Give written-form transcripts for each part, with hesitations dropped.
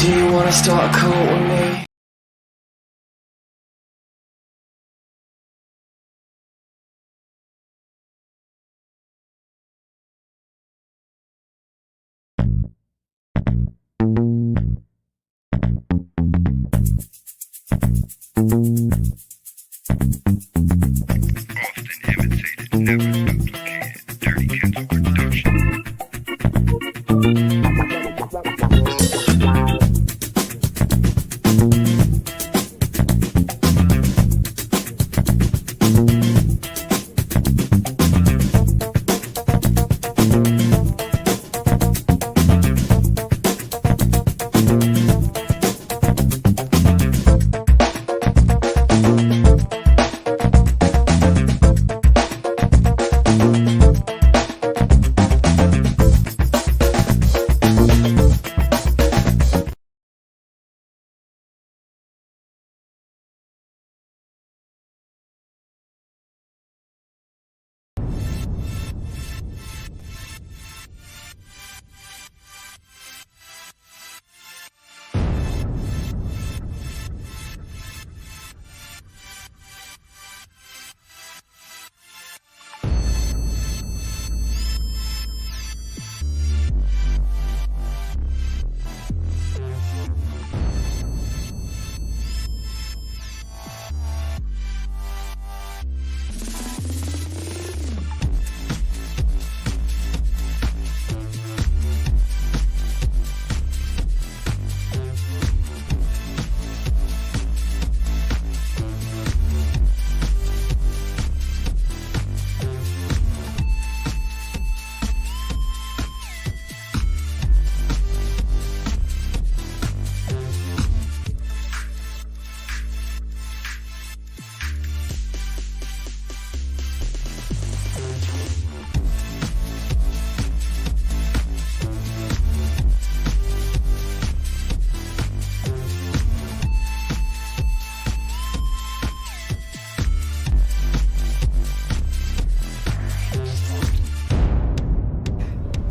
Do you wanna start a cult with me? Often imitated, never duplicated. Dirty Kenzo production.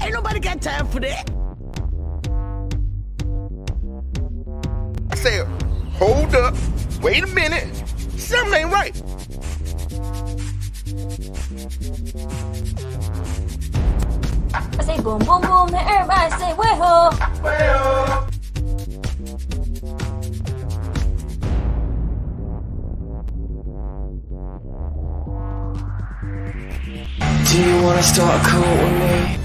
Ain't nobody got time for that. I said, hold up, wait a minute, something ain't right. I say boom, boom, boom, and everybody say way-ho. Do you wanna start a cult with me?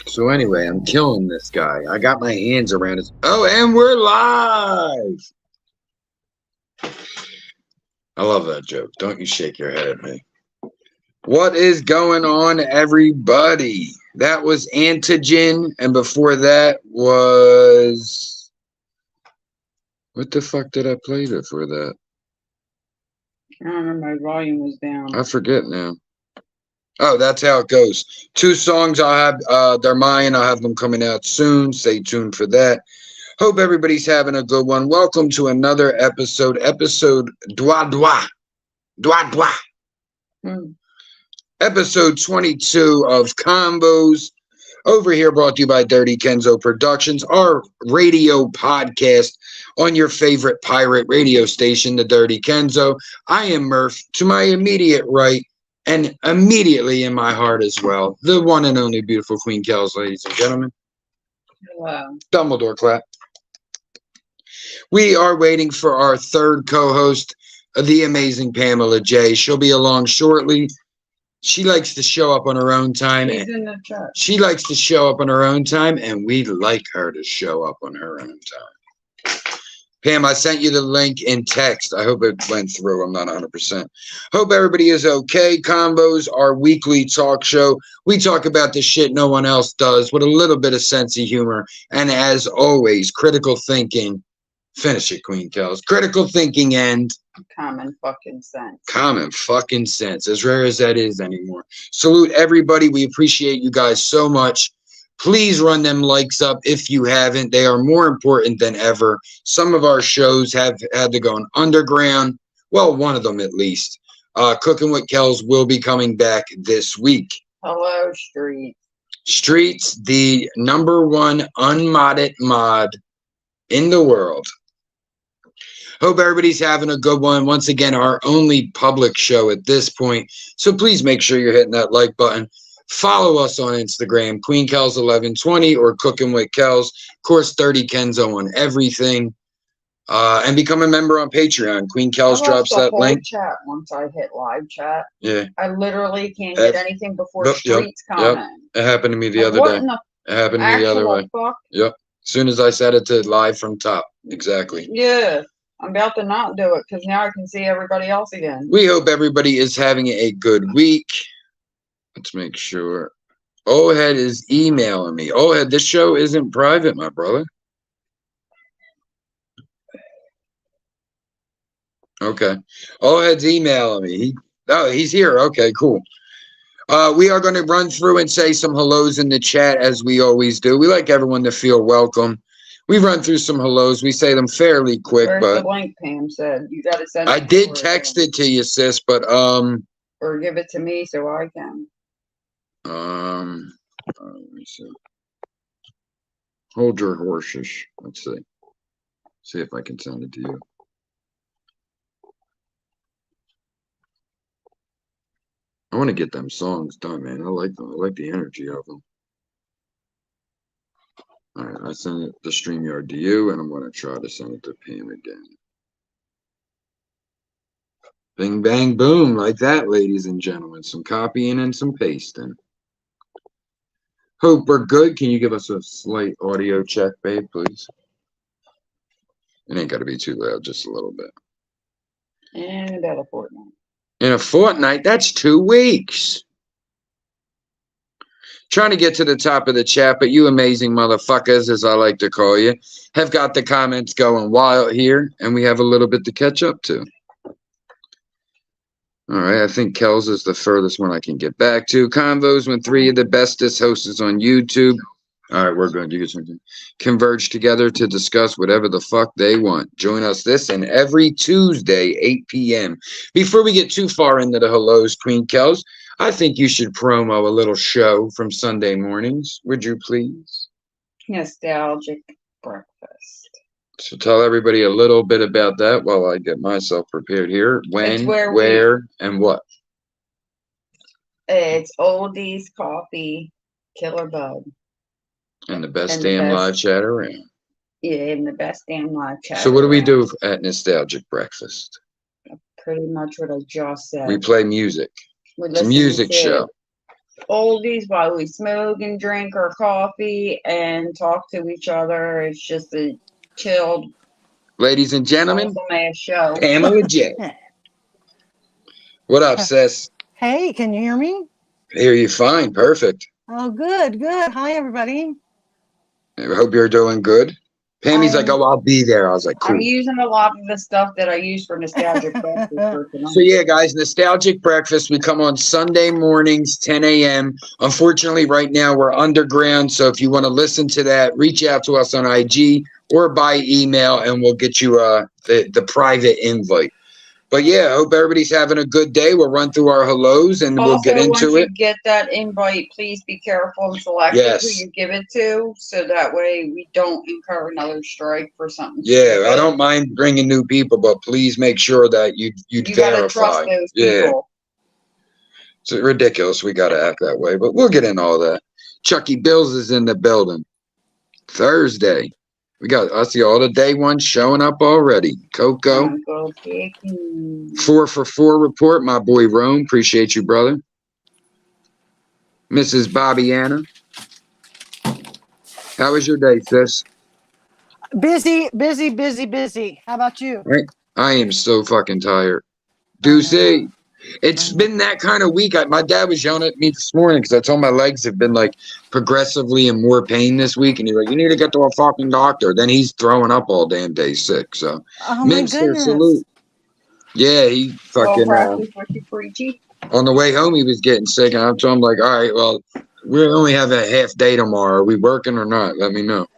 So anyway, I'm killing this guy. I got my hands around his. Oh, and we're live. I love that joke. Don't you shake your head at me. What is going on, everybody? That was Antigen, and before that was... What the fuck did I play before that? I don't remember. My volume was down. I forget now. Oh, that's how it goes. 2 songs I'll have, they're mine. I'll have them coming out soon. Stay tuned for that. Hope everybody's having a good one. Welcome to another episode. Episode Dwa Dwa. Dwa Dwa. Episode 22 of Convos. over here, brought to you by Dirty Kenzo Productions, our radio podcast on your favorite pirate radio station, the Dirty Kenzo. I am Murph. To my immediate right, and immediately in my heart as well, the one and only beautiful Queen Kellz, ladies and gentlemen. Hello. Dumbledore clap. We are waiting for our third co-host, the amazing Pamela J. She'll be along shortly. She likes to show up on her own time. He's in the chat. She likes to show up on her own time, and we like her to show up on her own time. Pam, I sent you the link in text. I hope it went through. I'm not 100%. Hope everybody is okay. Convos, our weekly talk show. We talk about the shit no one else does with a little bit of sense of humor. And as always, critical thinking. Finish it, Queen Kellz. Critical thinking and Common fucking sense. common fucking sense, as rare as that is anymore. Salute everybody. We appreciate you guys so much. Please run them likes up if you haven't. They are more important than ever. Some of our shows have had to go underground. Well, one of them at least. Cooking with Kellz will be coming back this week. Hello, Street. Streets, the #1 unmodded mod in the world. Hope everybody's having a good one. Once again, our only public show at this point. So please make sure you're hitting that like button. Follow us on Instagram, Queen Kellz 1120 or Cooking with Kellz. Of course, Dirty Kenzo on everything. And become a member on Patreon. Queen Kellz drops that link. Chat once I hit live chat. Yeah. I literally can't get anything before Streets comment. It happened to me the other day. It happened to me the other way. Fuck? Yep. As soon as I set it to live from top. Exactly. Yeah. I'm about to not do it because now I can see everybody else again. We hope everybody is having a good week. Let's make sure. Ohead is emailing me. Ohead, this show isn't private, my brother. Okay. Ohead's emailing me. He's here. Okay, cool. We are going to run through and say some hellos in the chat as we always do. We like everyone to feel welcome. We run through some hellos. We say them fairly quick, Where's but the link, Pam said? You got to send it. I did text it to you, sis, but or give it to me so I can. let me see. Hold your horses. Let's see. See if I can send it to you. I want to get them songs done, man. I like them. I like the energy of them. All right, I sent it the StreamYard to you, and I'm going to try to send it to Pam again. Bing, bang, boom, like that, ladies and gentlemen. Some copying and some pasting. Hope we're good. Can you give us a slight audio check, babe, please? It ain't got to be too loud, just a little bit. In about a fortnight. In a fortnight? That's 2 weeks. Trying to get to the top of the chat, but you amazing motherfuckers, as I like to call you, have got the comments going wild here, and we have a little bit to catch up to. All right, I think Kellz is the furthest one I can get back to. Convos when 3 of the bestest hosts on YouTube. All right, we're going to converge together to discuss whatever the fuck they want. Join us this and every Tuesday, 8 p.m. Before we get too far into the hellos, Queen Kellz, I think you should promo a little show from Sunday mornings. Would you please? Nostalgic breakfast. So tell everybody a little bit about that while I get myself prepared here. When, where, and what? It's oldies, coffee, killer bud. And the best damn live chat around. Yeah, and the best damn live chat. So what do we do at Nostalgic Breakfast? Pretty much what I just said. We play music. It's a music show. Oldies while we smoke and drink our coffee and talk to each other. It's just a chilled, ladies and gentlemen, show. Pamela J. What up, sis? Hey, can you hear me? Hear you fine. Perfect. Oh, good, good. Hi, everybody. I hope you're doing good. Pammy's like, oh, I'll be there. I was like, cool. I'm using a lot of the stuff that I use for Nostalgic Breakfast. So, yeah, guys, Nostalgic Breakfast. We come on Sunday mornings, 10 a.m. Unfortunately, right now, we're underground. So if you want to listen to that, reach out to us on IG or by email, and we'll get you the private invite. But yeah, I hope everybody's having a good day. We'll run through our hellos and we'll get Also, once into you it. get that invite, please be careful and select Yes. who you give it to, so that way we don't incur another strike for something. Yeah, stupid. I don't mind bringing new people, but please make sure that you You verify. gotta trust those Yeah, people. it's ridiculous. We got to act that way, but we'll get in all that. Chucky Bills is in the building. Thursday. I see all the day ones showing up already. Coco. Uncle Picky. 4 for 4 report. My boy Rome. Appreciate you, brother. Mrs. Bobby Anna. How was your day, sis? Busy, busy, busy, busy. How about you? I am so fucking tired. Deucey. It's been that kind of week. My dad was yelling at me this morning because I told my legs have been like progressively in more pain this week. And he's like, you need to get to a fucking doctor. Then he's throwing up all damn day sick. So, Oh my Minster, goodness. salute. Yeah, he Well, fucking, practice what you preachy. on the way home, he was getting sick. And I'm telling him, like, all right, well, we only have a half day tomorrow. Are we working or not? Let me know.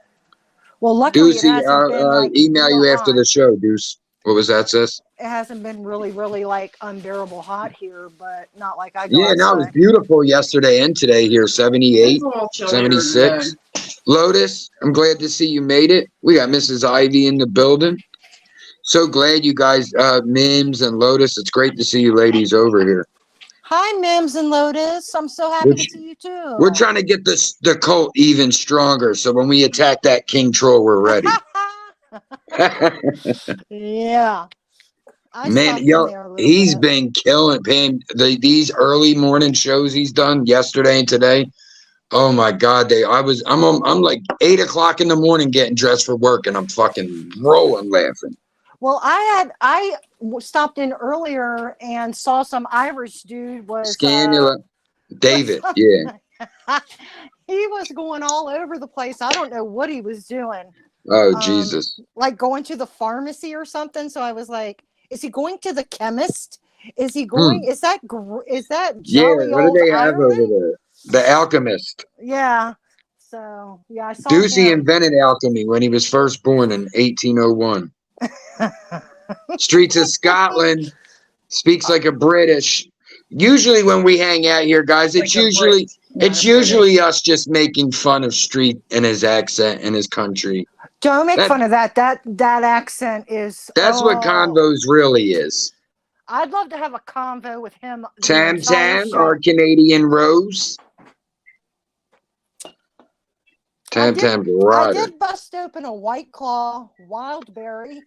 Well, luckily it Deucey, hasn't been like email real you after hot. the show, Deuce. What was that, sis? It hasn't been really, really like unbearable hot here, but not like I go Yeah, no, it was outside. beautiful yesterday and today here, 78. It's a little chillier 76. today. Lotus, I'm glad to see you made it. We got Mrs. Ivy in the building. So glad you guys, Mims and Lotus, it's great to see you ladies over here. Hi, Mims and Lotus. I'm so happy to see you too. We're trying to get the cult even stronger, so when we attack that king troll, we're ready. Yeah. I Man, stopped in yo, there a little he's bit. been killing, paying these early morning shows he's done yesterday and today. Oh my God, I'm like 8 o'clock in the morning getting dressed for work, and I'm fucking rolling laughing. Well, I stopped in earlier and saw some Irish dude was Scannula, David, yeah. he was going all over the place. I don't know what he was doing. Oh Jesus. Like going to the pharmacy or something. So I was like, is he going to the chemist? Is he going? Is that Yeah, jolly what do old they have Ireland? over there? The Alchemist. Yeah. So yeah, I saw Deucey him. invented alchemy when he was first born in 1801. Streets of Scotland, speaks like a British. Usually when we hang out here, guys, it's usually us just making fun of Street and his accent and his country. Don't make fun of that. That accent is. That's what Convos really is. I'd love to have a convo with him. Tam Tam, our Canadian Rose. Tam Tam's a I rider. did bust open a White Claw Wildberry.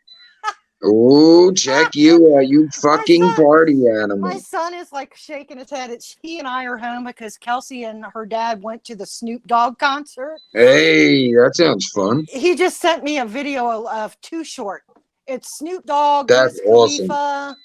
Oh, check you out, you fucking party My animal. son is like shaking his head. He and I are home because Kelsey and her dad went to the Snoop Dogg concert. Hey, that sounds fun. He just sent me a video of Too Short. It's Snoop Dogg, That's Wiz awesome. Khalifa,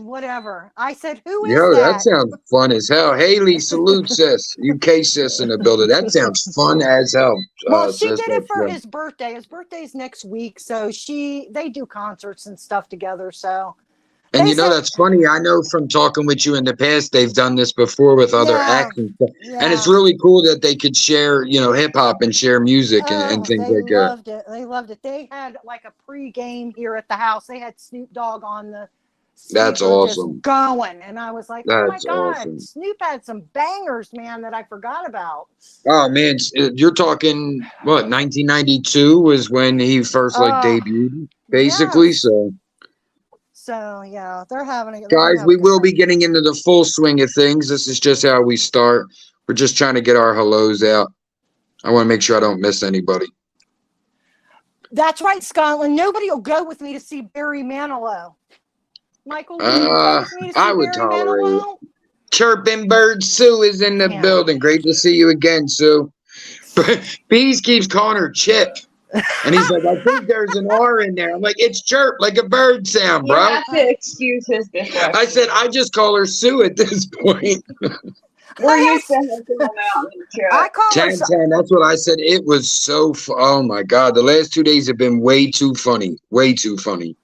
whatever. I said, who is Yo, that? that sounds fun as hell. Haley, salute, sis. UK sis in the building. That sounds fun as hell. Well, she sis, did it for that's his birthday. His birthday's next week, so they do concerts and stuff together. So, And they you know, said- that's funny. I know from talking with you in the past, they've done this before with other acts and stuff. And it's really cool that they could share, hip hop and share music and things like that. Loved it. They loved it. They had like a pre-game here at the house. They had Snoop Dogg on the. That's speaker awesome. Just going, and I was like, That's "Oh my God, awesome. Snoop had some bangers, man, that I forgot about." Oh man, you're talking what? 1992 was when he first debuted, basically. Yes. So yeah, they're having. Guys, we will be getting into the full swing of things. This is just how we start. We're just trying to get our hellos out. I want to make sure I don't miss anybody. That's right, Scotland. Nobody will go with me to see Barry Manilow. Michael, will you go with me to see I would Barry tolerate it. Manilow? Chirping Bird Sue is in the building. Great to see you again, Sue. Bees keeps calling her Chip. And he's like, I think there's an R in there. I'm like, it's chirp, like a bird sound, bro. You have to excuse his dyslexia. I said, I just call her Sue at this point. We're used to helping them out in the chat. I call her. 10, that's what I said. It was so oh my God. The last 2 days have been way too funny. Way too funny.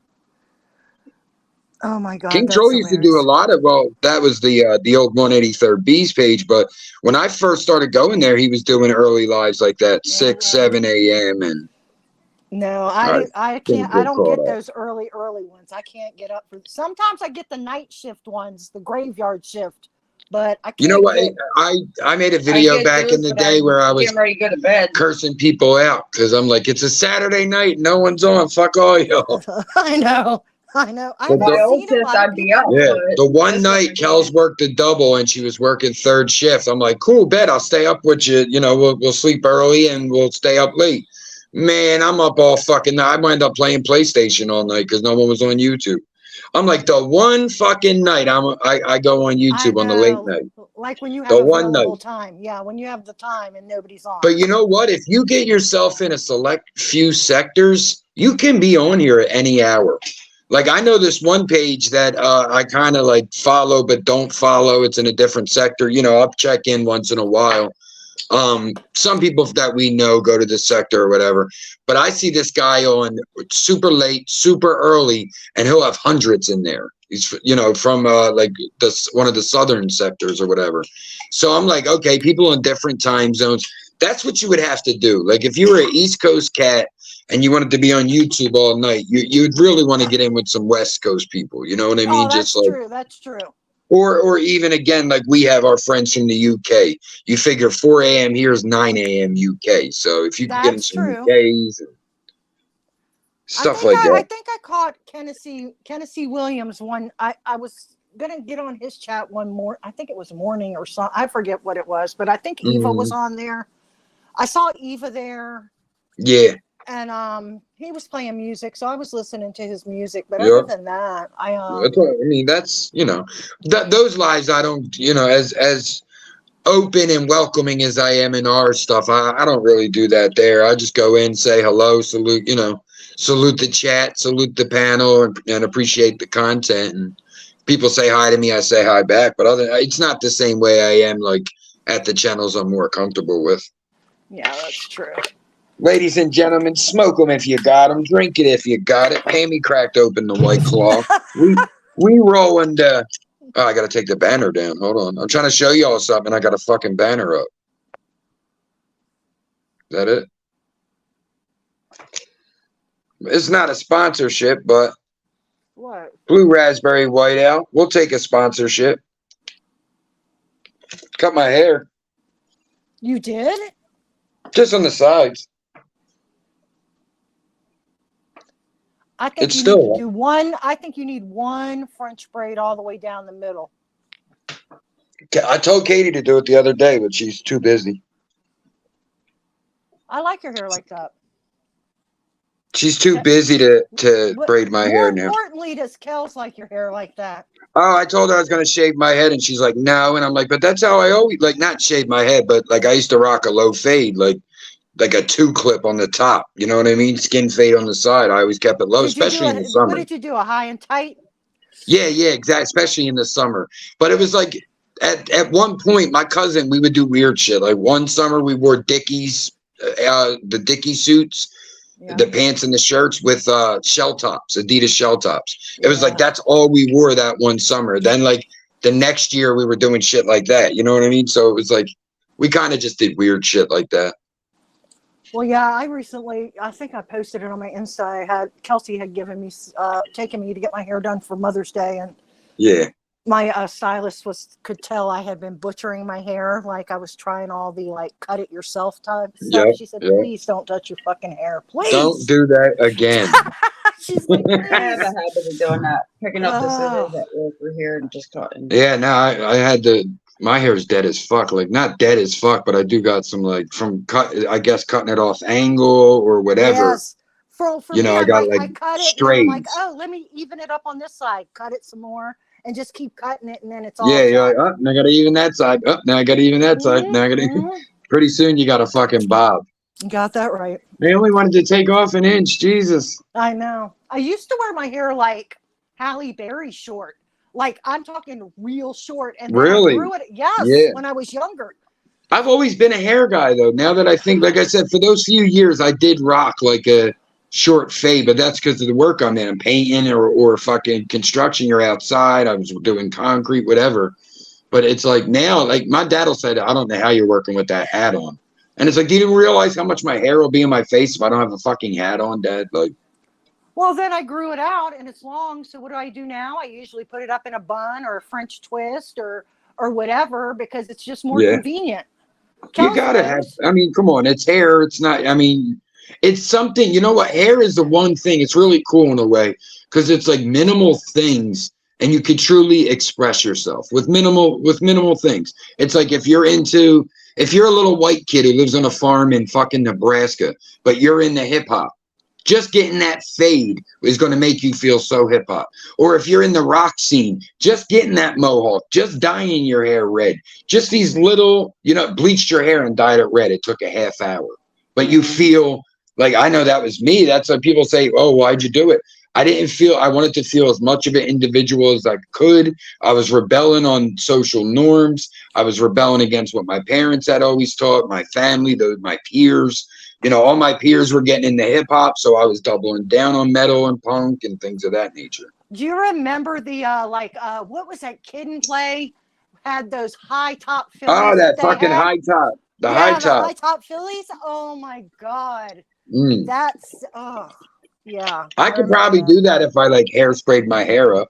Oh my God. King Troll used to do a lot of, that was the old 183rd Bees page, but when I first started going there, he was doing early lives like that, 6, 7 a.m. and No, All right. I Didn't can't. I get don't caught get up. those early ones. I can't get up for. Sometimes I get the night shift ones, the graveyard shift, but I You know can't what? get. I made a I video get back those, in the but day I'm where I was getting ready to go to bed. cursing people out because I'm like, it's a Saturday night, no one's on. Fuck all y'all. I know. I But haven't My old seen a shift, lot of I'd be up. people. Yeah, but the one this night I Kellz can't. worked a double and she was working third shift. I'm like, cool, bet I'll stay up with you. You know, we'll sleep early and we'll stay up late. Man, I'm up all fucking night. I wind up playing PlayStation all night because no one was on YouTube. I'm like, the one fucking night I go on I YouTube on the late know, night. like when you The have one night. available time. Yeah, when you have the time and nobody's on. But you know what? If you get yourself in a select few sectors, you can be on here at any hour. Like I know this one page that I kind of like follow but don't follow. It's in a different sector. You know, I'll check in once in a while. Some people that we know go to this sector or whatever. But I see this guy on super late, super early, and he'll have hundreds in there. He's, you know, from like one of the southern sectors or whatever. So I'm like, okay, people in different time zones. That's what you would have to do. Like if you were an East Coast cat and you wanted to be on YouTube all night, you'd really want to get in with some West Coast people. You know what I mean? Oh, that's Just like, true. That's true. or even again, like we have our friends from the UK. You figure 4 a.m. here is 9 a.m. UK. So if you can get in That's some true. UKs and stuff like I that. think I caught Tennessee Williams one. I was gonna get on his chat one more. I think it was morning or something. I forget what it was, but I think Eva was on there. I saw Eva there. Yeah. And he was playing music, so I was listening to his music. But Yeah. other than that, That's what, I mean, that's, you know, those lives I don't, you know, as open and welcoming as I am in our stuff, I don't really do that there. I just go in, say hello, salute, you know, salute the chat, salute the panel, and appreciate the content. And people say hi to me, I say hi back. But it's not the same way I am like at the channels I'm more comfortable with. yeah, that's true. Ladies and gentlemen, smoke them if you got them. Drink it if you got it. Pammy cracked open the White Claw. we rolling the... Oh, I got to take the banner down. Hold on. I'm trying to show y'all something. I got a fucking banner up. Is that it? It's not a sponsorship, but What? Blue Raspberry Whiteout. We'll take a sponsorship. Cut my hair. You did? Just on the sides. I think It's you still need to do one. I think you need one French braid all the way down the middle. I told Katie to do it the other day, but she's too busy. I like your hair like that. She's too busy to But braid my more hair now. importantly, does Kellz like your hair like that? Oh, I told her I was going to shave my head, and she's like, no. And I'm like, but that's how I always, like, not shave my head, but like I used to rock a low fade, like a 2-clip on the top. You know what I mean? Skin fade on the side. I always kept it low, especially in the summer. What did you do? A high and tight? Yeah, exactly. Especially in the summer. But it was like at one point, my cousin, we would do weird shit. Like one summer, we wore Dickies, the Dickie suits, the pants and the shirts with shell tops, Adidas shell tops. It was like that's all we wore that one summer. Then like the next year, we were doing shit like that. You know what I mean? So it was like we kind of just did weird shit like that. Well, yeah, I think I posted it on my Insta. Kelsey had given me, taken me to get my hair done for Mother's Day. And yeah, my stylist could tell I had been butchering my hair. Like I was trying all the like cut it yourself type stuff. Yep, She said, please don't touch your fucking hair. Please. Don't do that again. She's like, please. I have a habit of doing that. Picking up the scissors at work or here and just cutting. Yeah, no, I had to. My hair is dead as fuck. Like not dead as fuck, but I do got some like from I guess cutting it off angle or whatever. Yes. For you know, me, I got I like cut it strays. and I'm like, oh, let me even it up on this side. Cut it some more and just keep cutting it, and then it's all. Yeah, you're like, oh, now I got to even that side. Oh, now I got to even that side. Now I got to. Pretty soon you got a fucking bob. You got that right. They only wanted to take off an inch. Jesus. I know. I used to wear my hair like Halle Berry short. Like I'm talking real short, and then Really? I grew it. Yes, Yeah. when I was younger. I've always been a hair guy though. Now that I think, like I said, for those few years, I did rock like a short fade, but that's because of the work I'm in. I'm painting or fucking construction. You're outside. I was doing concrete, whatever. But it's like now, like my dad will say, I don't know how you're working with that hat on. And it's like, do you realize how much my hair will be in my face if I don't have a fucking hat on, Dad? Like, Well, then I grew it out and it's long. So what do I do now? I usually put it up in a bun or a French twist or whatever because it's just more convenient. you gotta have, I mean, come on, it's hair. It's not, I mean, it's something, you know what? Hair is the one thing. It's really cool in a way because it's like minimal things and you could truly express yourself with minimal things. It's like if you're a little white kid who lives on a farm in fucking Nebraska, but you're into hip hop, just getting that fade is going to make you feel so hip hop. Or if you're in the rock scene, just getting that mohawk, just dyeing your hair red, just these little, bleached your hair and dyed it red. It took a half hour, but you feel like, I know that was me. That's why people say, oh, why'd you do it? I wanted to feel as much of an individual as I could. I was rebelling on social norms. I was rebelling against what my parents had always taught, my family, my peers. All my peers were getting into hip hop, so I was doubling down on metal and punk and things of that nature. Do you remember the what was that Kid and Play had those high top Phillies? Oh, that fucking high top. The high top Phillies. Oh my God. That's yeah. I could probably do that if I hairsprayed my hair up.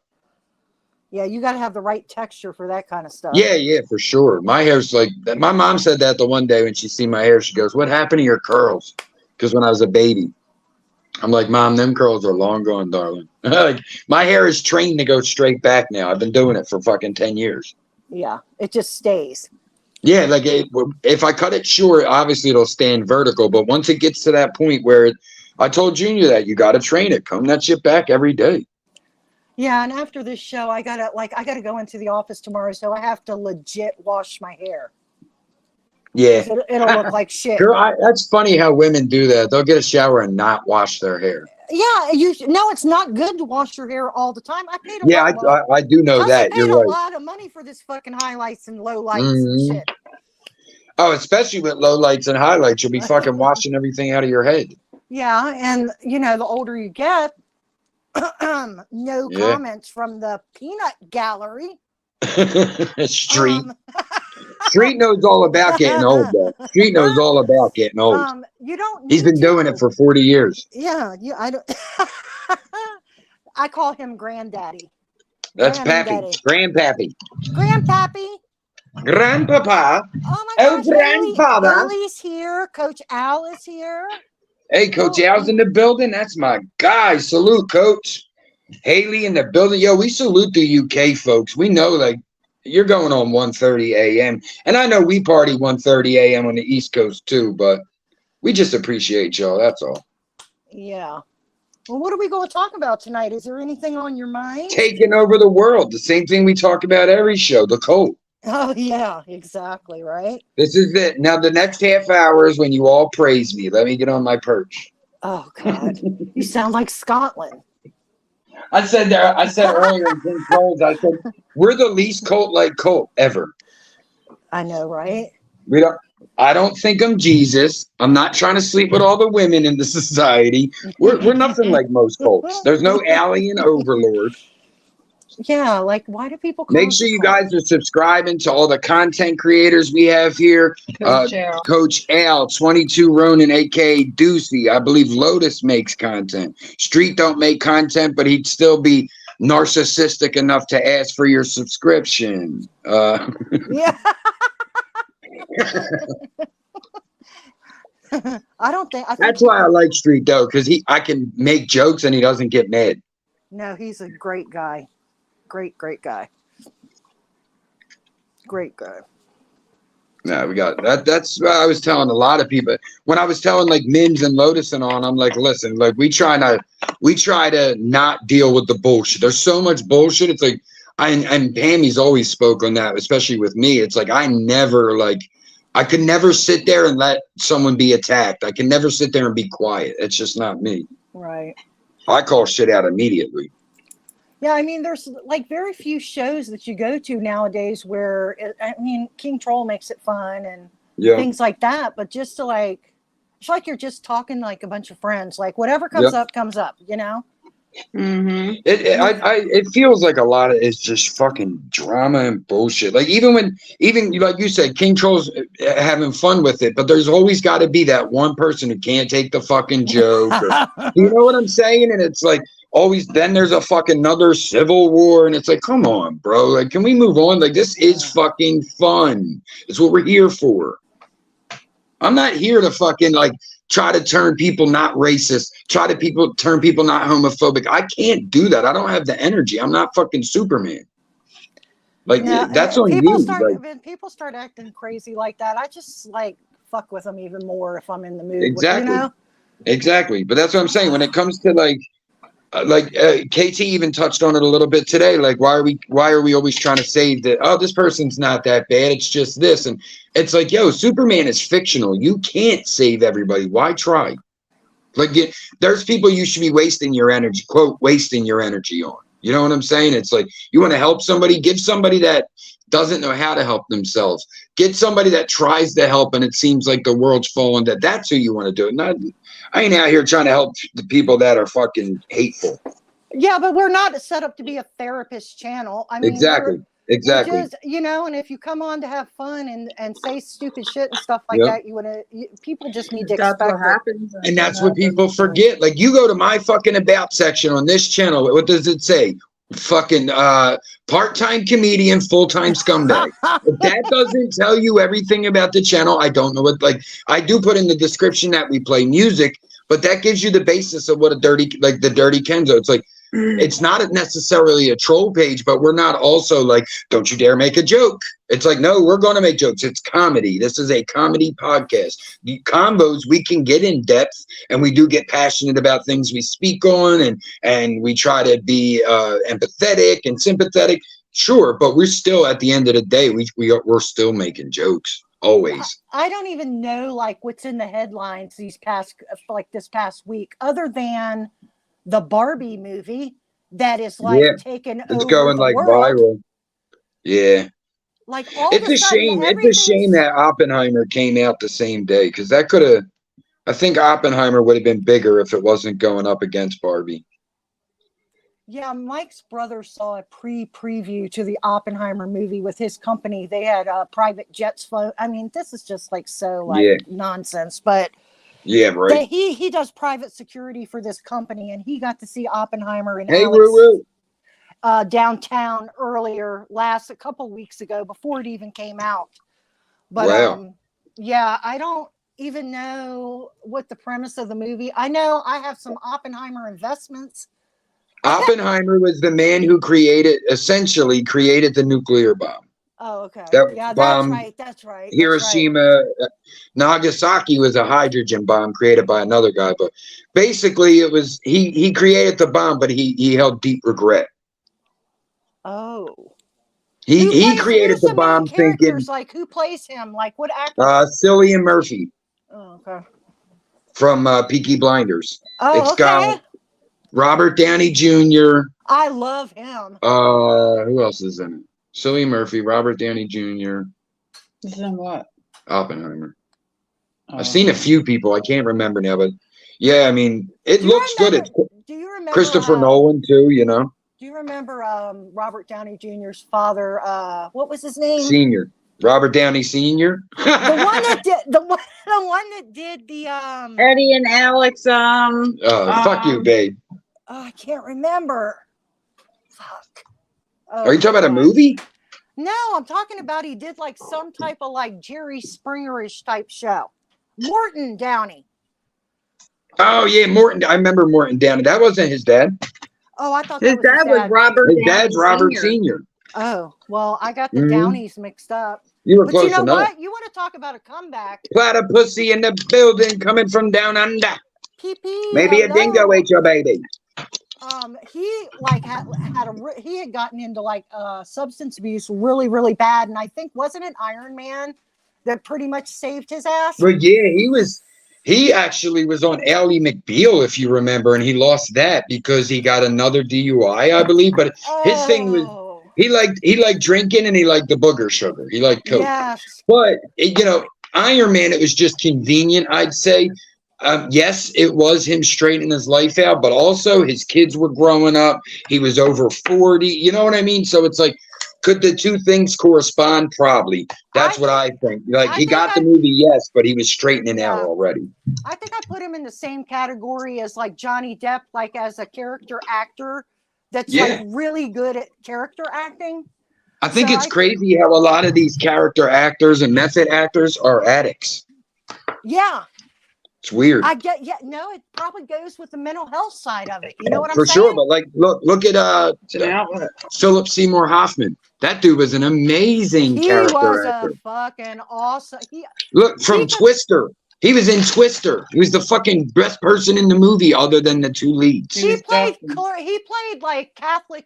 Yeah, you got to have the right texture for that kind of stuff. Yeah, for sure. My hair's like that. My mom said that the one day when she seen my hair, she goes, "What happened to your curls?" Because when I was a baby, I'm like, "Mom, them curls are long gone, darling." Like my hair is trained to go straight back now. I've been doing it for fucking 10 years. Yeah, it just stays. Yeah, like if I cut it short, obviously it'll stand vertical. But once it gets to that point where I told Junior that you got to train it, comb that shit back every day. Yeah, and after this show, I gotta go into the office tomorrow, so I have to legit wash my hair. Yeah, it'll look like shit. Girl, that's funny how women do that. They'll get a shower and not wash their hair. Yeah, it's not good to wash your hair all the time. I paid I do know that. You're right. A lot of money for this fucking highlights and lowlights and shit. Oh, especially with lowlights and highlights, you'll be fucking washing everything out of your head. Yeah, and the older you get. No comments from the peanut gallery. Street knows all about getting old, though. Street knows all about getting old. He's been doing it for 40 years. Yeah, I don't. I call him Granddaddy. That's Pappy. Grandpappy. Grandpappy. Grandpapa. Oh my gosh, grandfather. Lily's here. Coach Al is here. Hey, Coach Al's in the building. That's my guy. Salute, Coach. Haley in the building. Yo, we salute the UK folks. We know, you're going on 1:30 a.m. And I know we party 1:30 a.m. on the East Coast, too. But we just appreciate y'all. That's all. Yeah. Well, what are we going to talk about tonight? Is there anything on your mind? Taking over the world. The same thing we talk about every show. The cult. Oh, yeah, exactly, right? This is it. Now, the next half hour is when you all praise me. Let me get on my perch. Oh, God. You sound like Scotland. I said earlier in King Cold, I said, we're the least cult-like cult ever. I know, right? I don't think I'm Jesus. I'm not trying to sleep with all the women in the society. We're nothing like most cults. There's no alien overlord. Yeah, why do people call Make sure you guys are subscribing to all the content creators we have here. Coach Al, 22 Ronin, aka Deucey. I believe Lotus makes content. Street don't make content, but he'd still be narcissistic enough to ask for your subscription. Yeah. That's why I like Street though, because I can make jokes and he doesn't get mad. No, he's a great guy. Great guy. Great guy. Yeah, we got that. That's what I was telling a lot of people. When I was telling Mims and Lotus and on, I'm like, listen, we try to not deal with the bullshit. There's so much bullshit. It's like, and Pammy's always spoke on that, especially with me. It's like I could never sit there and let someone be attacked. I can never sit there and be quiet. It's just not me. Right. I call shit out immediately. Yeah, I mean, there's very few shows that you go to nowadays where, King Troll makes it fun and things like that. But just to it's like you're just talking like a bunch of friends. Whatever comes up, comes up, Mm-hmm. It feels like a lot of it's just fucking drama and bullshit. Like even like you said, King Troll's having fun with it, but there's always got to be that one person who can't take the fucking joke. You know what I'm saying? And it's like always. Then there's a fucking another civil war, and it's like, come on, bro. Like, can we move on? Like, this is fucking fun. It's what we're here for. I'm not here to fucking like try to turn people not racist, turn people not homophobic. I can't do that. I don't have the energy. I'm not fucking Superman. Like that's on you. When people start acting crazy like that, I just like fuck with them even more if I'm in the mood. Exactly. You know? Exactly. But that's what I'm saying. When it comes to KT even touched on it a little bit today. Like, why are we always trying to say that, oh, this person's not that bad, it's just this? And it's like, yo, Superman is fictional. You can't save everybody. Why try? Like, there's people you should be wasting your energy on. You know what I'm saying? It's like, you want to help somebody, give somebody that doesn't know how to help themselves. Get somebody that tries to help, and it seems like the world's falling. That's who you want to do it. I ain't out here trying to help the people that are fucking hateful. Yeah, but we're not set up to be a therapist channel. I mean, exactly. Just, and if you come on to have fun and say stupid shit and stuff like that, people just need to expect what happens. And that's what people forget. Like, you go to my fucking about section on this channel. What does it say? Fucking part-time comedian, full-time scumbag. If that doesn't tell you everything about the channel, I don't know what. Like, I do put in the description that we play music, but that gives you the basis of what the Dirty Kenzo. It's like, it's not necessarily a troll page, but we're not also like, don't you dare make a joke. It's like, no, we're going to make jokes. It's comedy. This is a comedy podcast. The Convos, we can get in depth, and we do get passionate about things we speak on, and we try to be empathetic and sympathetic. Sure, but we're still, at the end of the day, we're still making jokes. Always. I don't even know like what's in the headlines this past week, other than the Barbie movie that is like taken over. It's going the like world. viral. Yeah. Like all it's a shame. It's a shame that Oppenheimer came out the same day, because that could have. I think Oppenheimer would have been bigger if it wasn't going up against Barbie. Yeah, Mike's brother saw a preview to the Oppenheimer movie with his company. They had private jets flown. I mean, this is just like so nonsense, but. Yeah, right. He does private security for this company, and he got to see Oppenheimer in downtown a couple weeks ago before it even came out. But I don't even know what the premise of the movie. I know I have some Oppenheimer investments. Oppenheimer was the man who essentially created the nuclear bomb. Oh, okay. That's right. Hiroshima, Nagasaki was a hydrogen bomb created by another guy, but basically it was he created the bomb, but he held deep regret. Oh. He created the bomb thinking, like, who plays him? Like, what actor? Cillian Murphy. Oh, okay. From Peaky Blinders. Oh, it's got Robert Downey Jr. I love him. Who else is in it? Cillian Murphy, Robert Downey Jr. Is in what? Oppenheimer. I've seen a few people. I can't remember now, but yeah, I mean, it looks good. Do you remember Christopher Nolan too? You know. Do you remember Robert Downey Jr.'s father? What was his name? Senior. Robert Downey Senior. the one that did the Eddie and Alex. Fuck you, babe. Oh, I can't remember. Fuck. Are you talking about a movie? No, I'm talking about he did like some type of like Jerry Springerish type show. Morton Downey. Oh yeah, Morton. I remember Morton Downey. That wasn't his dad. Oh, I thought his dad was Robert. His dad's Robert Senior. Oh, well, I got the Downeys mixed up. You were close enough. But you know what? You want to talk about a comeback? Platypussy in the building, coming from down under. PP. Maybe a dingo ate your baby. He like he had gotten into like substance abuse really, really bad, and I think wasn't it Iron Man that pretty much saved his ass? Well, yeah, he actually was on Ally McBeal, if you remember, and he lost that because he got another DUI, I believe. But his thing was he liked drinking, and he liked the booger sugar. He liked coke. Yes. But Iron Man, it was just convenient, I'd say. Yes, it was him straightening his life out, but also his kids were growing up. He was over 40. You know what I mean? So it's like, could the two things correspond? Probably. That's what I think. Like, he got the movie, yes, but he was straightening out already. I think I put him in the same category as like Johnny Depp, like as a character actor that's like really good at character acting. I think it's crazy how a lot of these character actors and method actors are addicts. Yeah. It's weird. No, it probably goes with the mental health side of it. You know what I'm For saying? sure, but like, look at Philip Seymour Hoffman. That dude was an amazing character actor. He was a fucking awesome. Look, from Twister. He was in Twister. He was the fucking best person in the movie other than the two leads. He played like Catholic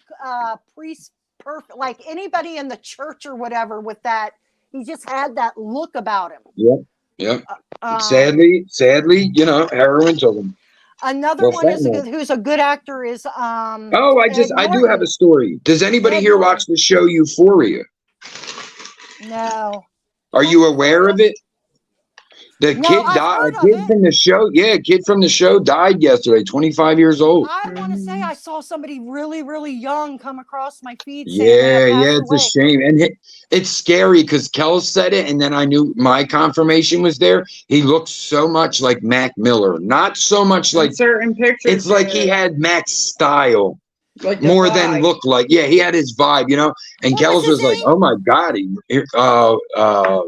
priest, perfect, like anybody in the church or whatever with that. He just had that look about him. Yep. Sadly, you know, heroin took him. Another one who's a good actor is I do have a story. Does anybody here watch the show Euphoria? No. Are you aware of it? The kid died. A kid from the show. Yeah, a kid from the show died yesterday, 25 years old. I want to say I saw somebody really, really young come across my feed. Yeah, it's a shame. And it's scary because Kellz said it, and then I knew my confirmation was there. He looks so much like Mac Miller. Not so much like certain pictures. It's like he had Mac's style. Like more than look like. Yeah, he had his vibe, you know. And Kellz was like, oh my God.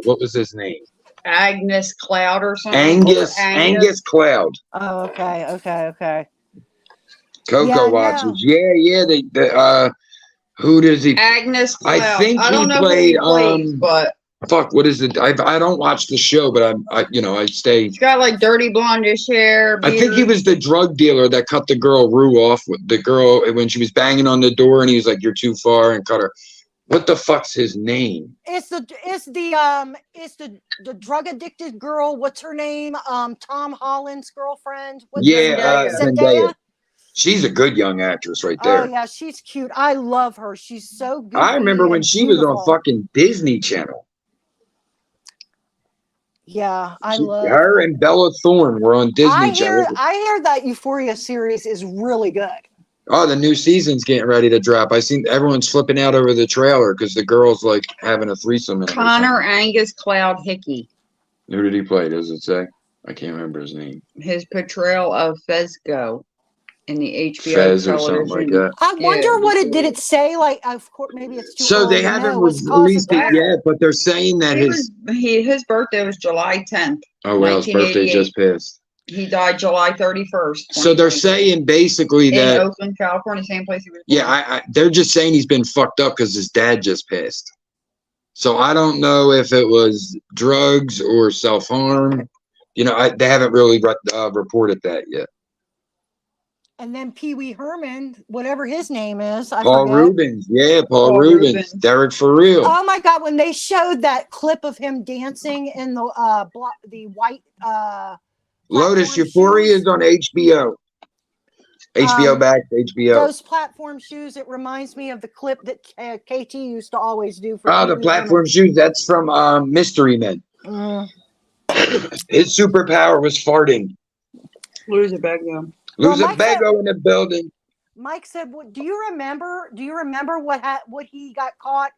What was his name? Agnes Cloud or something. Angus Cloud. Oh, okay. Coco watches. Yeah. Who does he? Agnes Cloud. I think don't he know played. Who he plays, but fuck, what is it? I don't watch the show, but I stay. He's got like dirty blondish hair. Beard. I think he was the drug dealer that cut the girl Rue off with the girl when she was banging on the door, and he was like, "You're too far," and cut her. What the fuck's his name? It's the drug addicted girl. What's her name? Tom Holland's girlfriend. Zendaya. She's a good young actress right there. Oh yeah, she's cute. I love her. She's so good. I remember when she was on fucking Disney Channel. Yeah, I love her and Bella Thorne were on Disney Channel. I hear that Euphoria series is really good. Oh, the new season's getting ready to drop. I seen everyone's flipping out over the trailer because the girl's like having a threesome. Connor Angus Cloud Hickey. Who did he play? Does it say? I can't remember his name. His portrayal of Fezco in the HBO Fez or something like that. I wonder did it say? Like, of course, maybe it's too. So they haven't released it yet, but they're saying that his birthday was July 10th. Oh well, his birthday just passed. He died July 31st. So they're saying basically that in Oakland, California, same place he was born. Yeah, they're just saying he's been fucked up because his dad just passed. So I don't know if it was drugs or self-harm. You know, they haven't really reported that yet. And then Pee Wee Herman, whatever his name is, Paul Rubens. Yeah, Paul Rubens. Derek for real. Oh my God! When they showed that clip of him dancing in the white. Lotus Euphoria is on HBO. HBO Max, HBO. Those platform shoes, it reminds me of the clip that KT used to always do. For the platform shoes, that's from Mystery Men. His superpower was farting. Lose a Bego. Lose a Bego in the building. Mike said, "Do you remember? What he got caught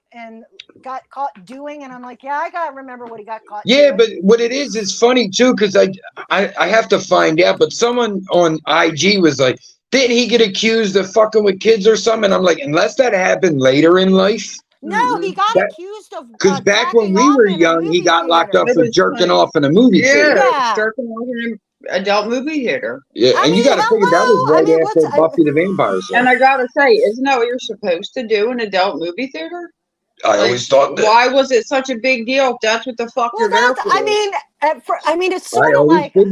doing?" And I'm like, "Yeah, I gotta remember what he got caught." Yeah, doing. but what it is funny too, because I have to find out. But someone on IG was like, "Didn't he get accused of fucking with kids or something?" And I'm like, unless that happened later in life. No, he got accused of. Because back when we were young, he got locked up for jerking off in a movie theater. Yeah, jerking off in adult movie theater. Yeah, and you got to figure that was right after Buffy the Vampire Slayer. And I gotta say, isn't that what you're supposed to do in adult movie theater? I always thought that. Why was it such a big deal? If that's what the fuck you're there for. I mean, it's sort of like. He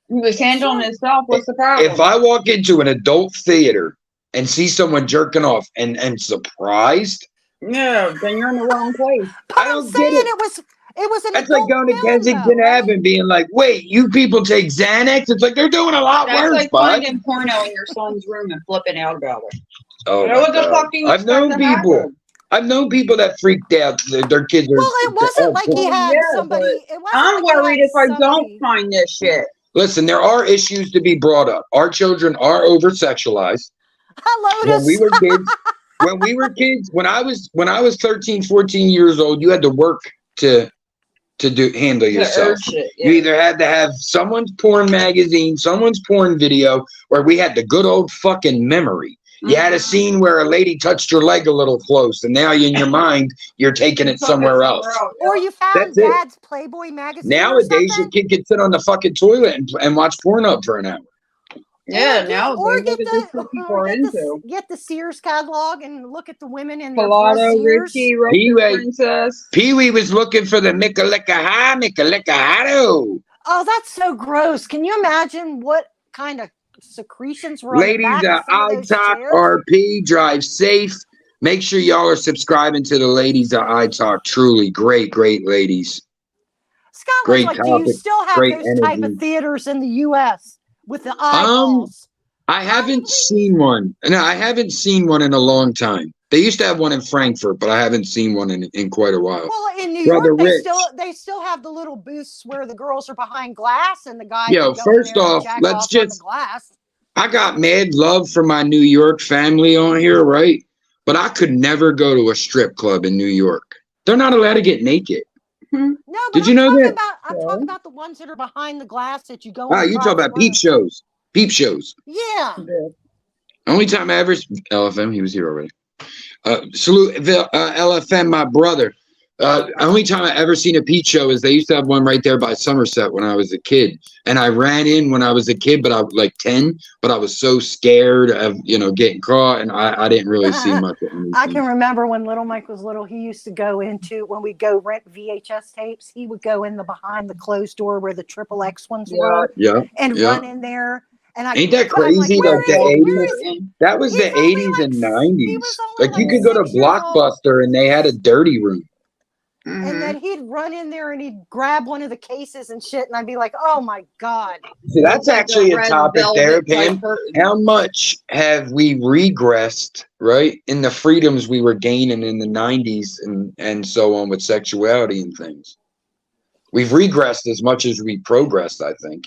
was handling himself. What's the problem? If I walk into an adult theater and see someone jerking off and surprised, no, then you're in the wrong place. I don't get it. It was an That's like going to Kensington Ave and being like, wait, you people take Xanax? It's like they're doing a lot worse. That's like finding porno in your son's room and flipping out about it. Oh, what the fuck do you I've known people. Happen? I've known people that freaked out. Their kids are. Well, it wasn't like he had somebody. I'm worried if I don't find this shit. listen, there are issues to be brought up. Our children are over sexualized. Hello, When we were kids, when I was 13, 14 years old, you had to work to handle yourself. You either had to have someone's porn magazine, someone's porn video, or we had the good old fucking memory. You had a scene where a lady touched your leg a little close, and now in your mind, you're taking it somewhere else. Or you found That's it. Dad's Playboy magazine. Nowadays, your kid can sit on the fucking toilet and watch Pornhub for an hour. Yeah, now or get get the Sears catalog and look at the women in their Pilato, Sears. Richie, Rover Princess. Pee-wee was looking for the Mickalekahado. Oh, that's so gross. Can you imagine what kind of secretions were on Ladies, the back of some of those chairs? RP, drive safe. Make sure y'all are subscribing to the Ladies of iTalk. Truly great ladies. Scott Great was like, topic, do you still have great those type energy. of theaters in the U.S. with the eyeballs? I haven't seen one. No, I haven't seen one in a long time. They used to have one in Frankfurt, but I haven't seen one in quite a while. Well, in New Brother York, Rich. they still have the little booths where the girls are behind glass and the guys. Yo, can go in first there and off, jack let's off on just- the glass. I got mad love for my New York family on here, right? But I could never go to a strip club in New York. They're not allowed to get naked. No, but Did you know that? I'm talking about the ones that are behind the glass that you go. Ah, in you talk about private peep rooms. shows. Peep shows. Yeah. Only time I ever LFM, he was here already. Salute LFM, my brother. Only time I ever seen a peep show is they used to have one right there by Somerset when I was a kid, and I ran in when I was a kid, but I was like 10. But I was so scared of getting caught, and I didn't really see much of anything. I can remember when little Mike was little, he used to go into, when we go rent VHS tapes, he would go in the behind the closed door where the XXX ones were, and run in there. And ain't that crazy? Like the 80s, that was the 80s and 90s. Like you could go to Blockbuster and they had a dirty room. And then he'd run in there and he'd grab one of the cases and shit, and I'd be like, "Oh my god!" So that's actually a topic there, Pam. How much have we regressed, right, in the freedoms we were gaining in the 90s and so on with sexuality and things? We've regressed as much as we progressed, I think.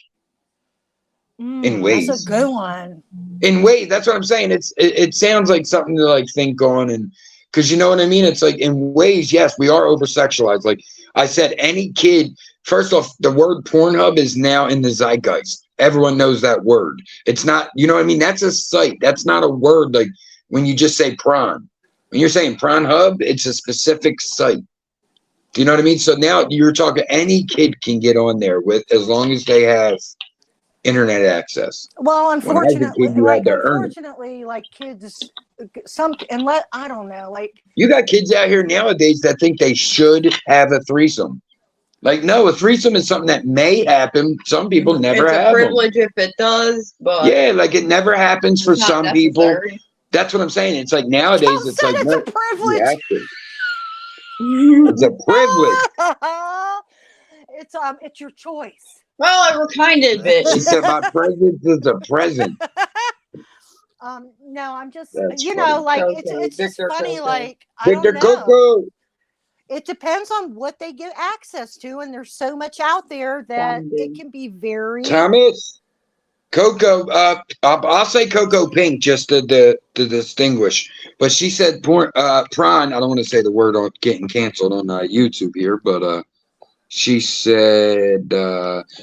In ways. That's a good one. In ways, that's what I'm saying. It sounds like something to like think on, and because you know what I mean? It's like in ways, yes, we are over sexualized. Like I said, any kid, first off, the word Pornhub is now in the zeitgeist. Everyone knows that word. It's not, you know what I mean? That's a site. That's not a word like when you just say prawn. When you're saying Pornhub, it's a specific site. Do you know what I mean? So now you're talking, any kid can get on there with, as long as they have internet access. Well, unfortunately, unfortunately, like kids, I don't know, like you got kids out here nowadays that think they should have a threesome. Like, no, a threesome is something that may happen. Some people never have. It's a privilege if it does, but yeah, like it never happens for some people. Necessary. That's what I'm saying. It's like nowadays, it's like it's a privilege. It's a privilege. It's your choice. Well, I reminded it. She said my presence is a present. No, I'm just, That's you funny. know, like Coco, it's just Victor funny. Coco. Like I Victor don't know. Coco. It depends on what they get access to, and there's so much out there that it can be very. Thomas, Coco. I'll say Coco Pink just to distinguish. But she said prawn. I don't want to say the word on getting canceled on YouTube here, but she said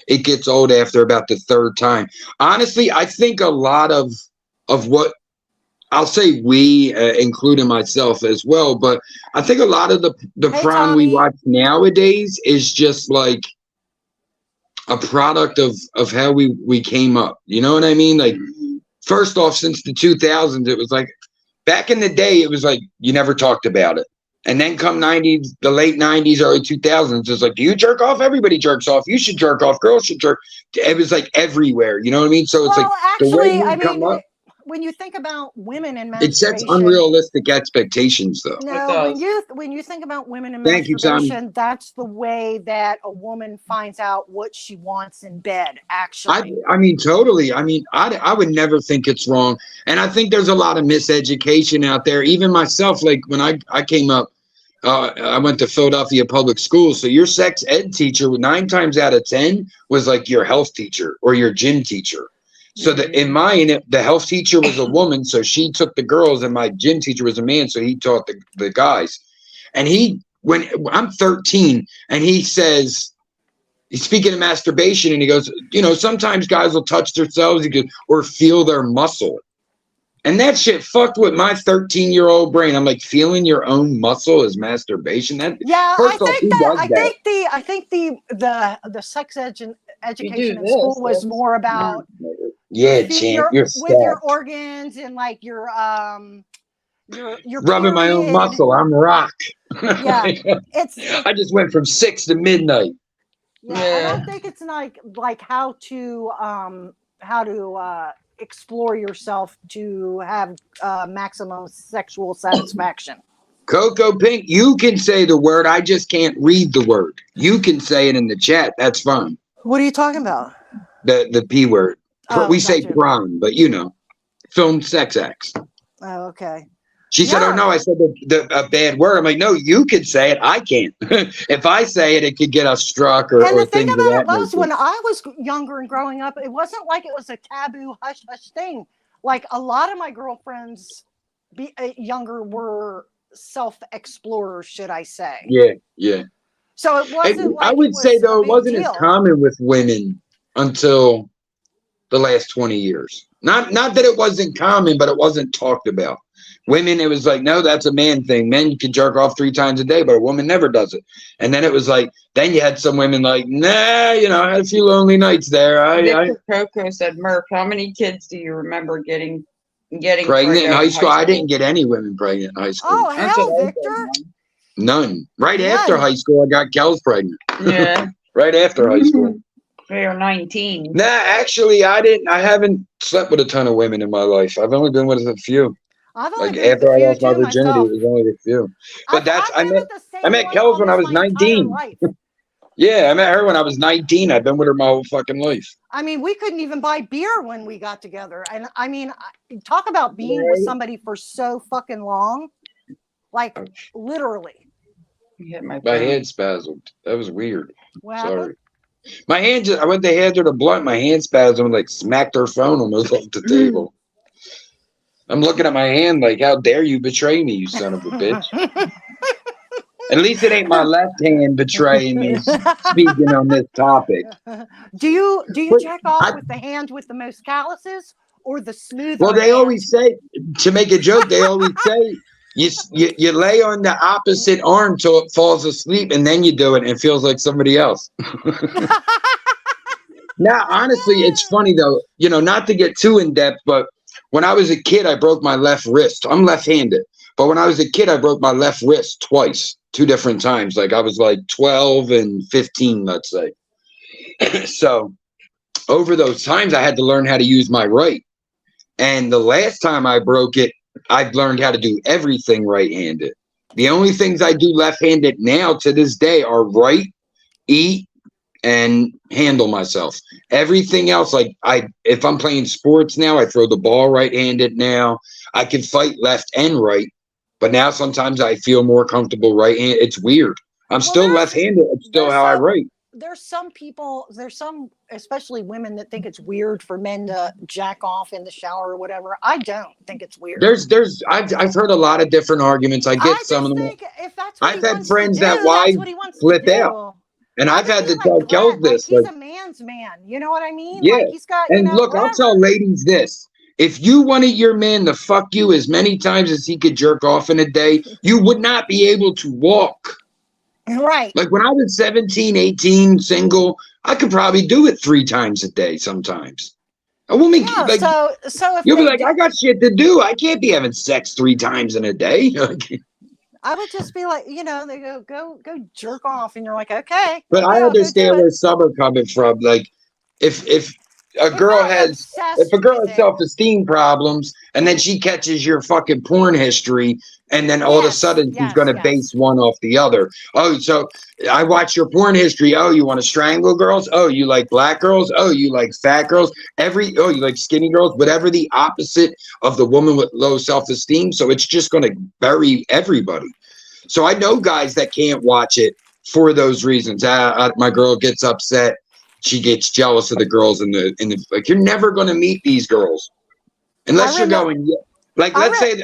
it gets old after about the third time. Honestly, I think a lot of what I'll say we, including myself as well, but I think a lot of the prawn we watch nowadays is just like a product of how we came up. You know what I mean? Like, first off, since the 2000s, it was like, back in the day, it was like you never talked about it. And then come 90s, the late 90s, early 2000s, it's like, do you jerk off? Everybody jerks off. You should jerk off. Girls should jerk. It was like everywhere. You know what I mean? So it's like actually, the way we come up. When you think about women and It sets unrealistic expectations, though. No, when you think about women and Thank you, masturbation, Tommy. that's the way that a woman finds out what she wants in bed. Actually, I mean, totally. I mean, I would never think it's wrong, and I think there's a lot of miseducation out there. Even myself, like when I came up, I went to Philadelphia public schools. So your sex ed teacher, 9 times out of 10, was like your health teacher or your gym teacher. So in mine, the health teacher was a woman, so she took the girls, and my gym teacher was a man, so he taught the guys. And when I'm 13, and he says, he's speaking of masturbation, and he goes, you know, sometimes guys will touch themselves, he goes, or feel their muscle. And that shit fucked with my 13-year-old brain. I'm like, feeling your own muscle is masturbation. That Yeah, first off, who does that? I think the sex education in school was more about with your organs and like your rubbing my own muscle. I'm rock. Yeah, I just went from 6 to midnight. Yeah, I don't think it's like how to explore yourself to have maximum sexual satisfaction. Coco Pink, you can say the word. I just can't read the word. You can say it in the chat. That's fine. What are you talking about? The P word. We say gotcha. prom, but you know, film sex acts. Oh, okay. She said, "Oh no, I said a bad word." I'm like, "No, you can say it. I can't. If I say it, it could get us struck or." And the things thing of about that it was, nature. when I was younger and growing up, it wasn't like it was a taboo hush hush thing. Like a lot of my girlfriends, younger, were self-explorers, should I say? Yeah. So it wasn't. I would say though, it wasn't as common with women until the last 20 years. Not that it wasn't common, but it wasn't talked about. Women, it was like, no, that's a man thing. Men can jerk off 3 times a day, but a woman never does it. And then it was like, then you had some women like, nah, you know, I had a few lonely nights there. Victor Coco said, Murph, how many kids do you remember getting pregnant in high school? I didn't get any women pregnant in high school. Oh, hell, Victor. None. Right after high school, I got Kellz pregnant. Yeah. Right after high school. They were 19. Nah, actually, I haven't slept with a ton of women in my life. I've only been with a few. Like after I lost my virginity, it was only a few. But I met Kellz when I was 19. Yeah, I met her when I was 19. I've been with her my whole fucking life. I mean, we couldn't even buy beer when we got together. And I mean, talk about being with somebody for so fucking long. Like, literally. My hand spasmed. That was weird. What Sorry. happened? My hand I went to hand her the blunt. My hand spasmed and like smacked her phone almost off the table. I'm looking at my hand like, how dare you betray me, you son of a bitch. At least it ain't my left hand betraying me speaking on this topic. Do you check off with the hand with the most calluses or the smooth? Well, they always say, to make a joke, they always say you lay on the opposite arm till it falls asleep, and then you do it and it feels like somebody else. Now, honestly, it's funny though, you know, not to get too in depth, but when I was a kid, I broke my left wrist. I'm left-handed, but when I was a kid, I broke my left wrist twice, 2 different times. Like I was like 12 and 15, let's say. So over those times, I had to learn how to use my right. And the last time I broke it, I've learned how to do everything right-handed. The only things I do left-handed now to this day are write, eat, and handle myself. Everything else, like if I'm playing sports now, I throw the ball right-handed now. I can fight left and right, but now sometimes I feel more comfortable right-handed. It's weird. I'm still left-handed. It's still how I write. There's some people, especially women, that think it's weird for men to jack off in the shower or whatever. I don't think it's weird. I've heard a lot of different arguments. I get some of them. I've had friends that wives flip out. And I've had to tell Kellz this. He's a man's man. You know what I mean? Yeah. Like he's got, and look, I'll tell ladies this. If you wanted your man to fuck you as many times as he could jerk off in a day, you would not be able to walk. Right. Like when I was 17, 18, single, I could probably do it 3 times a day sometimes. A woman, like, so if you'll be like, I got shit to do. I can't be having sex 3 times in a day. I would just be like, you know, they go jerk off, and you're like, okay. But I understand where some are coming from. Like, if a girl has self-esteem problems, and then she catches your fucking porn history, and then all of a sudden she's going to base one off the other. Oh, so I watch your porn history. Oh, you want to strangle girls? Oh, you like black girls? Oh, you like fat girls? You like skinny girls? Whatever the opposite of the woman with low self-esteem. So it's just going to bury everybody. So I know guys that can't watch it for those reasons. My girl gets upset. She gets jealous of the girls in the like. You're never going to meet these girls unless you're going. Like, let's say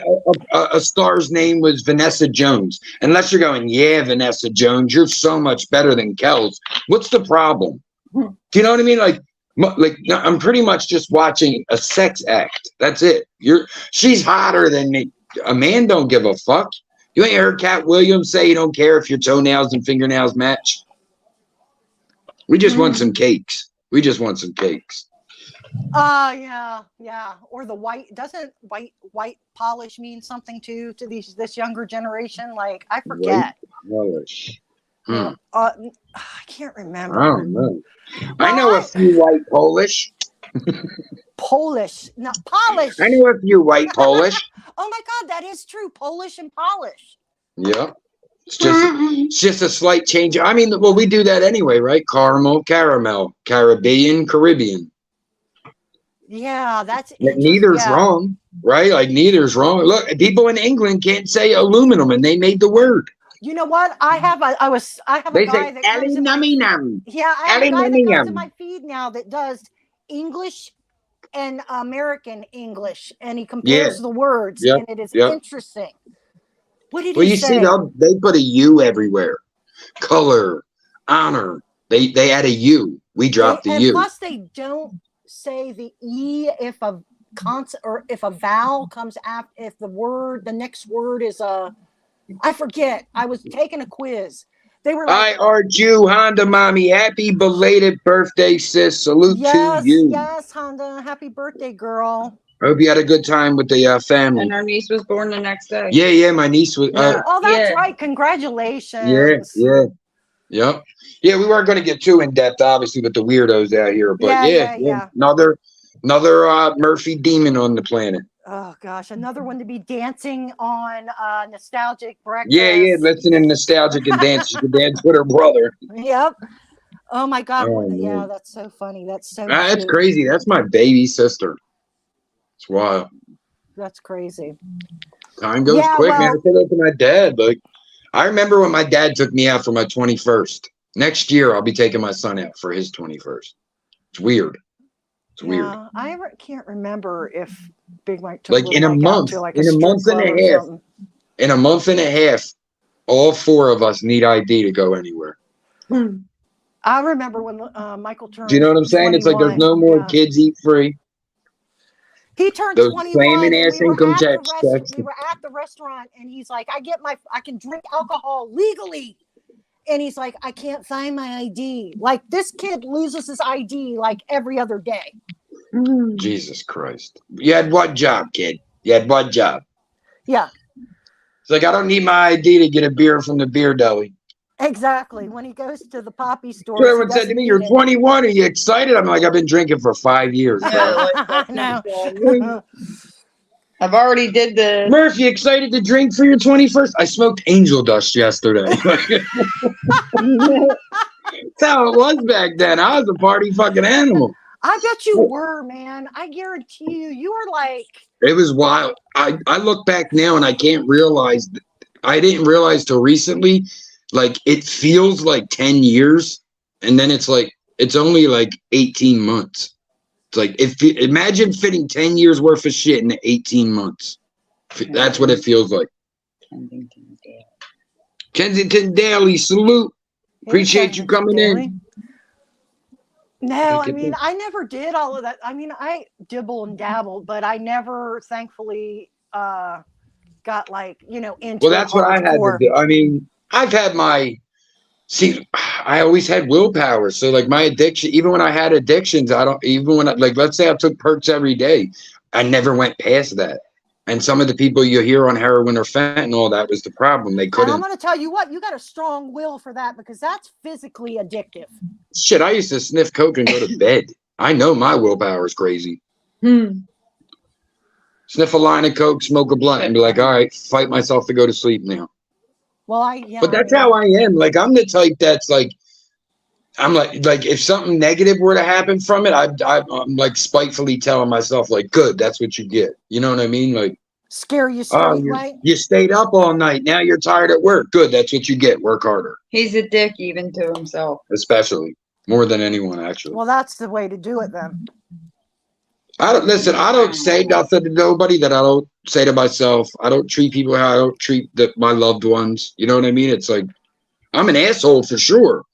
a star's name was Vanessa Jones. Unless you're going, yeah, Vanessa Jones, you're so much better than Kellz. What's the problem? Do you know what I mean? Like no, I'm pretty much just watching a sex act. That's it. She's hotter than me. A man don't give a fuck. You ain't heard Cat Williams say he don't care if your toenails and fingernails match. We just want some cakes. We just want some cakes. Yeah. Or the white, doesn't white polish mean something to this younger generation? Like, I forget. White polish. I can't remember. I don't know. I know a few white Polish. Polish, not polish. I know a few white Polish. Oh my God, that is true. Polish and polish. Yeah. It's just a slight change. I mean, well, we do that anyway, right? Caramel, Caribbean. Yeah, that's neither's wrong, right? Like, neither's wrong. Look, people in England can't say aluminum, and they made the word. You know what? I have a guy that comes in my, I have a guy that comes in my feed now that does English and American English, and he compares the words, and it is interesting. What did he say? Well, you see, they put a U everywhere. Color, honor. They add a U. We dropped the U. Plus, they don't say the E if a consonant or if a vowel comes after. If the next word is a, I forget. I was taking a quiz. They were like, I urge you, Honda mommy. Happy belated birthday, sis. Salute to you. Yes, Honda. Happy birthday, girl. I hope you had a good time with the family. And our niece was born the next day. Yeah, my niece was. Oh, that's right. Congratulations. Yeah. Yeah, we weren't going to get too in depth, obviously, with the weirdos out here, but yeah. Another Murphy demon on the planet. Oh gosh, another one to be dancing on nostalgic breakfast. Yeah, listening nostalgic and dance. You can dance with her brother. Yep. Oh my God. Oh, yeah, that's so funny. That's so. That's crazy. That's my baby sister. It's wild. That's crazy. Time goes quick, man. I said that to my dad. Like, I remember when my dad took me out for my 21st. Next year, I'll be taking my son out for his 21st. It's weird. It's weird. I can't remember if Big Mike took like in a month, in a month and a half, all four of us need ID to go anywhere. I remember when Michael turned. Do you know what I'm saying? 21. It's like there's no more kids eat free. He turned 21. We were at the restaurant, and he's like, I can drink alcohol legally. And he's like, I can't find my ID. Like, this kid loses his ID like every other day. Jesus Christ. You had what job, kid? You had what job? Yeah. It's like, I don't need my ID to get a beer from the beer deli. Exactly. When he goes to the poppy store. So everyone said to me, you're 21. Are you excited? I'm like, I've been drinking for 5 years. No. I've already did the Murph, you excited to drink for your 21st? I smoked angel dust yesterday. That's how it was back then. I was a party fucking animal. I bet you were, man. I guarantee you were like. It was wild. I look back now and I can't realize. I didn't realize till recently. Like, it feels like 10 years. And then it's like, it's only like 18 months. Like, imagine fitting 10 years worth of shit in 18 months. That's what it feels like. Kensington Daily, salute. Appreciate you coming in. No, I mean, I never did all of that. I mean, I dibble and dabbled, but I never, thankfully, got like, into. Well, that's what I had to do. I mean, I've had I always had willpower. So like my addiction, even when I had addictions, let's say I took perks every day, I never went past that. And some of the people you hear on heroin or fentanyl, that was the problem. They couldn't. And I'm going to tell you what, you got a strong will for that because that's physically addictive. Shit, I used to sniff coke and go to bed. I know my willpower is crazy. Sniff a line of coke, smoke a blunt, and be like, all right, fight myself to go to sleep now. Well, but that's how I am. Like, I'm the type that's like, I'm like if something negative were to happen from it, I'm like spitefully telling myself like, good, that's what you get. You know what I mean? Like, Scare you Oh, straight, right? you stayed up all night. Now you're tired at work. Good. That's what you get. Work harder. He's a dick even to himself. Especially. More than anyone, actually. Well, that's the way to do it then. I don't say nothing to nobody that I don't say to myself. I don't treat people how I don't treat my loved ones. You know what I mean? It's like, I'm an asshole for sure.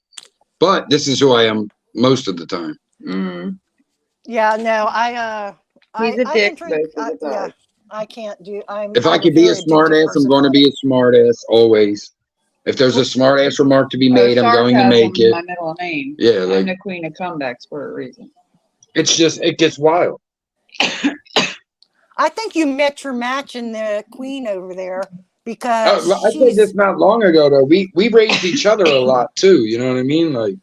But this is who I am most of the time. Mm. Yeah, no, He's a dick drink, most of the time. I can't do. If I could be a smart ass, I'm going to be a smart ass always. If there's a smart ass remark to be made, I'm going to make it. My middle name. Yeah, I'm the queen of comebacks for a reason. It's just, it gets wild. I think you met your match in the queen over there because I said this not long ago though. We raised each other a lot too. You know what I mean? Like,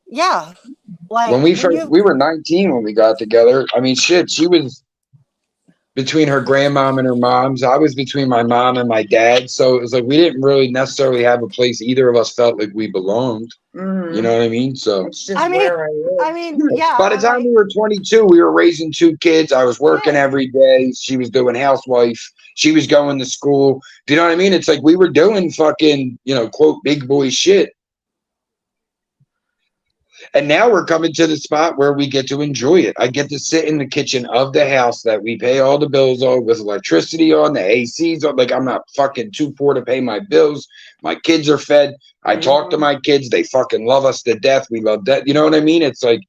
yeah, like when we were 19 when we got together. I mean, shit, she was between her grandmom and her mom's. I was between my mom and my dad. So it was like we didn't really necessarily have a place either of us felt like we belonged. Mm-hmm. You know what I mean? So it's just where I live. Yeah. By the time we were 22, we were raising 2 kids. I was working every day. She was doing housewife. She was going to school. Do you know what I mean? It's like we were doing fucking, quote, big boy shit. And now we're coming to the spot where we get to enjoy it. I get to sit in the kitchen of the house that we pay all the bills on with electricity on, the ACs on. Like, I'm not fucking too poor to pay my bills. My kids are fed. I talk to my kids. They fucking love us to death. We love that. You know what I mean? It's like,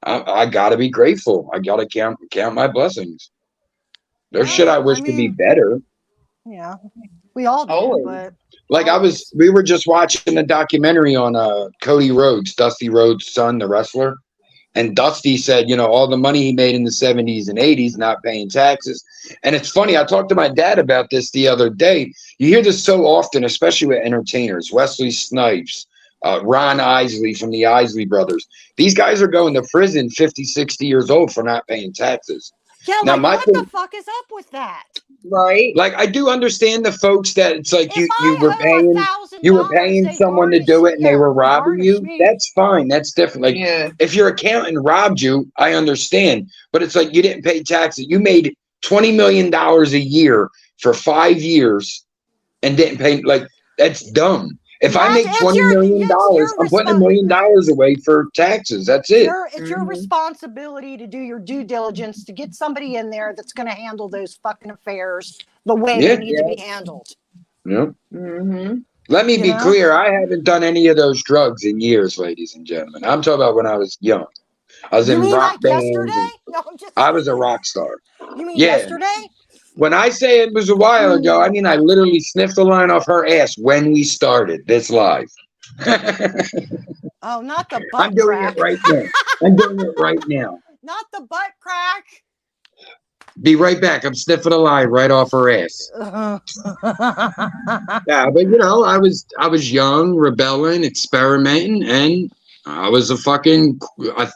I got to be grateful. I got to count my blessings. There's shit I wish could be better. Yeah, we all do, but... Like we were just watching a documentary on Cody Rhodes, Dusty Rhodes' son, the wrestler. And Dusty said, all the money he made in the 70s and 80s, not paying taxes. And it's funny, I talked to my dad about this the other day. You hear this so often, especially with entertainers, Wesley Snipes, Ron Isley from the Isley brothers. These guys are going to prison 50, 60 years old for not paying taxes. Yeah, now, what the fuck is up with that? Right. Like, I do understand the folks that it's like you were paying someone to do it and they were robbing you. That's fine. That's different. Like, if your accountant robbed you, I understand. But it's like you didn't pay taxes. You made $20 million a year for 5 years and didn't pay. Like, that's dumb. If I make $20 million, I'm putting $1 million away for taxes. That's it. It's your responsibility to do your due diligence to get somebody in there that's going to handle those fucking affairs the way they need to be handled. Yep. Mm-hmm. Let me be clear. I haven't done any of those drugs in years, ladies and gentlemen. I'm talking about when I was young. I was in rock bands. Yesterday? No, I was a rock star. You mean yesterday? When I say it was a while ago, I mean I literally sniffed the line off her ass when we started this live. Oh, not the butt I'm doing crack. it right now. I'm doing it right now. Not the butt crack. Be right back. I'm sniffing the line right off her ass. Yeah, but I was young, rebelling, experimenting, and I was a fucking, I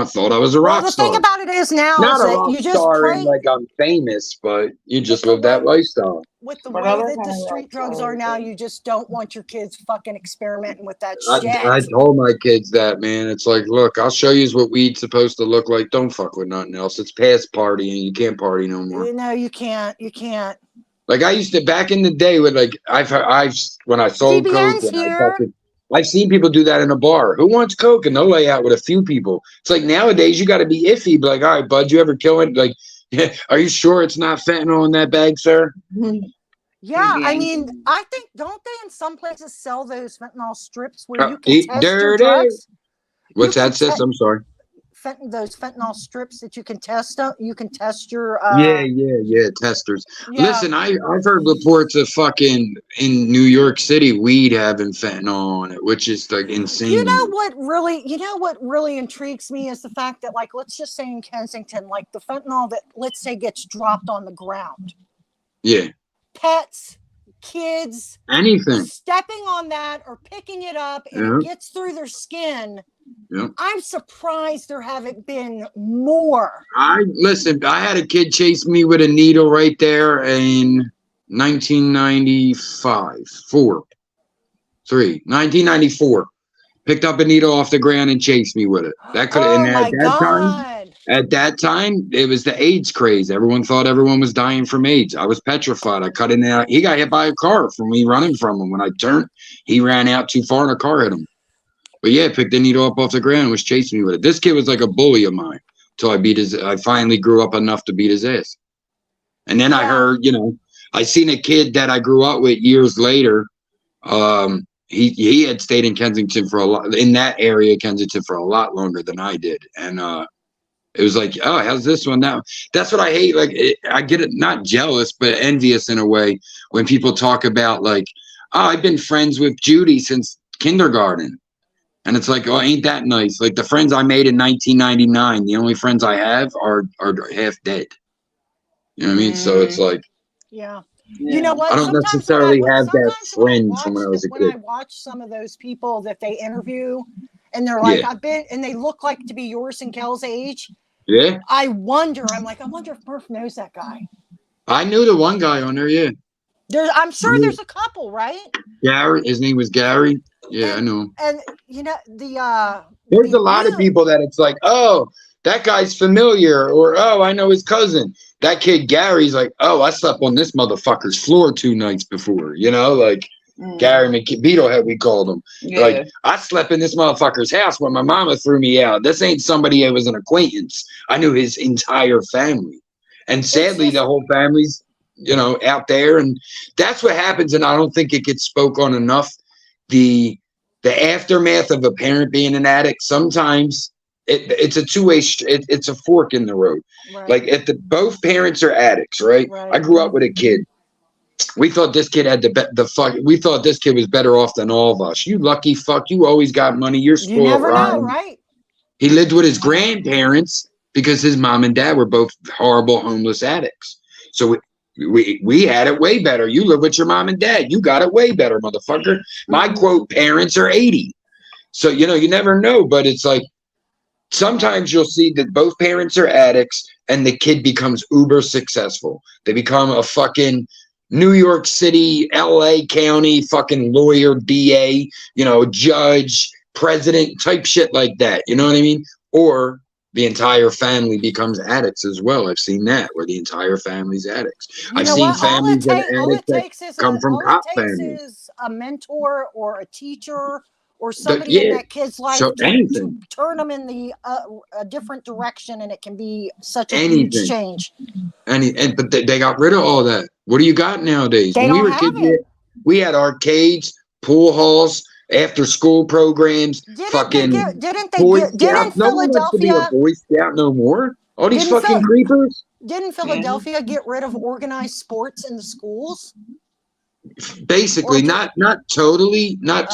thought I was a rock star. The thing about it is now not is a that rock you just star pray. And like I'm famous, but you just live that lifestyle. With the way that the street drugs are now, you just don't want your kids fucking experimenting with that shit. I told my kids that, man. It's like, look, I'll show you what weed's supposed to look like. Don't fuck with nothing else. It's past partying. You can't party no more. No, you can't. You can't. Like I used to back in the day with like I've when I sold coke. I've seen people do that in a bar. Who wants coke? And they'll lay out with a few people. It's like nowadays you got to be iffy. Be like, all right, bud, you ever kill it? Like, yeah, are you sure it's not fentanyl in that bag, sir? Yeah, I mean, I think don't they in some places sell those fentanyl strips where you can test your drugs? What's that, sis? I'm sorry. Those fentanyl strips that you can test. You can test your. Yeah, testers. Yeah. Listen, I've heard reports of fucking in New York City weed having fentanyl on it, which is like insane. You know what really intrigues me is the fact that, like, let's just say in Kensington, like the fentanyl that let's say gets dropped on the ground. Yeah. Pets, kids, anything stepping on that or picking it up and it gets through their skin. Yep. I'm surprised there haven't been more. I had a kid chase me with a needle right there in 1994. Picked up a needle off the ground and chased me with it. That could have at that time. At that time, it was the AIDS craze. Everyone thought everyone was dying from AIDS. I was petrified. I cut in and out. He got hit by a car from me running from him. When I turned, he ran out too far and a car hit him. But yeah, picked the needle up off the ground and was chasing me with it. This kid was like a bully of mine until I finally grew up enough to beat his ass. And then I heard, you know, I seen a kid that I grew up with years later. He had stayed in Kensington in that area, Kensington, for a lot longer than I did. And it was like, oh, how's this one now? That's what I hate. Like, I get it, not jealous, but envious in a way when people talk about like, oh, I've been friends with Judy since kindergarten. And it's like, oh, ain't that nice? Like the friends I made in 1999, the only friends I have are half dead. You know what I mean? So it's like, yeah. You know what? I don't Sometimes necessarily when have that friend from when I was a when kid. I watch some of those people that they interview, and they're like, I've been, and they look like to be yours and Kell's age. Yeah. I wonder if Murph knows that guy. I knew the one guy on there. Yeah. I'm sure there's a couple, right? Gary. His name was Gary. Yeah, I know him. And you know There's a lot of people that it's like, oh, that guy's familiar, or oh, I know his cousin. That kid Gary's like, oh, I slept on this motherfucker's floor 2 nights before. You know, like Gary Beetlehead, we called him. Yeah. Like, I slept in this motherfucker's house when my mama threw me out. This ain't somebody that was an acquaintance. I knew his entire family, and sadly, the whole family's, you know, out there, and that's what happens. And I don't think it gets spoke on enough. The aftermath of a parent being an addict, sometimes it's a two-way, it's a fork in the road. Right. Like if both parents are addicts, right? I grew up with a kid. We thought this kid had we thought this kid was better off than all of us. You lucky fuck, you always got money. You're spoiled. You never know, right? He lived with his grandparents because his mom and dad were both horrible homeless addicts. So we had it way better. You live with your mom and dad. You got it way better, motherfucker. My quote parents are 80. So, you know, you never know, but it's like sometimes you'll see that both parents are addicts and the kid becomes uber successful. They become a fucking New York City, LA County fucking lawyer, DA, you know, judge, president type shit like that. You know what I mean? Or the entire family becomes addicts as well. I've seen that where the entire family's addicts. I've seen families that are addicts that come from cop families. Is a mentor or a teacher or somebody in that kid's life to turn them in a different direction, and it can be such a huge change. But they got rid of all that. What do you got nowadays? When we were kids, we had arcades, pool halls, after school programs, didn't Philadelphia Boy Scout no more? All these fucking creepers. Didn't Philadelphia get rid of organized sports in the schools? Basically, not totally. Like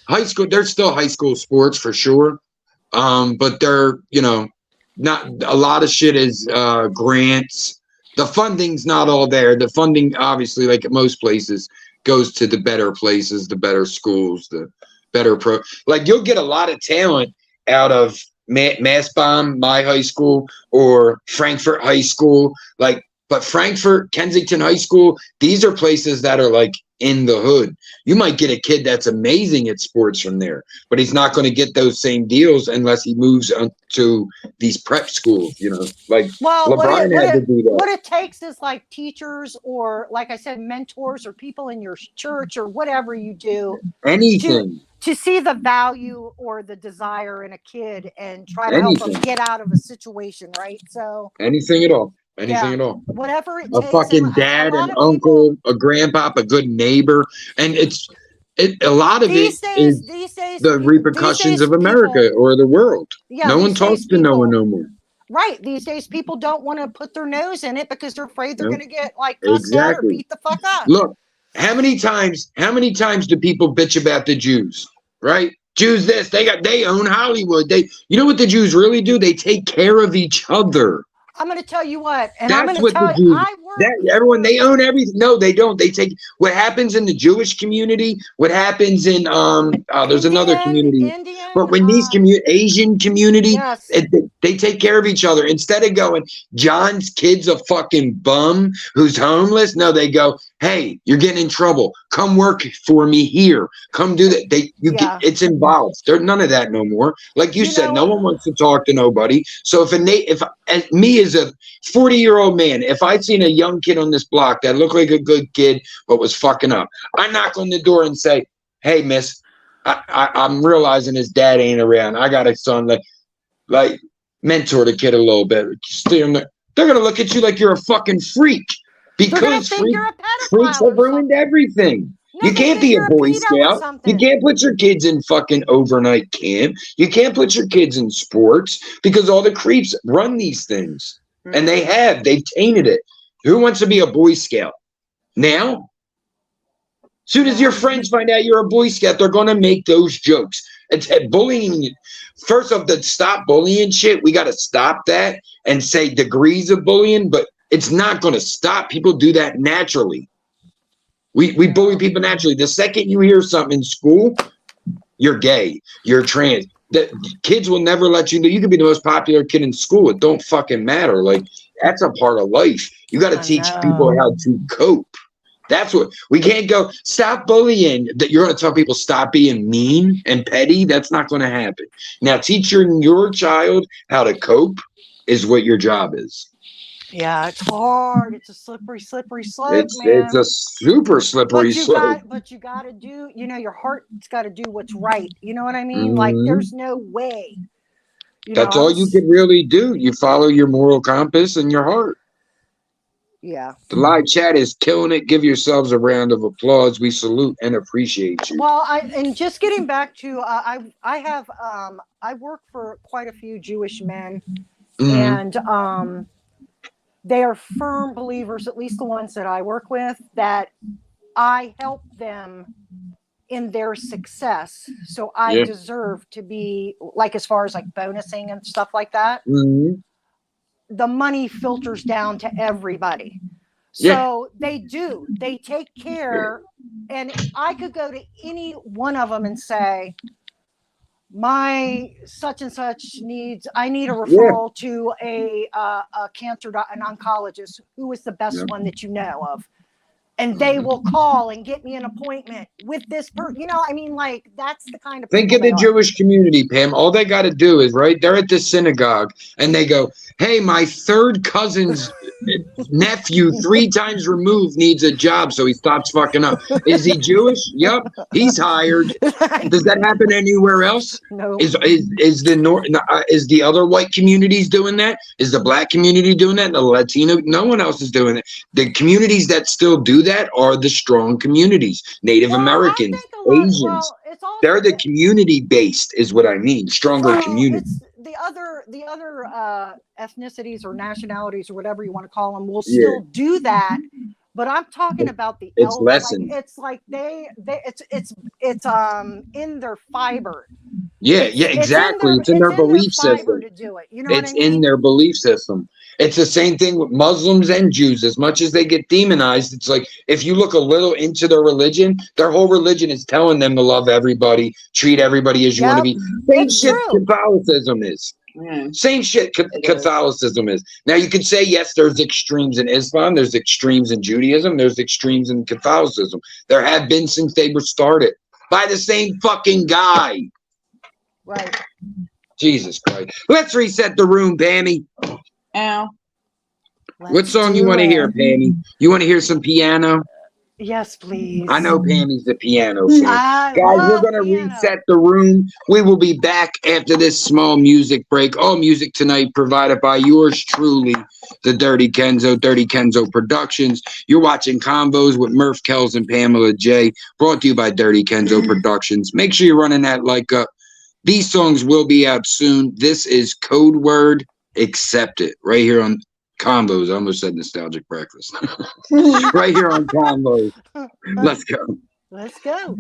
high school, there's still high school sports for sure. But they're, you know, not a lot of shit is grants. The funding's not all there. The funding, obviously, like at most places, goes to the better places, the better schools, the better like you'll get a lot of talent out of Massbomb, my high school, or Frankfurt High School. Like, but Frankfurt, Kensington High School, these are places that are like in the hood. You might get a kid that's amazing at sports from there, but he's not going to get those same deals unless he moves to these prep schools, you know, like LeBron had to do that. What it takes is like teachers or, like I said, mentors or people in your church or whatever you do. Anything. To see the value or the desire in a kid and try to help them get out of a situation, right? So anything at all. Anything at all. Whatever it takes. A fucking dad, an uncle, a grandpa, a good neighbor. And a lot of it is the repercussions of America or the world. Yeah, no one talks to no one no more. Right. These days people don't want to put their nose in it because they're afraid they're going to get like cussed out or beat the fuck up. Look, how many times do people bitch about the Jews? Right? Jews this, they own Hollywood. You know what the Jews really do? They take care of each other. I'm going to tell you what, and that's I'm going to tell you, everyone, they own everything. No, they don't. They take what happens in the Jewish community, what happens in there's another community, but when these Asian community, they take care of each other instead of going, John's kid's a fucking bum who's homeless. No, they go, Hey, you're getting in trouble. Come work for me here. Come do that. Yeah. It's involved. There's none of that no more. Like you said, no one wants to talk to nobody. So if as me as a 40-year-old man, if I'd seen a young kid on this block that looked like a good kid but was fucking up, I knock on the door and say, "Hey, miss, I'm realizing his dad ain't around. I got a son like mentor the kid a little bit." They're gonna look at you like you're a fucking freak. Because freaks have ruined everything. No, you can't be a Boy Scout. You can't put your kids in fucking overnight camp. You can't put your kids in sports because all the creeps run these things. And they've tainted it. Who wants to be a Boy Scout? Now? Soon as your friends find out you're a Boy Scout, they're going to make those jokes. It's bullying. First off, to stop bullying shit, we got to stop that and say degrees of bullying, but it's not going to stop. People do that naturally. We bully people naturally. The second you hear something in school, you're gay, you're trans. The kids will never let you know. You could be the most popular kid in school. It don't fucking matter. Like, that's a part of life. You got to teach people how to cope. That's what we can't go. Stop bullying. That you're going to tell people stop being mean and petty. That's not going to happen. Now, teaching your child how to cope is what your job is. Yeah, it's hard. It's a slippery slope, It's man. a super slippery slope. But you got to do, your heart's got to do what's right. You know what I mean? Like, there's no way. That's all you can really do. You follow your moral compass and your heart. Yeah. The live chat is killing it. Give yourselves a round of applause. We salute and appreciate you. Well, and just getting back to, I work for quite a few Jewish men, and they are firm believers, at least the ones that I work with, that I help them in their success. So I deserve to be, like, as far as like bonusing and stuff like that, the money filters down to everybody. So they take care. And I could go to any one of them and say, my such and such I need a referral to a cancer an oncologist. Who is the best one that you know of? And they will call and get me an appointment with this person. I mean, like, that's the kind of think of the Jewish community, Pam. All they got to do is, right, they're at the synagogue and they go, "Hey, my third cousin's nephew 3 times removed needs a job, so he stops fucking up. Is he Jewish? Yep, he's hired." Does that happen anywhere else? No. Is the other white communities doing that? Is the black community doing that? The Latino? No one else is doing it. The communities that still do that are the strong communities. Native Americans, Asians. They're the community based, is what I mean. Stronger community. The other ethnicities or nationalities or whatever you want to call them will still do that, but I'm talking about the it's lessened. It's like it's in their fiber. Yeah, exactly. It's in their belief system. To do it. It's in their belief system. It's the same thing with Muslims and Jews. As much as they get demonized, it's like, if you look a little into their religion, their whole religion is telling them to love everybody, treat everybody as you want to be. Same shit Catholicism is. Same shit Catholicism is. Now, you can say, yes, there's extremes in Islam, there's extremes in Judaism, there's extremes in Catholicism. There have been since they were started by the same fucking guy. Right. Jesus Christ. Let's reset the room, Pammy. Ow. What song you want to hear, Pammy? You want to hear some piano? Yes, please. I know Pammy's the piano fan. Guys, we're going to reset the room. We will be back after this small music break. All music tonight provided by yours truly, the Dirty Kenzo, Dirty Kenzo Productions. You're watching Convos with Murph, Kellz, and Pamela J, brought to you by Dirty Kenzo Productions. Make sure you're running that like up. These songs will be out soon. This is Code Word Accept It, right here on Convos. I almost said Nostalgic Breakfast. Right here on Convos. Let's go. Let's go.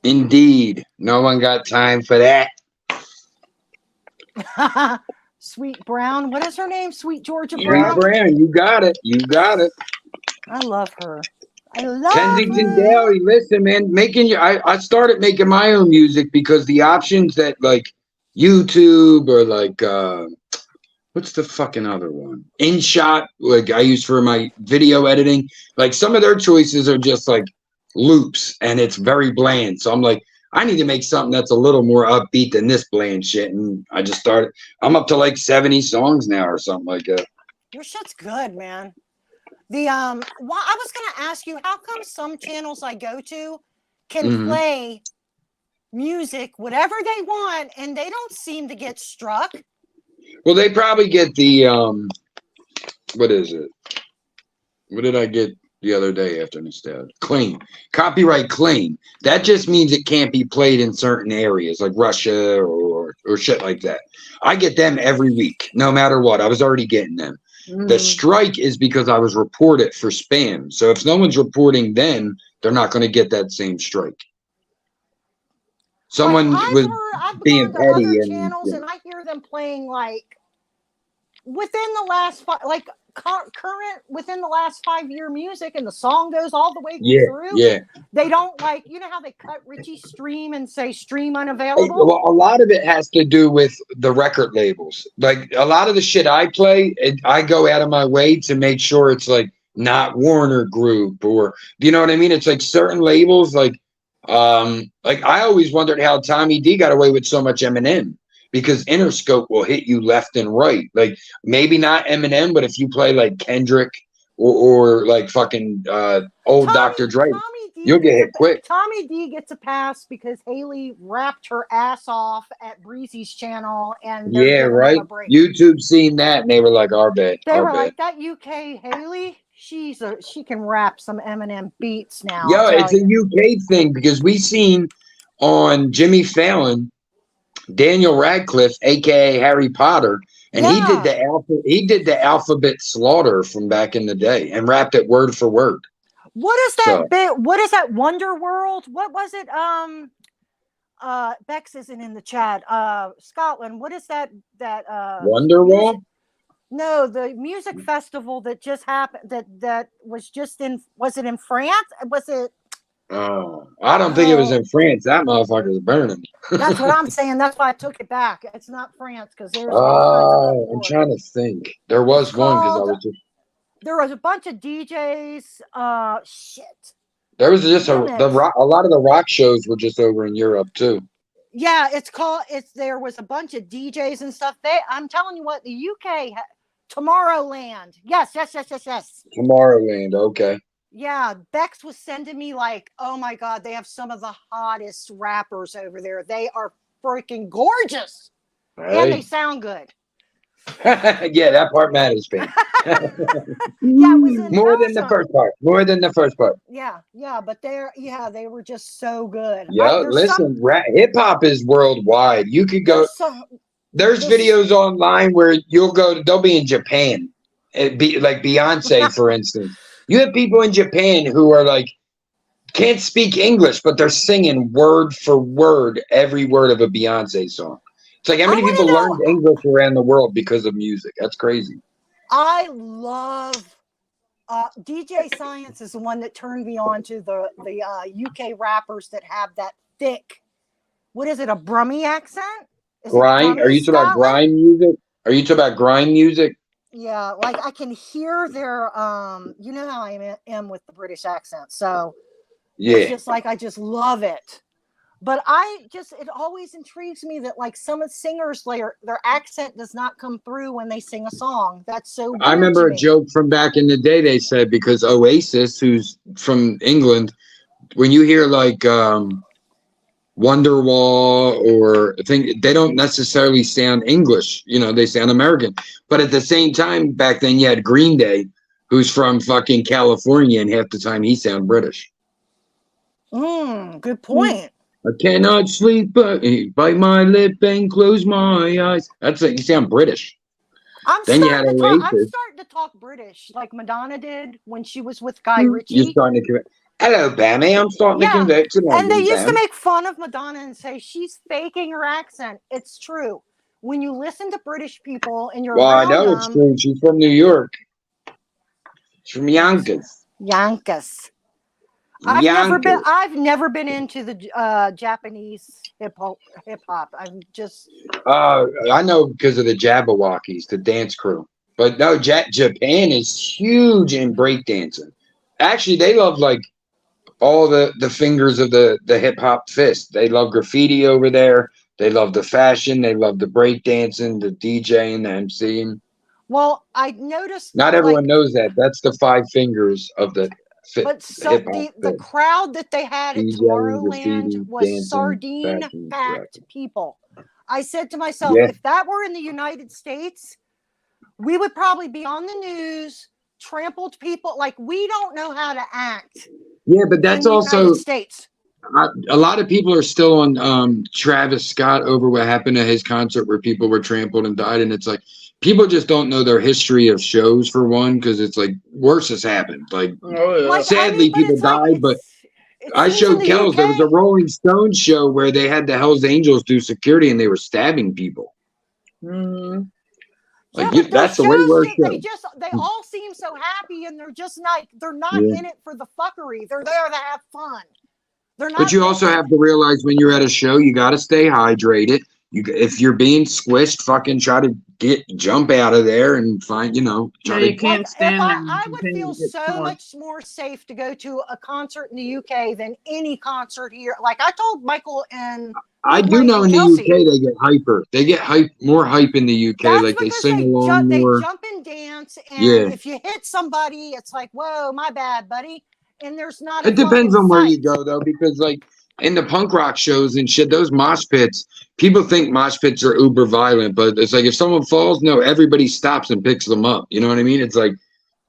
Indeed. No one got time for that. Sweet Brown. What is her name? Sweet Georgia Sweet Brown. Brown, you got it. You got it. I love her. I love Kensington her. Daily, listen, man, I started making my own music because the options that like YouTube or like what's the fucking other one? InShot, like I use for my video editing, like some of their choices are just like loops and it's very bland. So I'm like, I need to make something that's a little more upbeat than this bland shit. And I just started, I'm up to like 70 songs now or something like that. Your shit's good, man. The I was gonna ask you, how come some channels I go to can play music whatever they want and they don't seem to get struck? Well, they probably get the what is it? What did I get the other day after Nostalgia? Clean. Copyright claim. That just means it can't be played in certain areas like Russia or shit like that. I get them every week, no matter what. I was already getting them. The strike is because I was reported for spam. So if no one's reporting them, they're not going to get that same strike. Someone was being petty and channels, and I hear them playing like within the last current within the last 5-year music, and the song goes all the way through. Yeah. They don't like, you know how they cut Richie's stream and say stream unavailable? Well, a lot of it has to do with the record labels. Like a lot of the shit I play, I go out of my way to make sure it's like not Warner Group or, you know what I mean? It's like certain labels, like I always wondered how Tommy D got away with so much Eminem. Because Interscope will hit you left and right. Like maybe not Eminem, but if you play like Kendrick or like fucking old Dr. Dre, you'll get hit quick. Tommy D gets a pass because Haley rapped her ass off at Breezy's channel, and yeah, right. YouTube seen that and they were like, "Our bad." They were like, "That UK Haley, she can rap some Eminem beats now." Yo, it's a UK thing because we seen on Jimmy Fallon. Daniel Radcliffe, aka Harry Potter, and he did the alphabet slaughter from back in the day and rapped it word for word. What is that bit? What is that Wonder World? What was it? Bex isn't in the chat. Scotland. What is that Wonderwall? No, the music festival that just happened. That was just in. Was it in France? Was it? Oh, I don't think it was in France. That motherfucker's burning. That's what I'm saying. That's why I took it back. It's not France because there's. Oh, I'm trying to think. There was one because I was just. There was a bunch of DJs. Shit. There was just a lot of the rock shows were just over in Europe too. Yeah, there was a bunch of DJs and stuff. I'm telling you what, the UK, Tomorrowland. Yes. Tomorrowland. Okay. Yeah, Bex was sending me like, oh my God, they have some of the hottest rappers over there. They are freaking gorgeous. Hey. And they sound good. Yeah, that part matters, babe. Yeah, more than the first part. More than the first part. Yeah, but they were just so good. Yeah, listen, hip hop is worldwide. You could go. There's videos online where they'll be in Japan. It'd be like Beyonce, for instance. You have people in Japan who are like, can't speak English, but they're singing word for word every word of a Beyonce song. It's like how many people learned English around the world because of music? That's crazy. I love DJ Science is the one that turned me on to the UK rappers that have that thick, what is it, a Brummie accent? Grime? Are you talking about grime music? Are you talking about grime music? Yeah, like I can hear their you know how I am with the British accent. So yeah, it's just like I just love it. But it always intrigues me that like some of the singers, their accent does not come through when they sing a song. That's so weird. I remember a joke from back in the day. They said because Oasis, who's from England, when you hear like Wonderwall or they don't necessarily sound English, they sound American. But at the same time, back then you had Green Day, who's from fucking California, and half the time he sound British. Good point. I cannot sleep, but bite my lip and close my eyes. That's like you sound British. I'm starting to talk British, like Madonna did when she was with Guy Ritchie. You're starting to. Hello, Bammy. I'm starting to Yeah, convert to and London, they used to Bam. make fun of Madonna and say she's faking her accent. It's true. When you listen to British people and you're Well, I around know it's them, true. She's from New York. She's from Yonkers. Yonkers. Yonkers. I've never been into the Japanese hip hop. I'm just I know because of the Jabberwockies, the dance crew. But no, Japan is huge in breakdancing. Actually, they love like all the fingers of the hip hop fist. They love graffiti over there. They love the fashion. They love the breakdancing, the DJing, the MCing. well, I noticed Not everyone like knows that. That's the five fingers of the but so hip hop the fist. crowd that they had at DJing, Tomorrowland graffiti, was dancing, sardine fashion, packed rapping. people. I said to myself, Yeah. if that were in the United States, we would probably be on the news, trampled people. Like we don't know how to act Yeah, but in that's the also United States. a lot of people are still on Travis Scott over what happened at his concert where people were trampled and died, and it's like people just don't know their history of shows for one, because it's like worse has happened. Like Oh, yeah. Like sadly, but people it's like died, but it I seems in showed the Kellz there was a UK. Rolling Stones show where they had the Hells Angels do security and they were stabbing people. Mhm. Yeah, Like but their that's a way shows, worse show. they all seem so happy, and they're just like they're not Yeah. in it for the fuckery. They're there to have fun. They're But not. you also have to realize when you're at a show, you got to stay hydrated. If you're being squished, fucking try to jump out of there and find, Yeah, try you to. can't If stand there and I would continue feel to get so smushed. much more safe to go to a concert in the UK than any concert here. Like I told Michael and I not do Mike know and in the Kelsey, UK they get hyper. They get more hype in the UK. that's Like they because sing along they more. jump and dance, and Yeah. if you hit somebody, it's like, whoa, my bad, buddy. And there's not a It depends fucking on where you fight. go though, because like in the punk rock shows and shit, those mosh pits, people think mosh pits are uber violent, but it's like if someone falls, no, everybody stops and picks them up. You know what I mean? It's like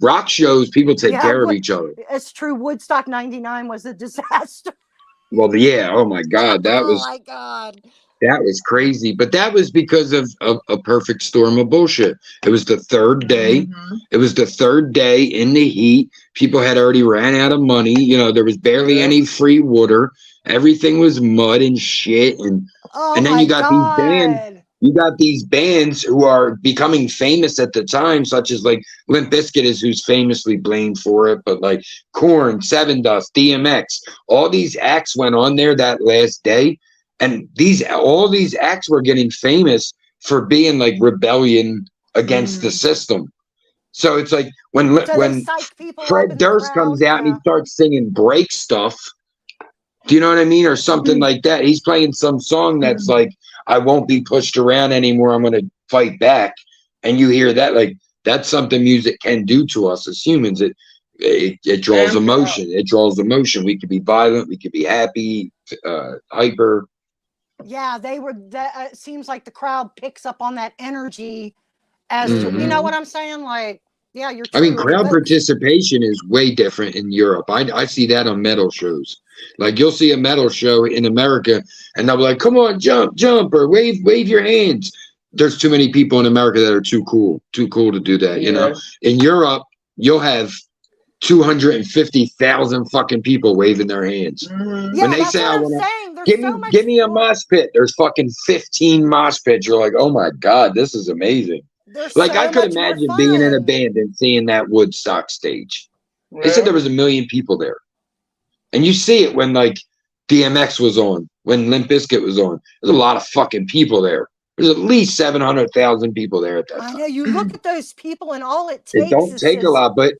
rock shows, people take Yeah, care of each other. it's true. Woodstock '99 was a disaster. Well, yeah, oh my God, Oh my god. that was crazy. But that was because of a perfect storm of bullshit. It was the third day. Mhm. It was the third day in the heat. People had already ran out of money. There was barely Yeah. any free water. Everything was mud and shit. Oh And then my you got these bands. god. You got these bands who are becoming famous at the time, such as like Limp Bizkit is who's famously blamed for it, but like Korn, Seven Dust, DMX, all these acts went on there that last day, and all these acts were getting famous for being like rebellion against the system. So it's like when So they psych people up Fred in the Durst crowd. comes out and he Yeah. starts singing break stuff. Do you know what I mean? Or something like that. He's playing some song that's like, I won't be pushed around anymore. I'm going to fight back. And you hear that, like, that's something music can do to us as humans. It draws emotion. It draws emotion. We could be violent. We could be happy, hyper. Yeah, they were. It seems like the crowd picks up on that energy, as to, you know what I'm saying. Like, yeah, you're. I mean, true. crowd But- participation is way different in Europe. I see that on metal shows. Like you'll see a metal show in America, and they'll be like, "Come on, jump, or wave your hands." There's too many people in America that are too cool to do that. In Europe, you'll have 250,000 fucking people waving their hands. Yeah, When they that's say, what "I I'm want to." saying. There's so much. Give me a more. mosh pit. There's fucking 15 mosh pits. You're like, oh my God, this is amazing. There's Like so I could much more imagine being in a fun. band and seeing that Woodstock stage. They said there was 1 million people there. And you see it when like DMX was on, when Limp Bizkit was on. There's a lot of fucking people there. There's at least 700,000 people there at that I time. know. You look at those people, and all it It takes don't is take a just- lot, but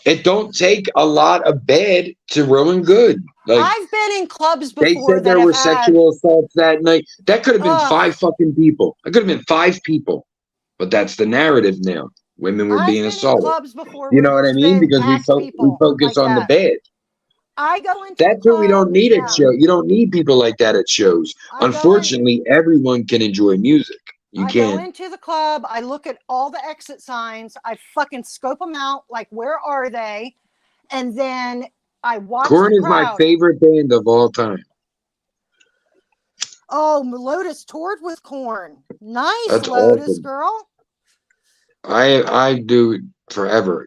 it don't take a lot of bad to ruin good. Like I've been in clubs they before said that there have were had. sexual assaults that night. That could have been Ugh. 5 fucking people. It could have been 5 people. But that's the narrative now. Women were I've being been in assaulted. clubs before. You where know what I there's mean? been Because we packed people focus like on the that. bad. I go into That's a what we club, don't need yeah. at show. You don't need people like that at shows. I go in- Unfortunately, everyone can enjoy music. You I go can. into the club. I look at all the exit signs. I fucking scope them out. Like, where are they? And then I watch Korn the is my crowd. favorite band of all time. Oh, Lotus toured with Korn. Nice, That's Lotus awesome. girl. I do. forever.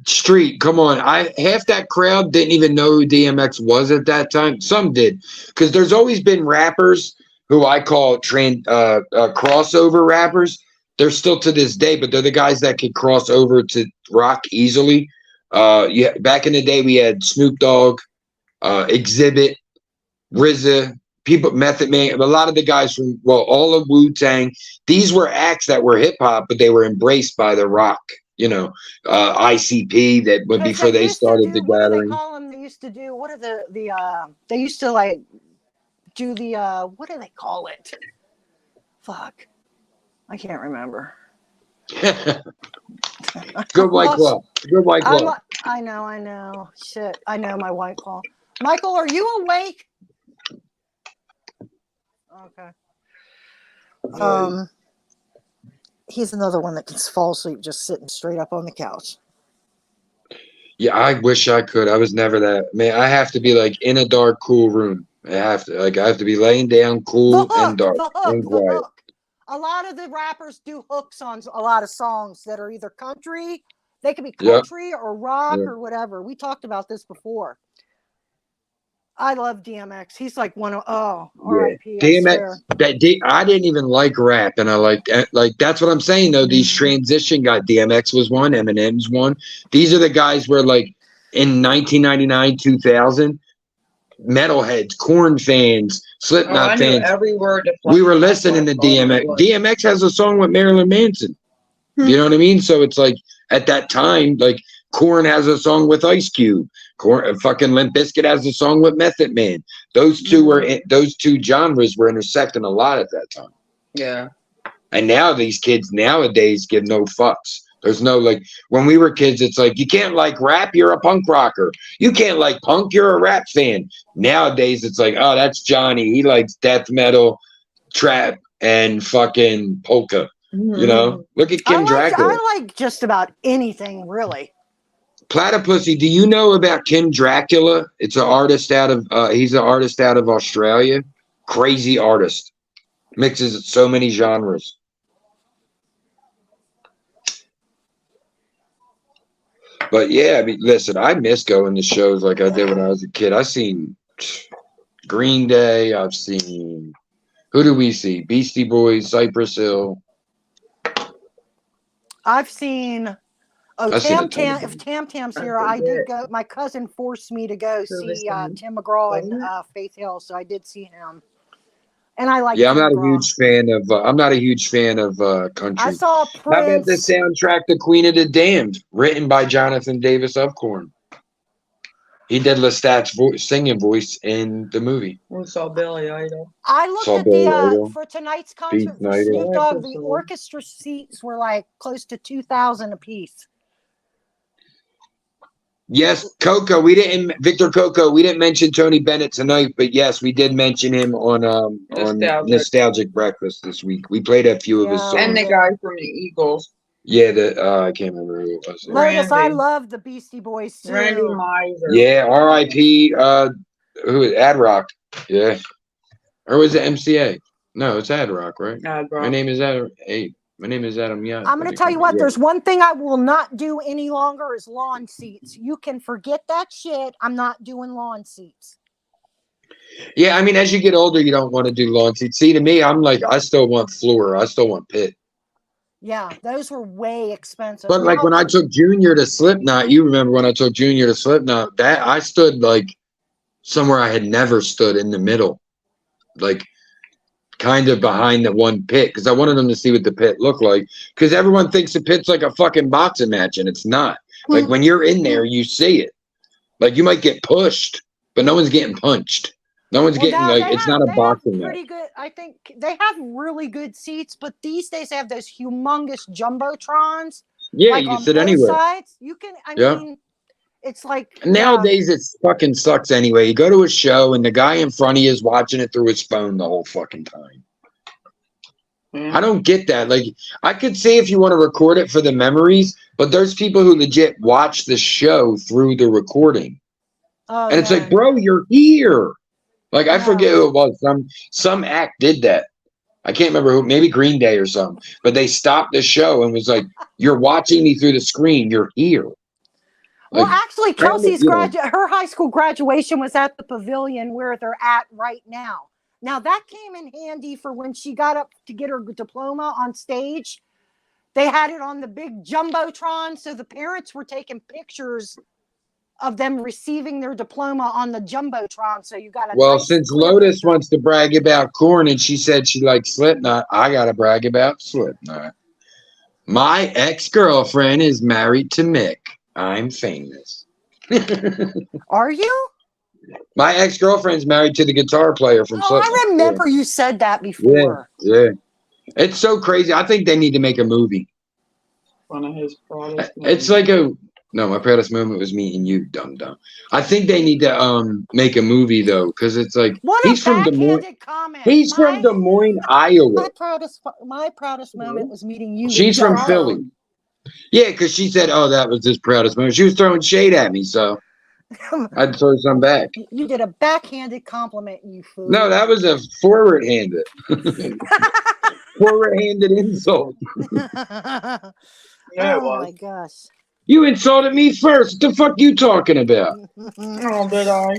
Street, come on. Half that crowd didn't even know who DMX was at that time. Some did, because there's always been rappers who I call crossover rappers. They're still to this day, but they're the guys that could cross over to rock easily. Yeah, back in the day, we had Snoop Dogg, Exhibit, RZA, people, Method Man, a lot of the guys from, well, all of Wu-Tang. These were acts that were hip hop, but they were embraced by the rock. You know, ICP that would before they started the What do gathering. they call them? They used to do, what are they used to like do the, what do they call it? Fuck. I can't remember. Good White Claw. Good White Claw. I know. Shit. I know my White Claw. Michael, are you awake? Okay. He's another one that can fall asleep just sitting straight up on the couch. Yeah, I wish I could. I was never that. Man, I have to be like in a dark, cool room. I have to be laying down cool and dark and quiet. A lot of the rappers do hooks on a lot of songs that are either country, they could be country or rock or whatever. We talked about this before. I love DMX. He's like one of R.I.P. DMX. I didn't even like rap, and I like that's what I'm saying though. These transition guys. DMX was one. Eminem's one. These are the guys where like in 1999, 2000, metalheads, Korn fans, Slipknot fans. Every word. We were listening to DMX. DMX has a song with Marilyn Manson. You know what I mean? So it's like at that time, like Korn has a song with Ice Cube. Fucking Limp Bizkit has a song with Method Man. Those two genres were intersecting a lot at that time. Yeah. And now these kids nowadays give no fucks. There's no like when we were kids, it's like you can't like rap, you're a punk rocker. You can't like punk, you're a rap fan. Nowadays it's like, oh, that's Johnny. He likes death metal, trap, and fucking polka. You know, look at Kim Dracula. I like just about anything, really. Platypussy, do you know about Kim Dracula? It's an artist he's an artist out of Australia. Crazy artist. Mixes so many genres. But yeah, I mean, listen, I miss going to shows like I did when I was a kid. I've seen Green Day. I've seen, who do we see? Beastie Boys, Cypress Hill. I've seen, if Tam Tam's here, I did go, my cousin forced me to go see Tim McGraw and Faith Hill, so I did see him. And I like. Yeah, I'm not a huge fan of country. I saw Prince. How about the soundtrack, "The Queen of the Damned," written by Jonathan Davis of Korn? He did Lestat's singing voice in the movie. We saw Billy Idol. I looked at for tonight's concert for Snoop Dogg. The orchestra seats were like close to 2,000 a piece. Yes, Victor Coco. We didn't mention Tony Bennett tonight, but yes, we did mention him on Nostalgic Breakfast this week. We played a few of his songs. And the guy from the Eagles. Yeah, I can't remember who it was. Lotus, I love the Beastie Boys too. Randy Meisner. Yeah, R.I.P. Who is Ad Rock? Yeah, or was it MCA? No, it's Ad Rock, right? Ad Rock. My name is Adam. Hey, my name is Adam. Yeah, I'm going to tell you what. There's one thing I will not do any longer is lawn seats. You can forget that shit. I'm not doing lawn seats. Yeah, I mean, as you get older, you don't want to do lawn seats. See, to me, I'm like, I still want floor. I still want pit. Yeah, those were way expensive. But like when I took Junior to Slipknot, you remember when I took Junior to Slipknot, that I stood like somewhere I had never stood in the middle, like kind of behind the one pit, because I wanted them to see what the pit looked like. Because everyone thinks the pit's like a fucking boxing match, and it's not. Like when you're in there, you see it. Like you might get pushed, but no one's getting punched. No one's getting like it's not a boxing match. Pretty good. I think they have really good seats, but these days they have those humongous jumbotrons. Yeah, like you can sit anywhere. Sides. You can. I mean, it's like nowadays it fucking sucks anyway. You go to a show and the guy in front of you is watching it through his phone the whole fucking time. I don't get that. Like, I could see if you want to record it for the memories, but there's people who legit watch the show through the recording, and it's like, bro, you're here. Like, I forget who it was. Some act did that. I can't remember who, maybe Green Day or something. But they stopped the show and was like, "You're watching me through the screen. You're here." Well, Like, actually, apparently, Kelsey's you know, her high school graduation was at the pavilion where they're at right now. Now that came in handy for when she got up to get her diploma on stage. They had it on the big jumbotron, so the parents were taking pictures of them receiving their diploma on the jumbotron. So you got a well, nice since clear Lotus picture. wants to brag about Korn and she said she likes Slipknot, I gotta brag about Slipknot. My ex-girlfriend is married to Mick. I'm famous. Are you? My ex-girlfriend's married to the guitar player from Oh, Slipknot. I remember you said that Yeah, before. yeah. It's so crazy. I think they need to make a movie. One of his proudest It's like a no. My proudest moment was meeting you, dum dum. I think they need to make a movie though, because it's like What he's a from Des Moines. backhanded comment. He's from Des Moines, Iowa. My proudest moment was meeting you. She's from dumb. Philly. Yeah, because she said, "Oh, that was his proudest moment." She was throwing shade at me, so I'd throw some back. You did a backhanded compliment, you fool. No, that was a forward-handed, forward-handed insult. Yeah, it Oh was. my gosh. You insulted me first. What the fuck you talking about? Oh, did I?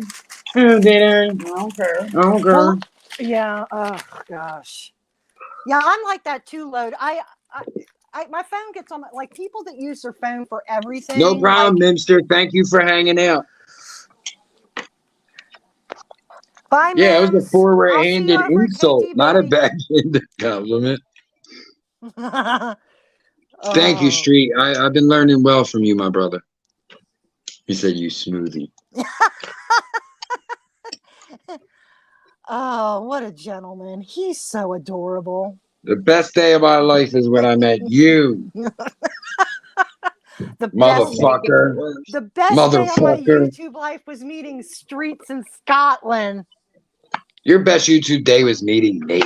Oh, did I? I don't care. Oh, girl. Well, yeah. Oh gosh. Yeah, I'm like that too. Load. My phone gets on like people that use their phone for everything. No problem, like, Mimster. Thank you for hanging out. bye, Yeah, it was Mims. a forward-handed I'll see you over at insult, KT, not a baby. backhanded compliment. Thank you, Oh. Street. I've been learning well from you, my brother. He said, "You smoothie." Oh, what a gentleman. He's so adorable. The best day of my life is when I met you, The best, motherfucker. the best day of my Motherfucker. YouTube life was meeting Streets in Scotland. Your best YouTube day was meeting me.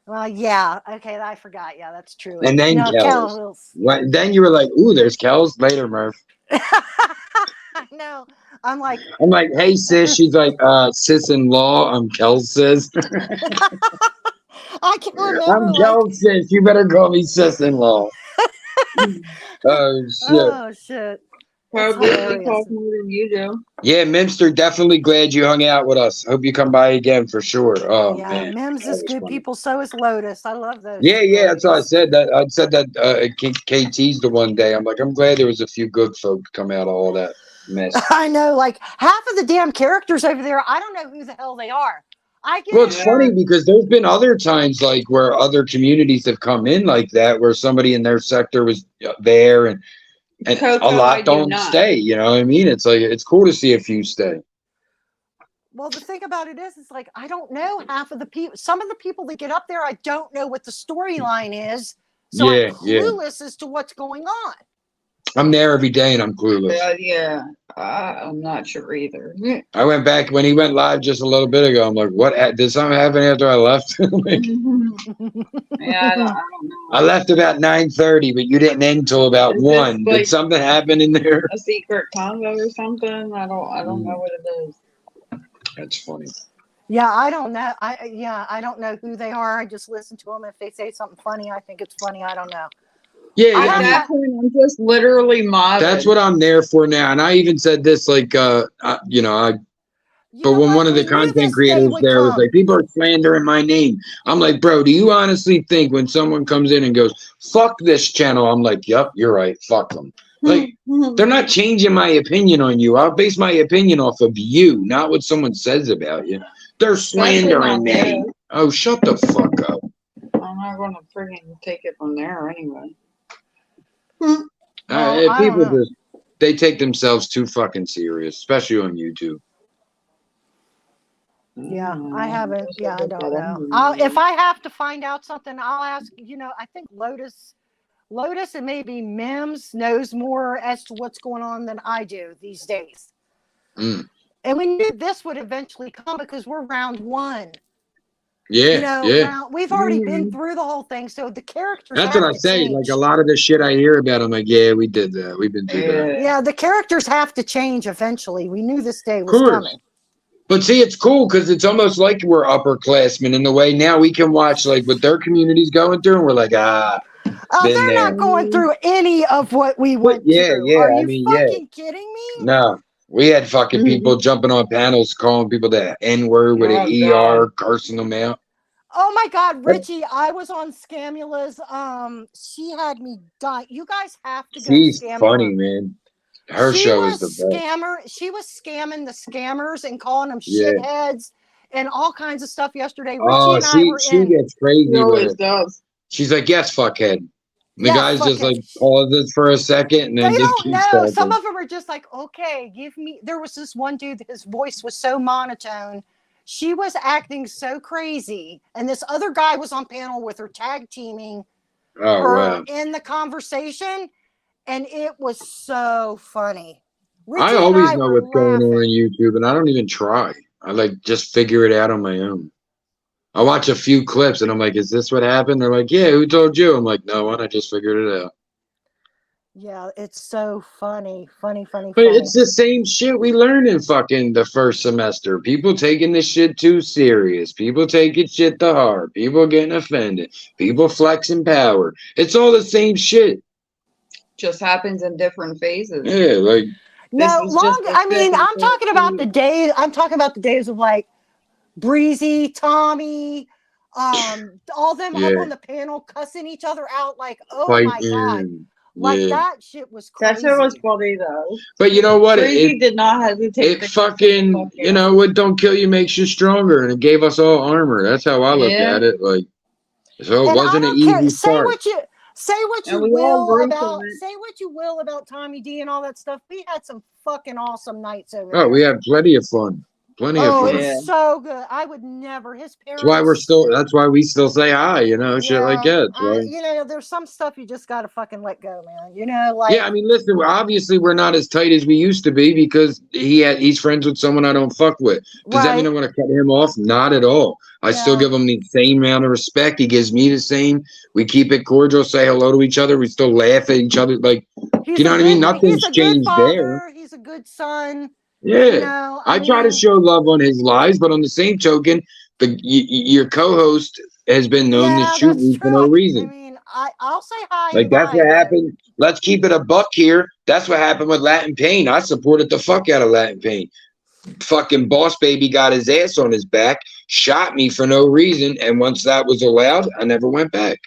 Well, yeah. Okay, I forgot. Yeah, that's true. And then no, Kellz. Then you were like, "Ooh, there's Kellz." Later, Murph. I know. I'm like, I'm like, "Hey, sis." She's like, "Sis-in-law." I'm Kellz, sis. I can't remember. I'm like, Kellz, sis. You better call me sis-in-law. Oh, shit. oh shit. That's Probably hilarious. talk more than you do. Yeah, Mimster, definitely glad you hung out with us. Hope you come by again for sure. Oh, Yeah, man. Mims that is was good funny. people. So is Lotus. I love those. Yeah, two that's what I ladies. said. I said that KT's the one day. I'm like, I'm glad there was a few good folks come out of all that mess. I know, like half of the damn characters over there, I don't know who the hell they are. I get Well, it. it's funny because there's been other times like where other communities have come in like that, where somebody in their sector was there and Coco, a I lot do don't not. stay. You know what I mean? It's like, it's cool to see a few stay. Well, the thing about it is, it's like I don't know half of the people. Some of the people that get up there, I don't know what the storyline is, so Yeah, I'm yeah. clueless as to what's going on. I'm there every day and I'm clueless. Yeah, I'm not sure either. I went back when he went live just a little bit ago. I'm like, what? Did something happen after I left? Like, Yeah, I don't know. I left about 9:30, but you didn't end until about Is this 1. Did like- something happen in there? A secret convo or something? I don't know what it is. That's funny. Yeah, I don't know. I don't know who they are. I just listen to them. If they say something funny, I think it's funny. I don't know. Yeah, I yeah. At I mean, that point, I'm just literally mobbing. that's what I'm there for now. And I even said this, like, You but know when what? one of the We knew this content day creators would there was come. like, people are slandering my name. I'm like, bro, do you honestly think when someone comes in and goes, fuck this channel? I'm like, yep, you're right. Fuck them. Like, they're not changing my opinion on you. I'll base my opinion off of you, not what someone says about you. They're slandering me. Oh, shut the fuck up. I'm not going to friggin' take it from there anyway. Well, I don't People know. just, they take themselves too fucking serious, especially on YouTube. Yeah, I haven't. Yeah, I don't know. If I have to find out something, I'll ask. I think Lotus and maybe Mims knows more as to what's going on than I do these days. Mm. And we knew this would eventually come because we're round 1. Yeah, yeah. We've already been through the whole thing, so the characters. That's have what I to say. change. Like a lot of the shit I hear about, I'm like, yeah, we did that. We've been through that. Yeah, the characters have to change eventually. We knew this day was Course. coming. But see, it's cool because it's almost like we're upperclassmen in the way now we can watch like what their community's going through, and we're like, Oh, been they're there. not going through any of what we But went yeah, through. yeah, Are I you mean, yeah. fucking kidding me? No, we had fucking people jumping on panels calling people the N word with an Oh, ER, God. cursing them out. Oh my God, Richie! I was on Scamula's. She had me die. You guys have to go to She's Scamula. funny, man. Her She show is was the best. She was scamming the scammers and calling them Yeah. shitheads and all kinds of stuff yesterday. Richie Oh, and I were she in. gets crazy He with always it. does. She's like, yes, fuckhead. And the Yes, guy's just fuckhead. like pauses for a second and then They just don't keeps know. talking. Some of them are just like, okay, give me. There was this one dude, his voice was so monotone. She was acting so crazy. And this other guy was on panel with her, tag teaming Oh, her wow. in the conversation. And it was so funny. Richie I and always I know were what's going on laughing. YouTube, and I don't even try. I like just figure it out on my own. I watch a few clips, and I'm like, "Is this what happened?" They're like, "Yeah, who told you?" I'm like, "No one. I just figured it out." Yeah, it's so funny. Funny. But it's the same shit we learned in fucking the first semester. People taking this shit too serious. People taking shit to heart. People getting offended. People flexing power. It's all the same shit. Just happens in different phases. Yeah, like No, is long. just a I mean, different I'm talking about the phase. days. I'm talking about the days of like Breezy, Tommy, all them up yeah, on the panel cussing each other out. Like, oh my God, fighting. like Yeah, that shit was That crazy. shit was funny though. but you know what? Breezy It did not hesitate. it fucking, you know, what don't kill you makes you stronger, and it gave us all armor. That's how I look Yeah. at it. Like, so it And I wasn't an don't care. easy Say start. what you And we all will grew about. from it. Say what you will about Tommy D and all that stuff. We had some fucking awesome nights over Oh, there. we had plenty of fun. Plenty of Oh, it fun. Yeah. was so good. I would never. His parents. That's why we're still. That's why we still say hi. You know, shit like that. Right? You know, there's some stuff you just gotta fucking let go, man. You know, like Yeah, I mean, listen. Obviously, we're not as tight as we used to be because he's friends with someone I don't fuck with. Does that mean I want to cut him off? Not at all. I still Yeah. give him the same amount of respect. He gives me the same. We keep it cordial. Say hello to each other. We still laugh at each other. Like, he's you know a what I mean? good- Nothing's He's a good changed there. father. He's a good son. Yeah, You know, I try to mean, show love on his lives, but on the same token, your co-host has been known to yeah, shoot that's me for true. no I reason. mean, I'll say hi. Like, and that's bye, what but- happened. Let's keep it a buck here. That's what happened with Latin Pain. I supported the fuck out of Latin Pain. Fucking Boss Baby got his ass on his back, shot me for no reason, and once that was allowed, I never went back.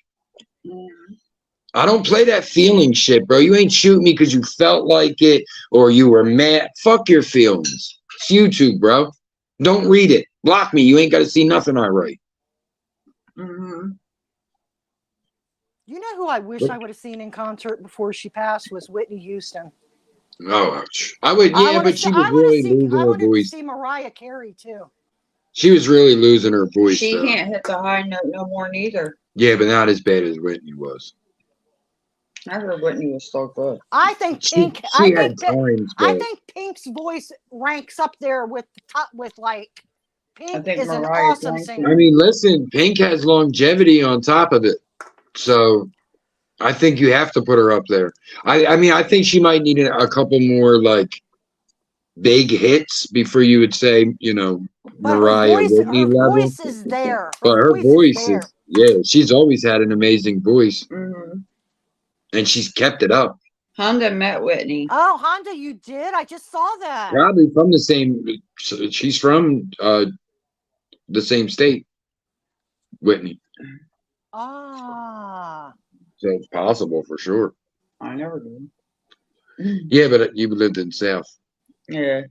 I don't play that feeling shit, bro. You ain't shooting me because you felt like it or you were mad. Fuck your feelings. It's YouTube, bro. Don't read it. Block me. You ain't got to see nothing I write. Mm-hmm. You know who I wish I would have seen in concert before she passed was Whitney Houston. Oh, I would, yeah, but she was really losing I her wanted to voice. see Mariah Carey too. She was really losing her voice, She though. can't hit the high note no more neither. Yeah, but not as bad as Whitney was. I heard Whitney was so good. I think Pink. She had times, I but think Pink's voice ranks up there with the top with like. Pink think is an Mariah awesome ranks singer. I mean, listen, Pink has longevity on top of it. So I think you have to put her up there. I mean, I think she might need a couple more like big hits before you would say, you know, But Mariah Whitney her level. voice is there. But her voice is there. is, yeah, she's always had an amazing voice, Mm-hmm. and she's kept it up. Honda met Whitney. Oh, Honda, you did? I just saw that. Probably from the same. She's from the same state, Whitney. Ah. So it's possible for sure. I never did. Yeah, but you lived in South. Yeah.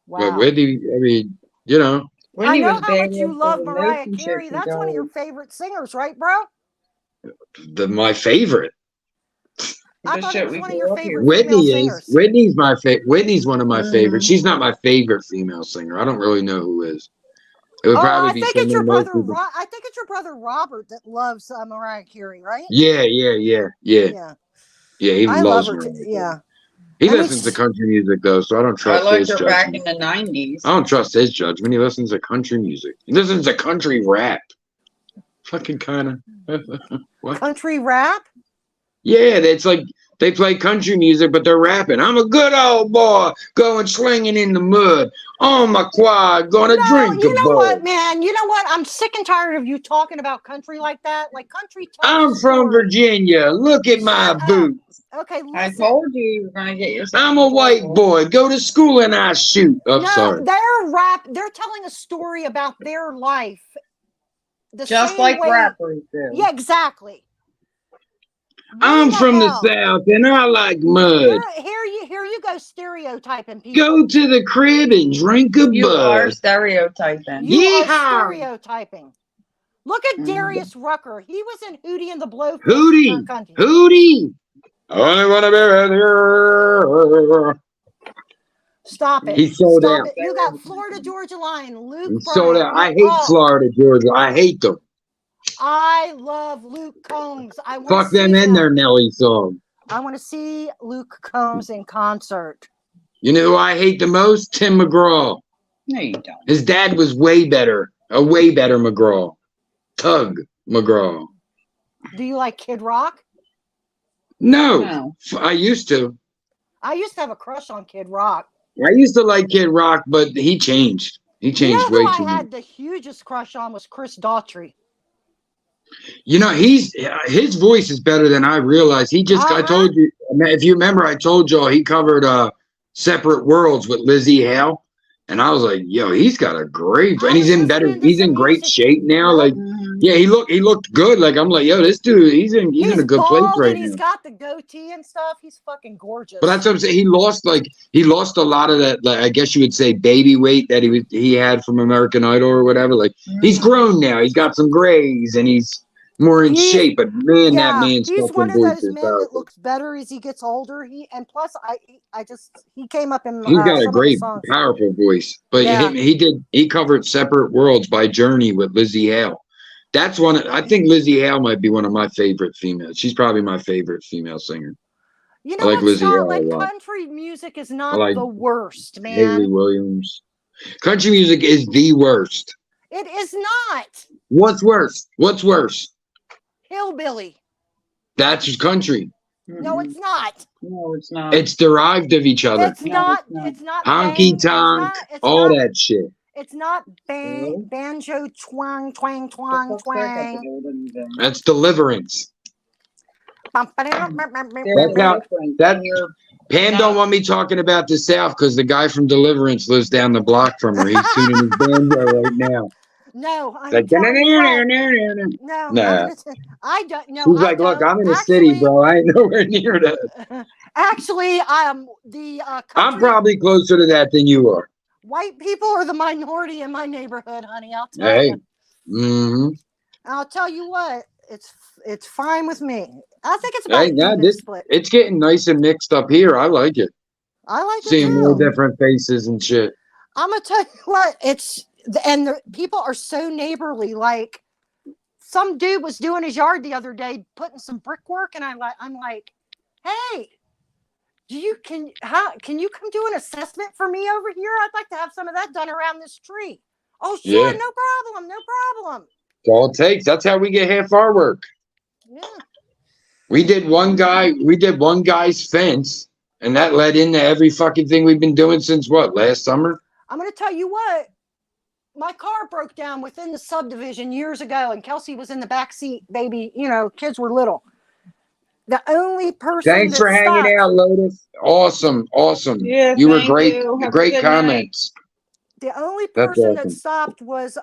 Wow. But Whitney, I mean, you know. Whitney I know was how big much you into love the Mariah motion Carey. shit That's one of your goes. favorite singers, right, bro? My favorite. I The thought shit it was we one of grew your up favorite hearing. female Whitney singers. is. Whitney's my favorite. Whitney's one of my favorites. Mhm. She's not my favorite female singer. I don't really know who is. It would Oh, probably I be think it's your someone most brother. people. I think it's your brother Robert that loves Mariah Carey, right? Yeah. Yeah. He I love loves her. Mariah Too. Carey. Yeah. He I mean, listens to country music though, so I don't I trust liked his her back judgment. in the 90s. I don't trust his judgment. He listens to country music. He listens to country rap. Fucking kind of. What? Country rap. Yeah, it's like They play country music, but they're rapping. I'm a good old boy, going slinging in the mud. On my quad, gonna drink you a know what, bud. man? You know what? I'm sick and tired of you talking about country like that. Like country. Tells I'm a from story. Virginia. Look at my Shut up. boots. Okay, I listen. told you you're gonna get yourself. I'm in a white trouble. boy. Go to school and I shoot. Oh, No, sorry. they're telling a story about their life. The Just same like way, rappers do. Yeah, exactly. I'm What from the hell? South and I like mud. Here you go stereotyping people. Go to the crib and drink a You are bud. stereotyping. You are Yeehaw! stereotyping. Look at Darius Rucker. He was in Hootie and the Blowfish. Hootie! Country. Hootie! I only want to be with you. Stop it. He sold Stop out. it. You got Florida Georgia Line, Luke He Bryan. sold out. I hate Oh, Florida, Georgia. I hate them. I love Luke Combs. I want Fuck to see them and him. their Nelly song. I want to see Luke Combs in concert. You know who I hate the most? Tim McGraw. No, you don't. His dad was way better. A way better McGraw. Tug McGraw. Do you like Kid Rock? No. No. I used to. I used to have a crush on Kid Rock. I used to like Kid Rock, but he changed. He You know changed who way I too much. had the hugest crush on was Chris Daughtry. You know, his voice is better than I realized. He just, I told you, if you remember, I told y'all he covered Separate Worlds with Lizzie Hale. And I was like, yo, he's got a great, and he's in better, he's in great shape now. Like, yeah, he looked good. Like, I'm like, yo, this dude, he's in a good place bald right and he's now. got the goatee and stuff. He's fucking gorgeous. But that's what I'm saying. He lost a lot of that, like, I guess you would say baby weight that he had from American Idol or whatever. Like, he's grown now. He's got some grays and he's more in shape. But man, that man's he's fucking one of voice those is men that powerful. looks better as he gets older. He came up in He's got a some great, of the songs. powerful voice. But Yeah. he covered Separate Worlds by Journey with Lizzie Hale. That's one. I think Lizzie Hale might be one of my favorite females. She's probably my favorite female singer. You I know like what's Lizzie not Hale a like lot. country music is not like the worst, man. Haley Williams. Country music is the worst. It is not. What's worse? What's worse? Hillbilly. That's country. No, it's not. No, it's not. It's derived of each other. It's not. It's not. Honky bang, tonk, it's all not, that shit. It's not banjo twang twang twang twang. That's deliverance. That's how that Pam don't want me talking about the South because the guy from Deliverance lives down the block from her. He's tuning his banjo right now. No, I'm Like, telling you what. No, nah. I don't know. He's like, look, I'm in the city, bro. I ain't nowhere near that. Actually, I'm country, probably closer to that than you are. white people are the minority in my neighborhood, honey. I'll tell Hey. you. Mm-hmm. I'll tell you what. It's fine with me. I think it's about Hey, now even split. it's getting nice and mixed up here. I like it. I like it Seeing too. more different faces and shit. I'm gonna tell you what. The people are so neighborly. Like some dude was doing his yard the other day, putting some brickwork, and I'm like, hey, can you come do an assessment for me over here? I'd like to have some of that done around this tree. Oh, sure, Yeah. no problem. It's all it takes. That's how we get half our work. Yeah. We did one guy's fence, and that led into every fucking thing we've been doing since what, last summer? I'm gonna tell you what. My car broke down within the subdivision years ago, and Kelsey was in the back seat. Baby, kids were little. The only person. Thanks for hanging out, Lotus. Awesome. Yeah, You were thank great. you. Have a Great good comments. The only That's person that awesome. stopped was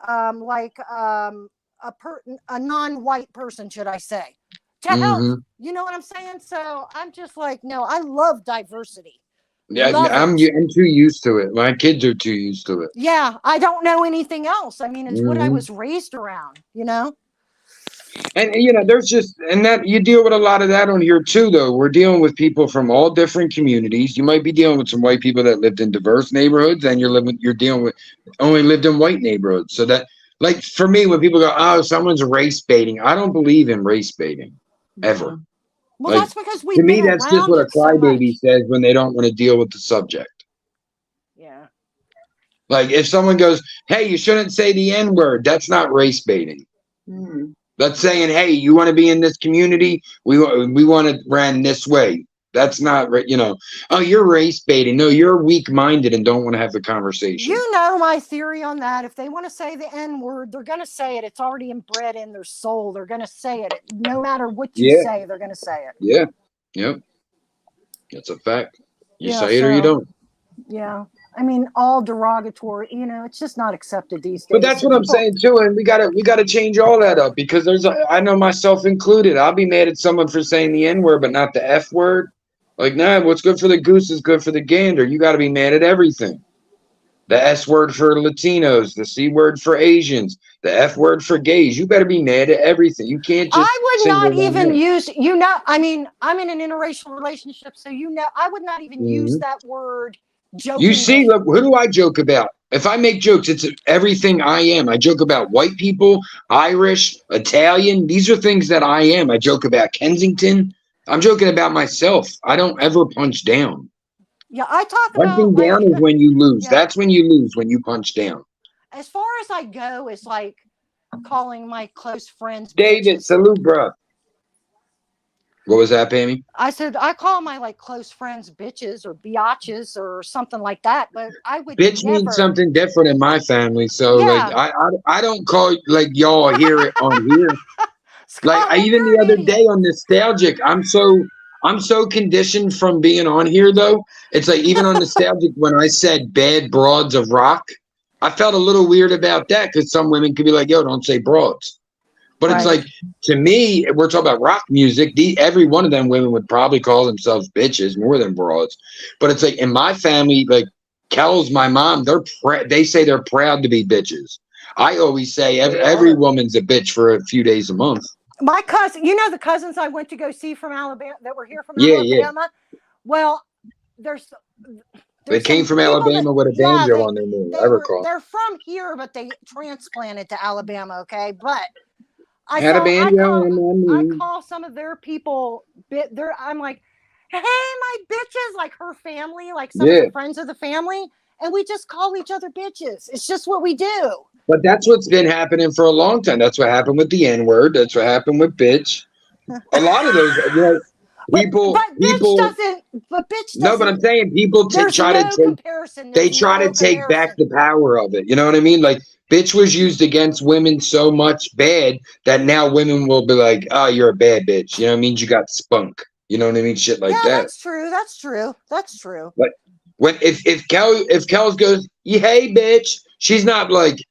a non-white person, should I say? To help, Mhm. you know what I'm saying? So I'm just like, no, I love diversity. Yeah, Love I'm it. too used to it. My kids are too used to it. Yeah, I don't know anything else. I mean, it's what I Mhm. was raised around, And there's just that you deal with a lot of that on here too, though. We're dealing with people from all different communities. You might be dealing with some white people that lived in diverse neighborhoods, and you're dealing with only lived in white neighborhoods. So that, like, for me, when people go, "Oh, someone's race baiting," I don't believe in race baiting ever. Well, Like, that's because we've To me, been that's just around what a it so crybaby much. says when they don't want to deal with the subject. Yeah. Like, if someone goes, "Hey, you shouldn't say the N-word," that's not race baiting. That's saying, "Hey, you want to be in this community? We want it ran this way." That's not right. You know, oh, you're race baiting. No, you're weak-minded and don't want to have the conversation. You know my theory on that. If they want to say the N-word, they're going to say it. It's already inbred in their soul. They're going to say it. No matter what you say, they're going to say it. Yeah. Yep. That's a fact. You Yeah, say it or you don't. Yeah. I mean, all derogatory, you know, it's just not accepted these days. But that's what I'm saying too, and we gotta change all that up because I know myself included. I'll be mad at someone for saying the N-word, but not the F word. Like, nah, what's good for the goose is good for the gander. You got to be mad at everything. The S word for Latinos, the C word for Asians, the F word for gays. You better be mad at everything. You can't just. I would not even use, you know, I mean, I'm in an interracial relationship, so you know, I would not even use that word jokingly. You see, look, who do I joke about? If I make jokes, it's everything I am. I joke about white people, Irish, Italian. These are things that I am. I joke about Kensington. I'm joking about myself. I don't ever punch down. Yeah, I talk about punching down is when you lose. Yeah. That's when you lose, when you punch down. As far as I go, it's like calling my close friends David, bitches. salute, bro. What was that, Pammy? I said I call my like close friends bitches or biatches or something like that, but I would bitch never... means something different in my family. So like I don't call like y'all hear it on here. Like even the other day on Nostalgic, I'm so conditioned from being on here though. It's like even on Nostalgic when I said bad broads of rock, I felt a little weird about that because some women could be like, yo, don't say broads. But it's like, to me, we're talking about rock music. Every one of them women would probably call themselves bitches more than broads. But it's like in my family, like Kellz, my mom, they say they're proud to be bitches. I always say every woman's a bitch for a few days a month. My cousin, you know the cousins I went to go see from Alabama that were here from Alabama? Yeah. Well, they came from Alabama with a banjo on their knee. I recall. They're from here, but they transplanted to Alabama, okay? But I call some of their people I'm like, hey, my bitches, like her family, like some of the friends of the family, and we just call each other bitches. It's just what we do. But that's what's been happening for a long time. That's what happened with the N-word. That's what happened with bitch. A lot of those, you know, people. Bitch doesn't. No, but I'm saying people try to take back the power of it. You know what I mean? Like, bitch was used against women so much bad that now women will be like, oh, you're a bad bitch. You know what I mean? You got spunk. You know what I mean? Shit like that. That's true. That's true. That's true. But if Kellz goes, hey, bitch, she's not like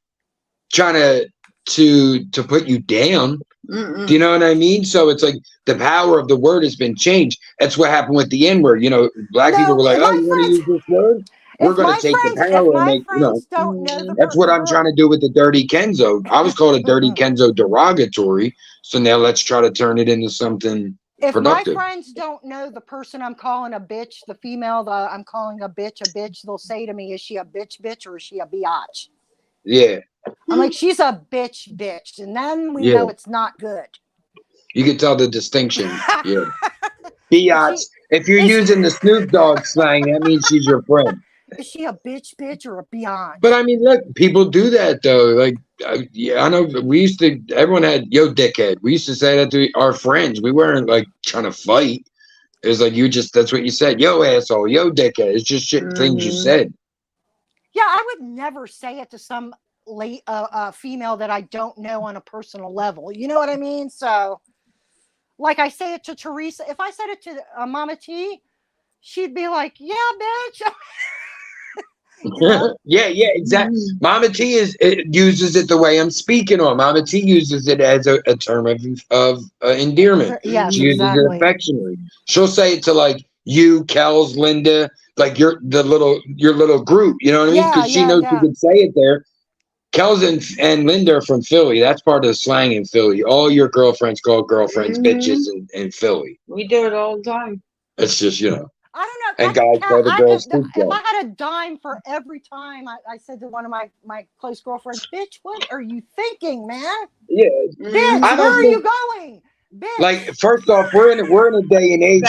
trying to put you down. Do you know what I mean? So it's like the power of the word has been changed. That's what happened with the N-word. You know, black people were like, oh, you want to use this word? We're going to take the power and make, you know, that's what I'm trying to do with the Dirty Kenzo. I was called a Dirty Kenzo derogatory. So now let's try to turn it into something productive. My friends don't know the person I'm calling a bitch, the female that I'm calling a bitch, they'll say to me, is she a bitch, or is she a biatch? Yeah. I'm like, she's a bitch. And then we know it's not good. You can tell the distinction. Yeah. Biatch. If you're using the Snoop Dogg slang, that means she's your friend. Is she a bitch, or a biatch? But I mean, look, people do that though. Like, I know everyone had, yo, dickhead. We used to say that to our friends. We weren't like trying to fight. It was like, that's what you said. Yo, asshole, yo, dickhead. It's just shit things you said. Yeah, I would never say it to some female that I don't know on a personal level. You know what I mean? So, like I say it to Teresa. If I said it to Mama T, she'd be like, yeah, bitch. You know? yeah, exactly. Mama T uses it the way I'm speaking on. Mama T uses it as a term of endearment. Yeah, she uses it affectionately. She'll say it to like you, Kellz, Linda, like your little group. You know what I mean? Because she knows you can say it there. Kellz and Linda are from Philly. That's part of the slang in Philly. All your girlfriends call girlfriends bitches in Philly. We do it all the time. It's just, you know. I don't know. And guys call the girls too. If I had a dime for every time I said to one of my close girlfriends, bitch, what are you thinking, man? Yeah. Bitch, where are you going? Bitch. Like, first off, we're in a day and age.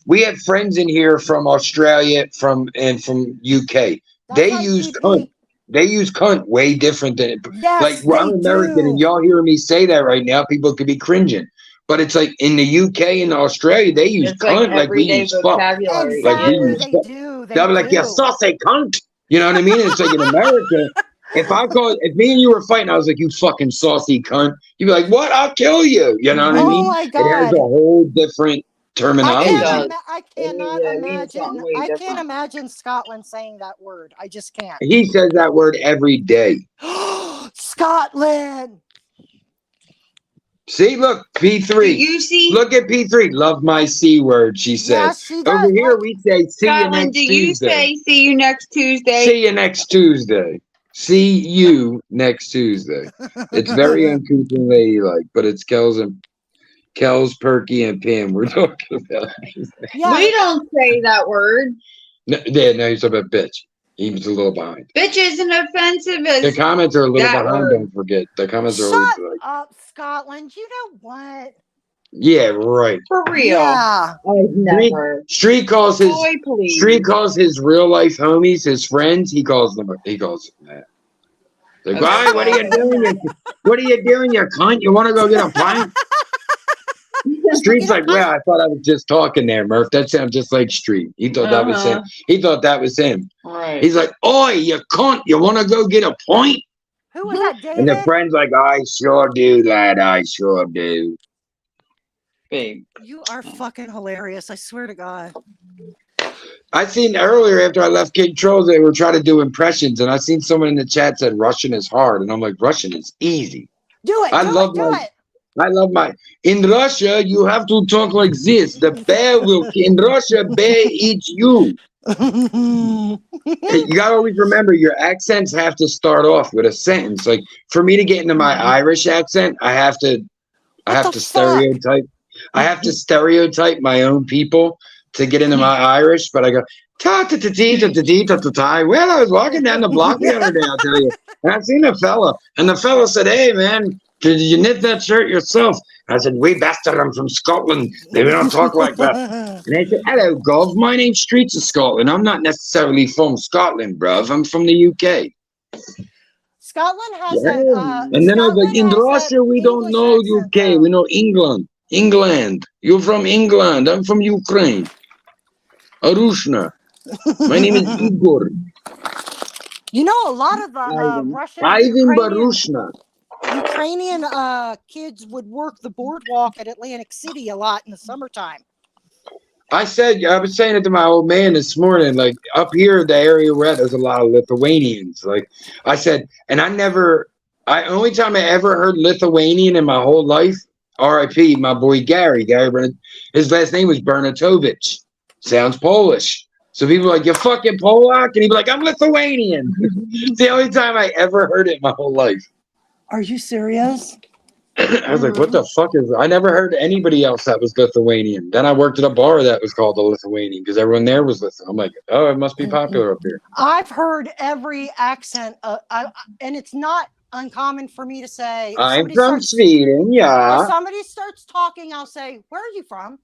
We have friends in here from Australia, from UK. They use cunt. They use cunt way different than it. Like, I'm American, and y'all hearing me say that right now, people could be cringing. But it's like in the UK and Australia, they use It's like cunt like we everyday use fuck. vocabulary. Like we Exactly, use they fuck. do. They They'll be like, you do. saucy cunt. You know what I mean? It's like in America, if me and you were fighting, I was like, you fucking saucy cunt. You'd be like, what? I'll kill you. You know what I Oh mean? my It has a God. whole different terminology. I cannot It means something imagine. way I can't different. imagine Scotland saying that word. I just can't. He says that word every day. Scotland. See, look, Did P3. you see, Look at P3. Love my C word, she says. Yeah, she does. Over here, Like, we say, see you Scotland, next do you Tuesday. say see you next Tuesday? See you next Tuesday. See you next Tuesday. It's very uncouth and ladylike, but it's Kellz, Perky, and Pam we're talking about. yeah, We don't say that word. No, yeah, no, he's talking about bitch. He was a little behind. Bitch isn't offensive The as comments are a little that behind, word. don't forget. The comments are always shut like, up, Scotland. You know what? yeah, right. For real. Yeah. I've never. Street calls Boy, please. his real life homies, his friends, he calls them that. Like, why? What are you doing? What are you doing, you cunt? You want to go get a pint? Street's like, well, I thought I was just talking there, Murph. That sounds just like Street. He thought that was him. He thought that was him. Right. He's like, oi, you cunt, you want to go get a pint? Who was that, David? And the friend's like, I sure do, lad. I sure do. Babe. You are fucking hilarious. I swear to God. I seen earlier after I left King Trolls, they were trying to do impressions, and I seen someone in the chat said Russian is hard, and I'm like, Russian is easy. Do it. I love my. In Russia, you have to talk like this. The bear will. In Russia, bear eats you. You gotta always remember your accents have to start off with a sentence. Like for me to get into my Irish accent, I have to stereotype. I have to stereotype my own people to get into my Irish. But I go ta ta ta ta ta ta ta ta. Well, I was walking down the block the other day. I'll tell you, and I seen a fella, and the fella said, "Hey, man, did you knit that shirt yourself?" I said, "We bastard, I'm from Scotland. They don't talk like that." And they said, "Hello, Gov. My name's Streets of Scotland. I'm not necessarily from Scotland, bruv. I'm from the UK." Scotland has Yeah. that. And then I was like, Scotland "In has Russia, that we don't English know accent, UK. though. We know England. England. You're from England. I'm from Ukraine. Arushna. My name is Igor. You know, a lot of Russian Ivan Ukrainian, Barushna. kids would work the boardwalk at Atlantic City a lot in the summertime. I was saying it to my old man this morning, like up here, the area we're at, there's a lot of Lithuanians. Like I said, and only time I ever heard Lithuanian in my whole life, R.I.P. my boy Gary, his last name was Bernatovich. Sounds Polish. So people are like, "You're fucking Polak?" And he'd be like, "I'm Lithuanian." It's the only time I ever heard it in my whole life. Are you serious? I was like, what the fuck is I never heard anybody else that was Lithuanian. Then I worked at a bar that was called the Lithuanian because everyone there was Lithuanian. I'm like, oh, it must be popular up here. I've heard every accent, and it's not uncommon for me to say. I'm from Sweden, If yeah. somebody starts talking, I'll say, "Where are you from?"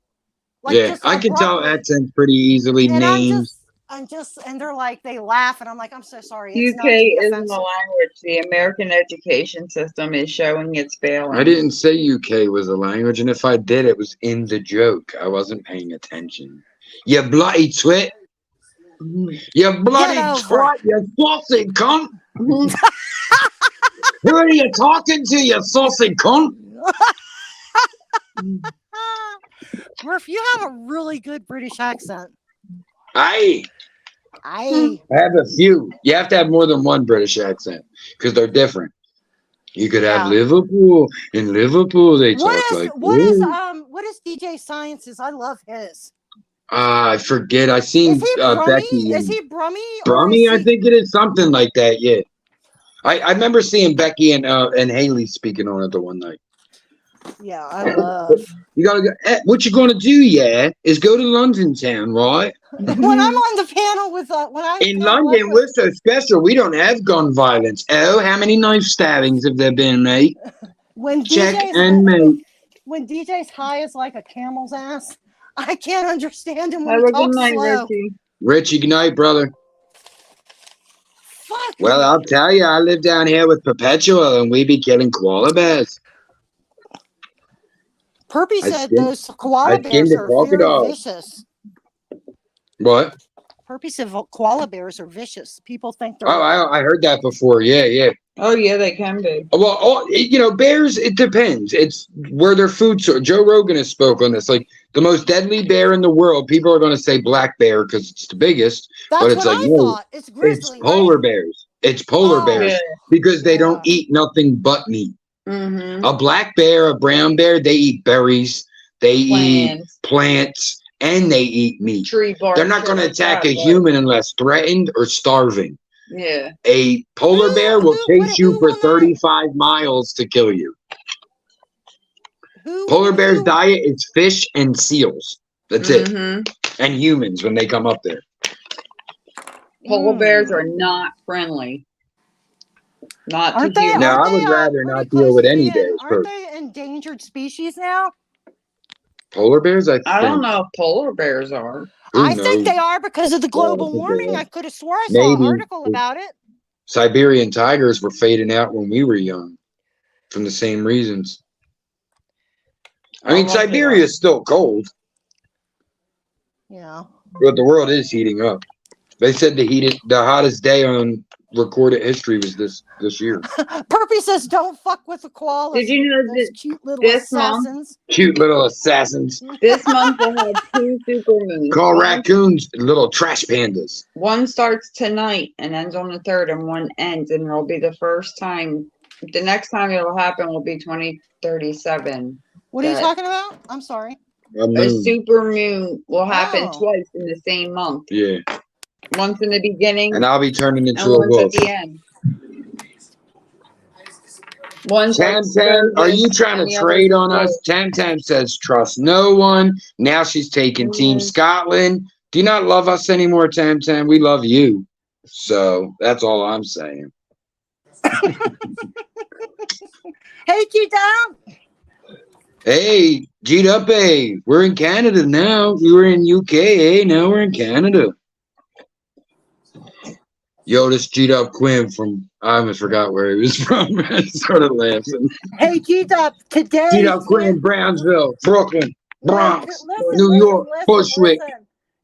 Yeah, just I can tell abruptly. accents pretty easily, And names. and they're like, they laugh, and I'm like, "I'm so sorry." It's not UK to be isn't offensive. a language. The American education system is showing its failing. I didn't say UK was a language, and if I did, it was in the joke. I wasn't paying attention. You bloody twit. You bloody Get over twat, you saucy cunt. Who are you talking to, you saucy cunt? Murph, you have a really good British accent. Aye. I I have a few. You have to have more than one British accent because they're different. You could have Yeah. Liverpool. In Liverpool, they what talk is like what is "Ooh." what is DJ Science's? I love his. I forget. I seen Is he Brummy? Becky. Is he Brummy? Brummy? Or I is he, think it is something like that. Yeah. I remember seeing Becky and Haley speaking on it the one night. yeah, I love. You gotta go. What you gonna do? Yeah, is go to London town, right? When I'm on the panel with when I In panel up London, with- we're so special. We don't have gun violence. Oh, how many knife stabbings have there been, mate? when Check DJ's and mate. when DJ's high is like a camel's ass, I can't understand him when Have he a good talks night, slow. Richie. Richie, good night, brother. Fuck. Well, I'll tell you, I live down here with Perpetual, and we be killing koala bears. Perpy I said skinned- those koala I skinned bears a are crocodile. very vicious. What? Perpy said koala bears are vicious. People think they're. Oh, I heard that before. Yeah, yeah. Oh yeah, they can be. Well, bears, it depends. It's where their food source. Joe Rogan has spoke on this. Like the most deadly bear in the world, people are going to say black bear because it's the biggest. That's but it's what like, I no, thought. It's grizzly, it's polar right? bears. It's polar Oh, bears Yeah. because they don't yeah. eat nothing but meat. Mm-hmm. A black bear, a brown bear, they eat berries, they eat plants, and they eat meat. Tree bark. They're not going to shit like attack that, a but- human unless threatened or starving. Yeah. A polar bear will chase you who for will not? 35 miles to kill you. Polar bear's diet is fish and seals. That's it. Mm-hmm. And humans when they come up there. Polar bears are not friendly. Not Aren't to they? humans. No, Aren't I would they, rather pretty not close deal with to any being- bears Aren't first. they endangered species now? Polar bears, I I don't think. know if polar bears are. Who I think knows? they are because of the Yeah, I global think they warming. are. I could have swore I saw an Maybe. article about it. Siberian tigers were fading out when we were young from the same reasons. I mean, I'll look it Siberia up. is still cold, Yeah. but the world is heating up. They said the hottest day on recorded history was this year. Perpy says, "Don't fuck with the koalas." Did you know those that cute little this month- assassins? Cute little assassins. This month we'll have 2 super moons. Call One- raccoons little trash pandas. One starts tonight and ends on the 3rd, and one ends, and it'll be the first time. The next time it'll happen will be 2037. What are you That- talking about? I'm sorry. A A moon. super moon will happen Oh. twice in the same month. Yeah. Once in the beginning And I'll be turning and into a once at wolf. the end. One Tam starts Tam, are you this trying and to the other trade on goes. us? Tam Tam says trust no one. Now she's taking Team Mhm. Scotland. Do you not love us anymore, Tam Tam? We love you. So that's all I'm saying. Hey, G-Down. Hey, G'd up, eh? We're in Canada now. We were in UK, eh? Now we're in Canada. Yo, this G'd up Quinn from, I almost forgot where he was from. I started laughing. Hey, G-Dub. Today. G'd up Quinn, Brownsville, Brooklyn, Bronx, Listen, New York, Bushwick.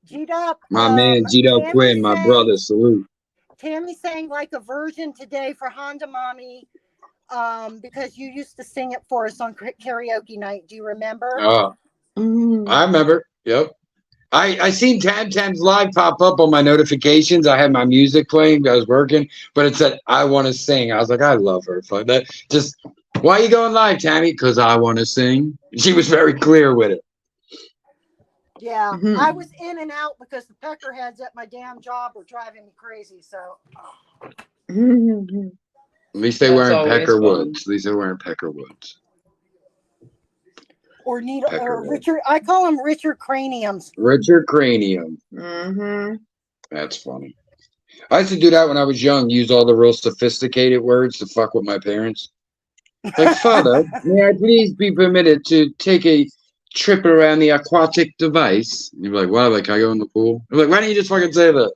G-Dub. My man, G'd up Quinn, my brother, salute. Tammy sang like a version today for Honda Mommy, because you used to sing it for us on karaoke night. Do you remember? I remember. Yep. I seen Tam Tam's live pop up on my notifications. I had my music playing. I was working, but it said, I want to sing. I was like, I love her. Fuck that. Just, why are you going live, Tammy? Because I want to sing. She was very clear with it. Yeah, Mhm. I was in and out because the peckerheads at my damn job were driving me crazy. So At least they That's weren't always Pecker fun. Woods. At least they weren't Pecker Woods. or needle or Peckerhead. Richard. I call them Richard Craniums. Richard Cranium. Mm-hmm. That's funny. I used to do that when I was young. Use all the real sophisticated words to fuck with my parents. Like, Father, may I please be permitted to take a trip around the aquatic device? And you'd be like, what? Like, can I go in the pool? I'm like, why don't you just fucking say that?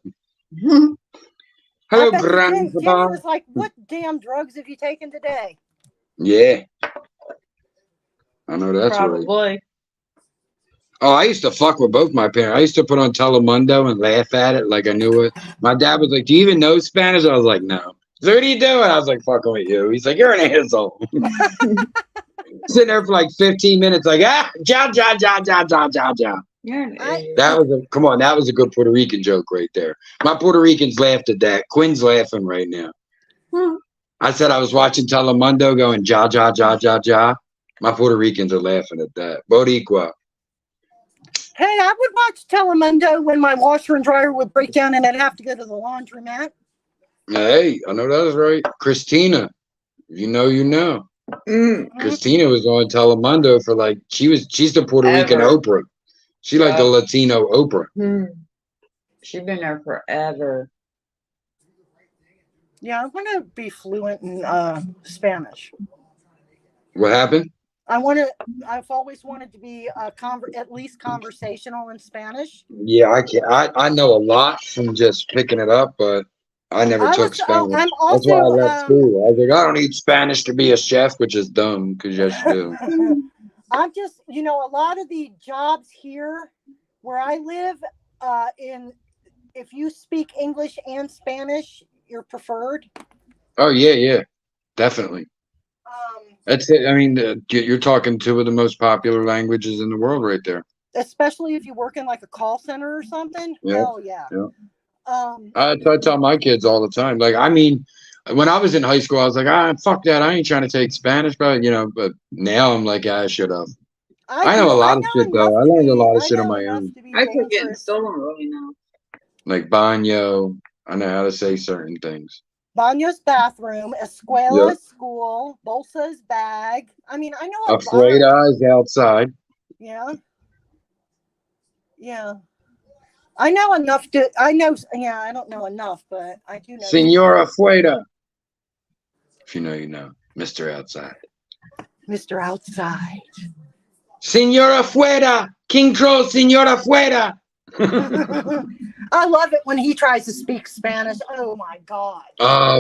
Hello, I bet you Jamie Grandpa. was like, "What damn drugs have you taken today?" Yeah. I know that's right. Probably. Oh, I used to fuck with both my parents. I used to put on Telemundo and laugh at it like I knew it. My dad was like, do you even know Spanish? I was like, no. So what are you doing? I was like, fucking with you. He's like, you're an asshole. Sitting there for like 15 minutes, like, ja, ja, ja, ja, ja, ja, ja. You're an I- idiot. That was come on, that was a good Puerto Rican joke right there. My Puerto Ricans laughed at that. Quinn's laughing right now. I said I was watching Telemundo going, ja, ja, ja, ja, ja. My Puerto Ricans are laughing at that. Boricua. Hey, I would watch Telemundo when my washer and dryer would break down and I'd have to go to the laundromat. Hey, I know that was right. Christina, you know, you know. Mm. Christina was on Telemundo for like she's the Puerto Rican Ever. Oprah. She like the Yeah. Latino Oprah. She's been there forever. Yeah, I want to be fluent in Spanish. What happened? I've always wanted to be at least conversational in Spanish. Yeah, I can't. I know a lot from just picking it up, but I never took Spanish. I'm That's why I also left school. I was like, I don't need Spanish to be a chef, which is dumb because yes, you do. I'm just, you know, a lot of the jobs here where I live, if you speak English and Spanish, you're preferred. Oh yeah, definitely. Um, That's it. I mean, you're talking two of the most popular languages in the world right there. especially if you work in like a call center or something. Yeah, Hell yeah. I tell my kids all the time. Like, I mean, when I was in high school, I was like, fuck that. I ain't trying to take Spanish, but but now I'm like, I should have. I know a lot of shit though. I learned a lot of shit on my own. I took it and still don't really know. Like baño, I know how to say certain things. Baño's bathroom, escuela school, bolsa's bag. I mean, I know a Afuera is outside. Yeah. Yeah. I know enough to, I don't know enough, but I do know. Senora Afuera. If you know, you know. Mr. Outside. Mr. Outside. Senora Afuera. King Troll, Senora Afuera. I love it when he tries to speak Spanish. Oh my God.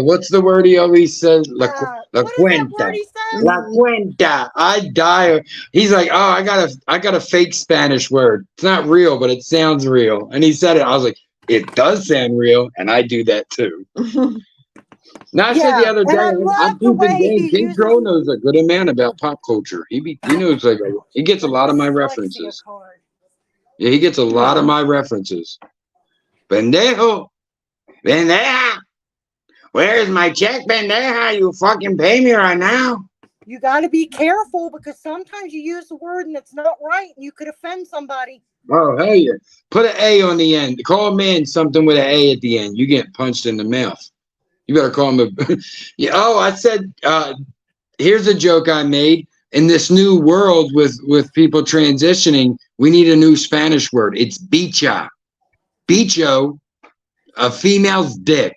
What's the word he always says? La what cuenta. is that word he says? La cuenta. I die. He's like, I got a fake Spanish word. It's not real, but it sounds real. And he said it. I was like, it does sound real, and I do that too. Now I said the other day, I'm too big. King Crow knows a good amount about pop culture. He knows he gets a lot of my references. Yeah, he gets a lot of my references. Pendejo. Pendeja. Where's my check, pendeja? You fucking pay me right now. You got to be careful because sometimes you use the word and it's not right and you could offend somebody. Oh, hell yeah. Put an A on the end. Call a man something with an A at the end. You get punched in the mouth. You better call him yeah. Oh, I said, here's a joke I made. In this new world with people transitioning, we need a new Spanish word. It's bicha. Bicho, a female's dick.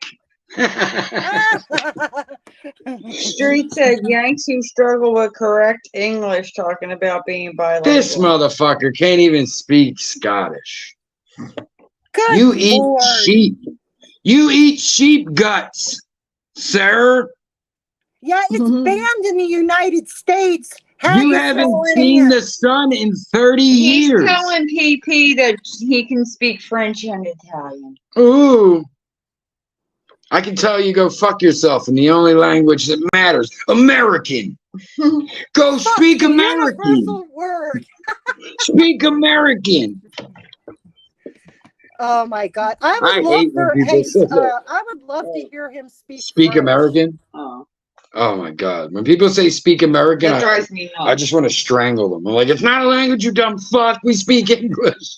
Street said Yanks who struggle with correct English talking about being bilingual. This motherfucker can't even speak Scottish. Good You eat Lord. sheep. You eat sheep guts, sir. Yeah, it's banned in the United States. You haven't seen the sun in 30 years. He's telling PP that he can speak French and Italian. Ooh. I can tell you go fuck yourself in the only language that matters. American. Go speak American. Universal word. Speak American. Oh my God. I would love to hear him speak French. American? Oh my God. When people say speak American, That drives me nuts. I just want to strangle them. I'm like, it's not a language, you dumb fuck. We speak English.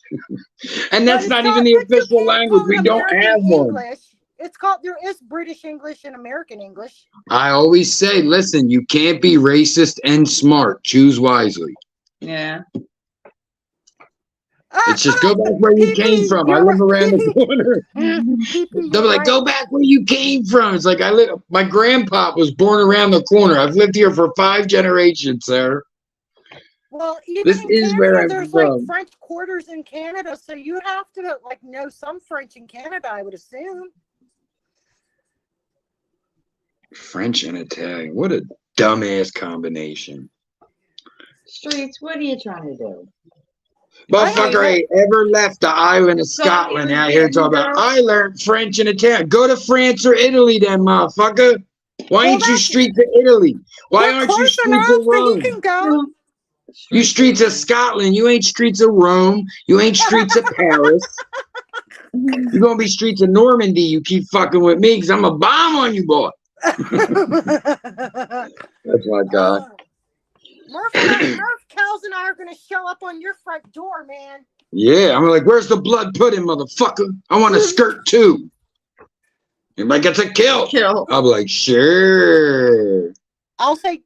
And that's not even the official language. We don't have one. It's called, there is British English and American English. I always say, listen, you can't be racist and smart. Choose wisely. Yeah. It's just go back where you came from. I live around the corner. They'll be like, go back where you came from. It's like my grandpa was born around the corner. I've lived here for 5 generations, sir. Well, even This in is Canada, where I'm there's from. like French quarters in Canada, so you have to like know some French in Canada, I would assume. French and Italian. What a dumbass combination. Streets, what are you trying to do? Motherfucker ain't ever left the island of Scotland out here talking about, I learned French and Italian. Go to France or Italy then, motherfucker. Why ain't you streets of Italy? Why aren't you streets of Rome? You can go. You streets of Scotland. You ain't streets of Rome. You ain't streets of Paris. You're going to be streets of Normandy. You keep fucking with me because I'm a bomb on you, boy. That's my God. Murph, Kellz, and I are going to show up on your front door, man. Yeah, I'm like, where's the blood pudding, motherfucker? I want a skirt too. Anybody gets a kill? I'll be like, sure. I'll say,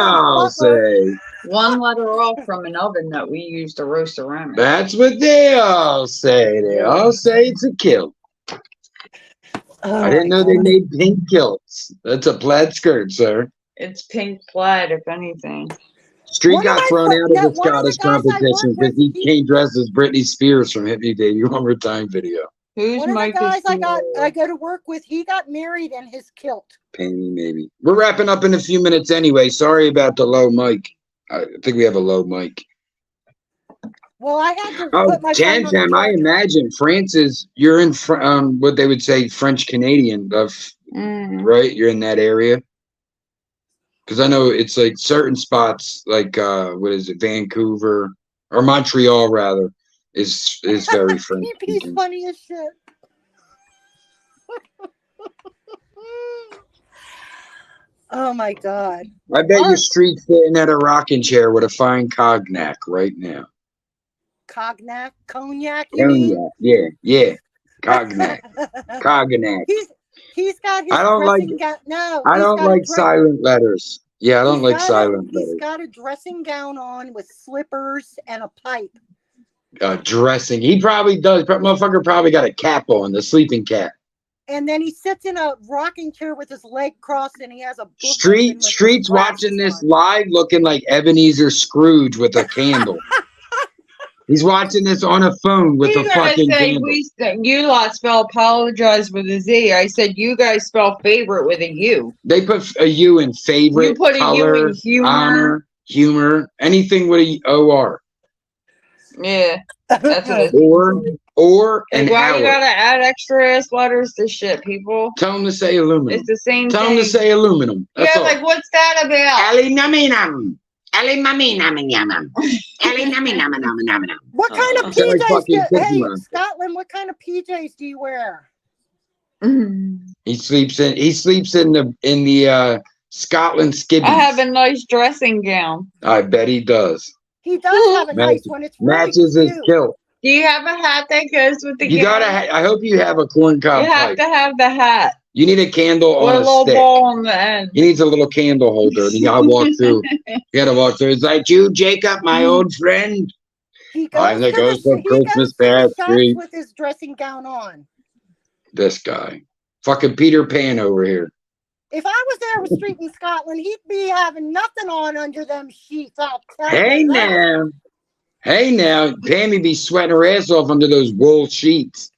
I'll say. One letter off from an oven that we use to roast a ramen. That's what they all say. They all say it's a kilt. I didn't know they made pink kilts. That's a plaid skirt, sir. It's pink plaid, if anything. Street got thrown out of the Scottish competition because he came dressed as Britney Spears from Hit Me Baby One More Time video. Who's one of the guys I go to work with, he got married in his kilt. Pay me, maybe. We're wrapping up in a few minutes anyway. Sorry about the low mic. I think we have a low mic. Well, I had to Oh, put my phone on the Tam, I charger. imagine France is, you're in what they would say French Canadian, right? You're in that area. Because I know it's like certain spots, like what is it, Vancouver or Montreal rather, is very French. He's funny as shit. Oh my God. I bet you're street sitting at a rocking chair with a fine cognac right now. Cognac? Cognac, you mean? Yeah. Cognac. Cognac. He's got his I don't like dressing gown. No, I don't like silent letters. Yeah, I don't like silent letters. He's got a dressing gown on with slippers and a pipe. Dressing. He probably does. Motherfucker probably got a cap on, the sleeping cap. And then he sits in a rocking chair with his leg crossed and he has a book Streets watching this live looking like Ebenezer Scrooge with a candle. He's watching this on a phone with a fucking candle. You lot spell apologize with a Z. I said you guys spell favorite with a U. They put a U in favorite, you put a color, U in humor. honor, humor, anything with a OR. Yeah. That's what or an why hour. you gotta add extra ass letters to shit, people? Tell them to say aluminum. It's the same Tell thing. them to say aluminum. That's all. Like what's that about? What kind of Sound like fucking PJs hey, Pokemon. Scotland, what kind of PJs do you wear? He sleeps in the Scotland skivvies. I have a nice dressing gown. I bet he does. He does have a nice one. It's really matches his cute. kilt. Do you have a hat that goes with the You gown? gotta. I hope you have a corncob You have pipe. to have the hat. You need a candle With on a little stick. ball on the end. He needs a little candle holder. And you gotta walk through. You gotta walk through. It's like you, Jacob, my old friend. He goes I'm the to ghost the- of he goes Christmas to the past shops street. with his dressing gown on. This guy, fucking Peter Pan over here. If I was there with Street in Scotland, he'd be having nothing on under them sheets. I'll tell Hey you that. now, Pammy be sweating her ass off under those wool sheets.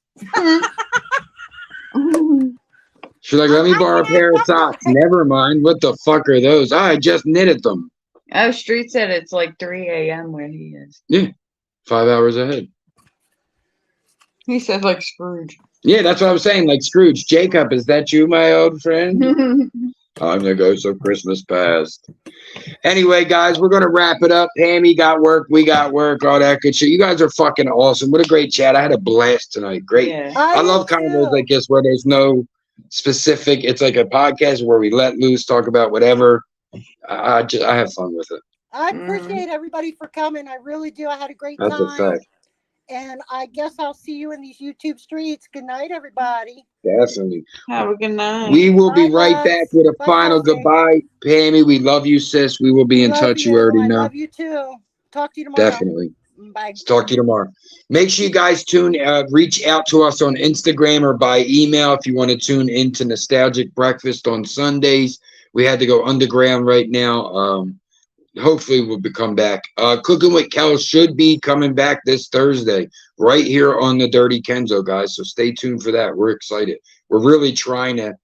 She's like, let me borrow a pair of socks. Never mind. What the fuck are those? I just knitted them. Oh, Street said it's like 3 a.m. where he is. Yeah, 5 hours ahead. He said like Scrooge. Yeah, that's what I was saying. Like Scrooge. Jacob, is that you, my old friend? I'm the ghost of Christmas past. Anyway, guys, we're going to wrap it up. Pammy got work. We got work. All that good shit. You guys are fucking awesome. What a great chat. I had a blast tonight. Great. Yeah. I love convos like this where there's no specific. It's like a podcast where we let loose, talk about whatever. I have fun with it. I appreciate everybody for coming. I really do. I had a great That's a time. fact. And I guess I'll see you in these YouTube streets. Good night, everybody. Definitely. Have a good night. We will be Bye, right guys. back with a Bye, final Kelsey. goodbye. Pammy, we love you, sis. We will be in Love touch. You already I know. love you too. Talk to you tomorrow. Definitely. Bye. Let's talk to you tomorrow. Make sure you guys reach out to us on Instagram or by email if you want to tune into Nostalgic Breakfast on Sundays. We had to go underground right now. Hopefully we'll come back. Cooking with Kellz should be coming back this Thursday right here on the Dirty Kenzo, guys. So stay tuned for that. We're excited. We're really trying to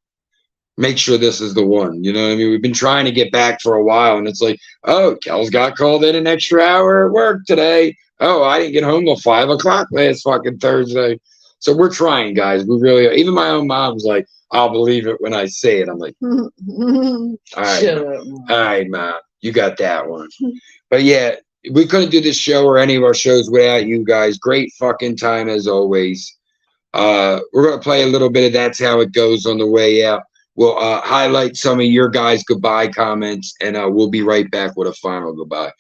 make sure this is the one. You know what I mean? We've been trying to get back for a while, and it's like, oh, Kellz got called in an extra hour at work today. Oh, I didn't get home till 5 o'clock last fucking Thursday. So we're trying, guys. We really are. Even my own mom's like, I'll believe it when I say it. I'm like, all right, Shut Mom. up. All right, Mom. You got that one. But yeah, we couldn't do this show or any of our shows without you guys. Great fucking time as always. We're going to play a little bit of That's How It Goes on the way out. We'll highlight some of your guys' goodbye comments, and we'll be right back with a final goodbye.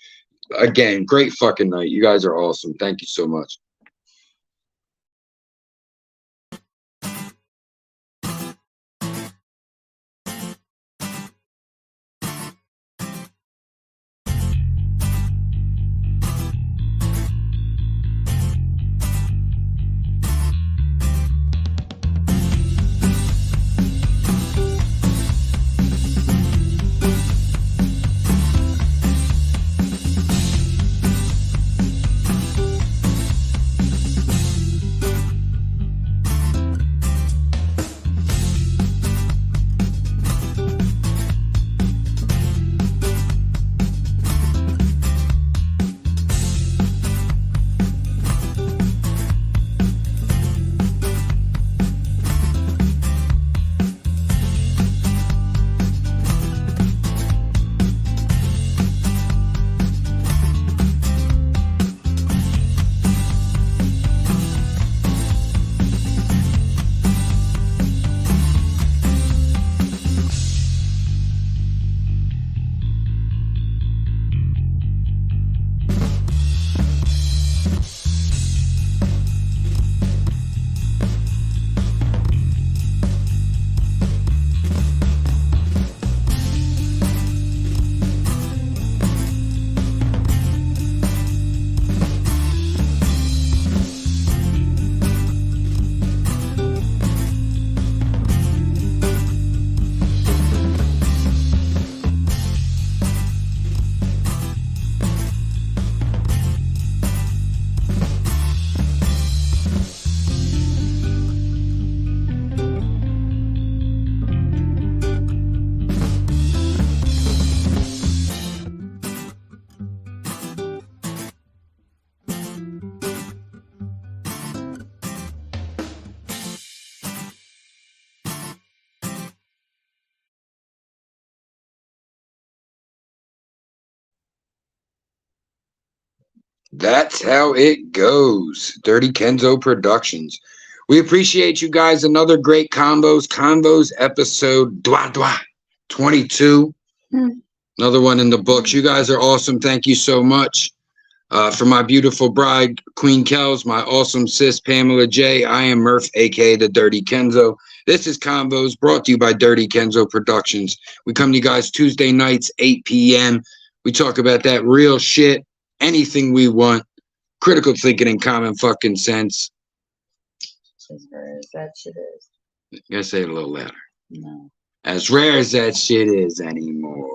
Again, great fucking night. You guys are awesome. Thank you so much. That's how it goes. Dirty Kenzo Productions. We appreciate you guys. Another great Convos episode 22. Another one in the books. You guys are awesome. Thank you so much. For my beautiful bride, Queen Kellz, my awesome sis, Pamela J, I am Murph, aka the Dirty Kenzo. This is Convos, brought to you by Dirty Kenzo Productions. We come to you guys Tuesday nights, 8 p.m. We talk about that real shit, anything we want, critical thinking and common fucking sense. As rare as that shit is. You gotta say it a little louder. No. As rare as that shit is anymore.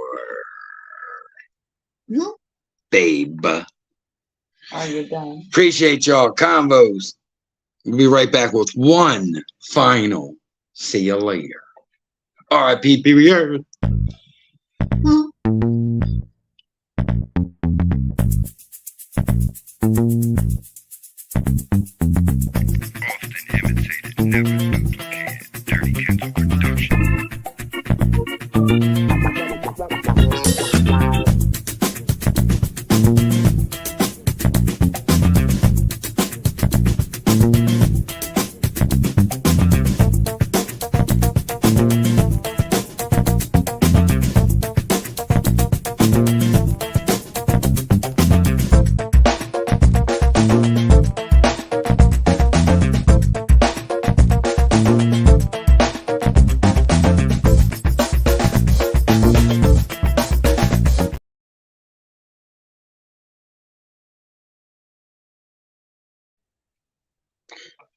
Babe. Are you done? Appreciate y'all. Convos. We'll be right back with one final. See you later. R.I.P. period. Often imitated, never duplicated. Dirty Kenzo Production.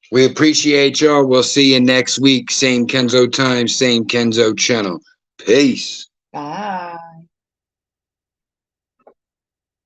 We appreciate y'all. We'll see you next week. Same Kenzo time, same Kenzo channel. Peace. Bye.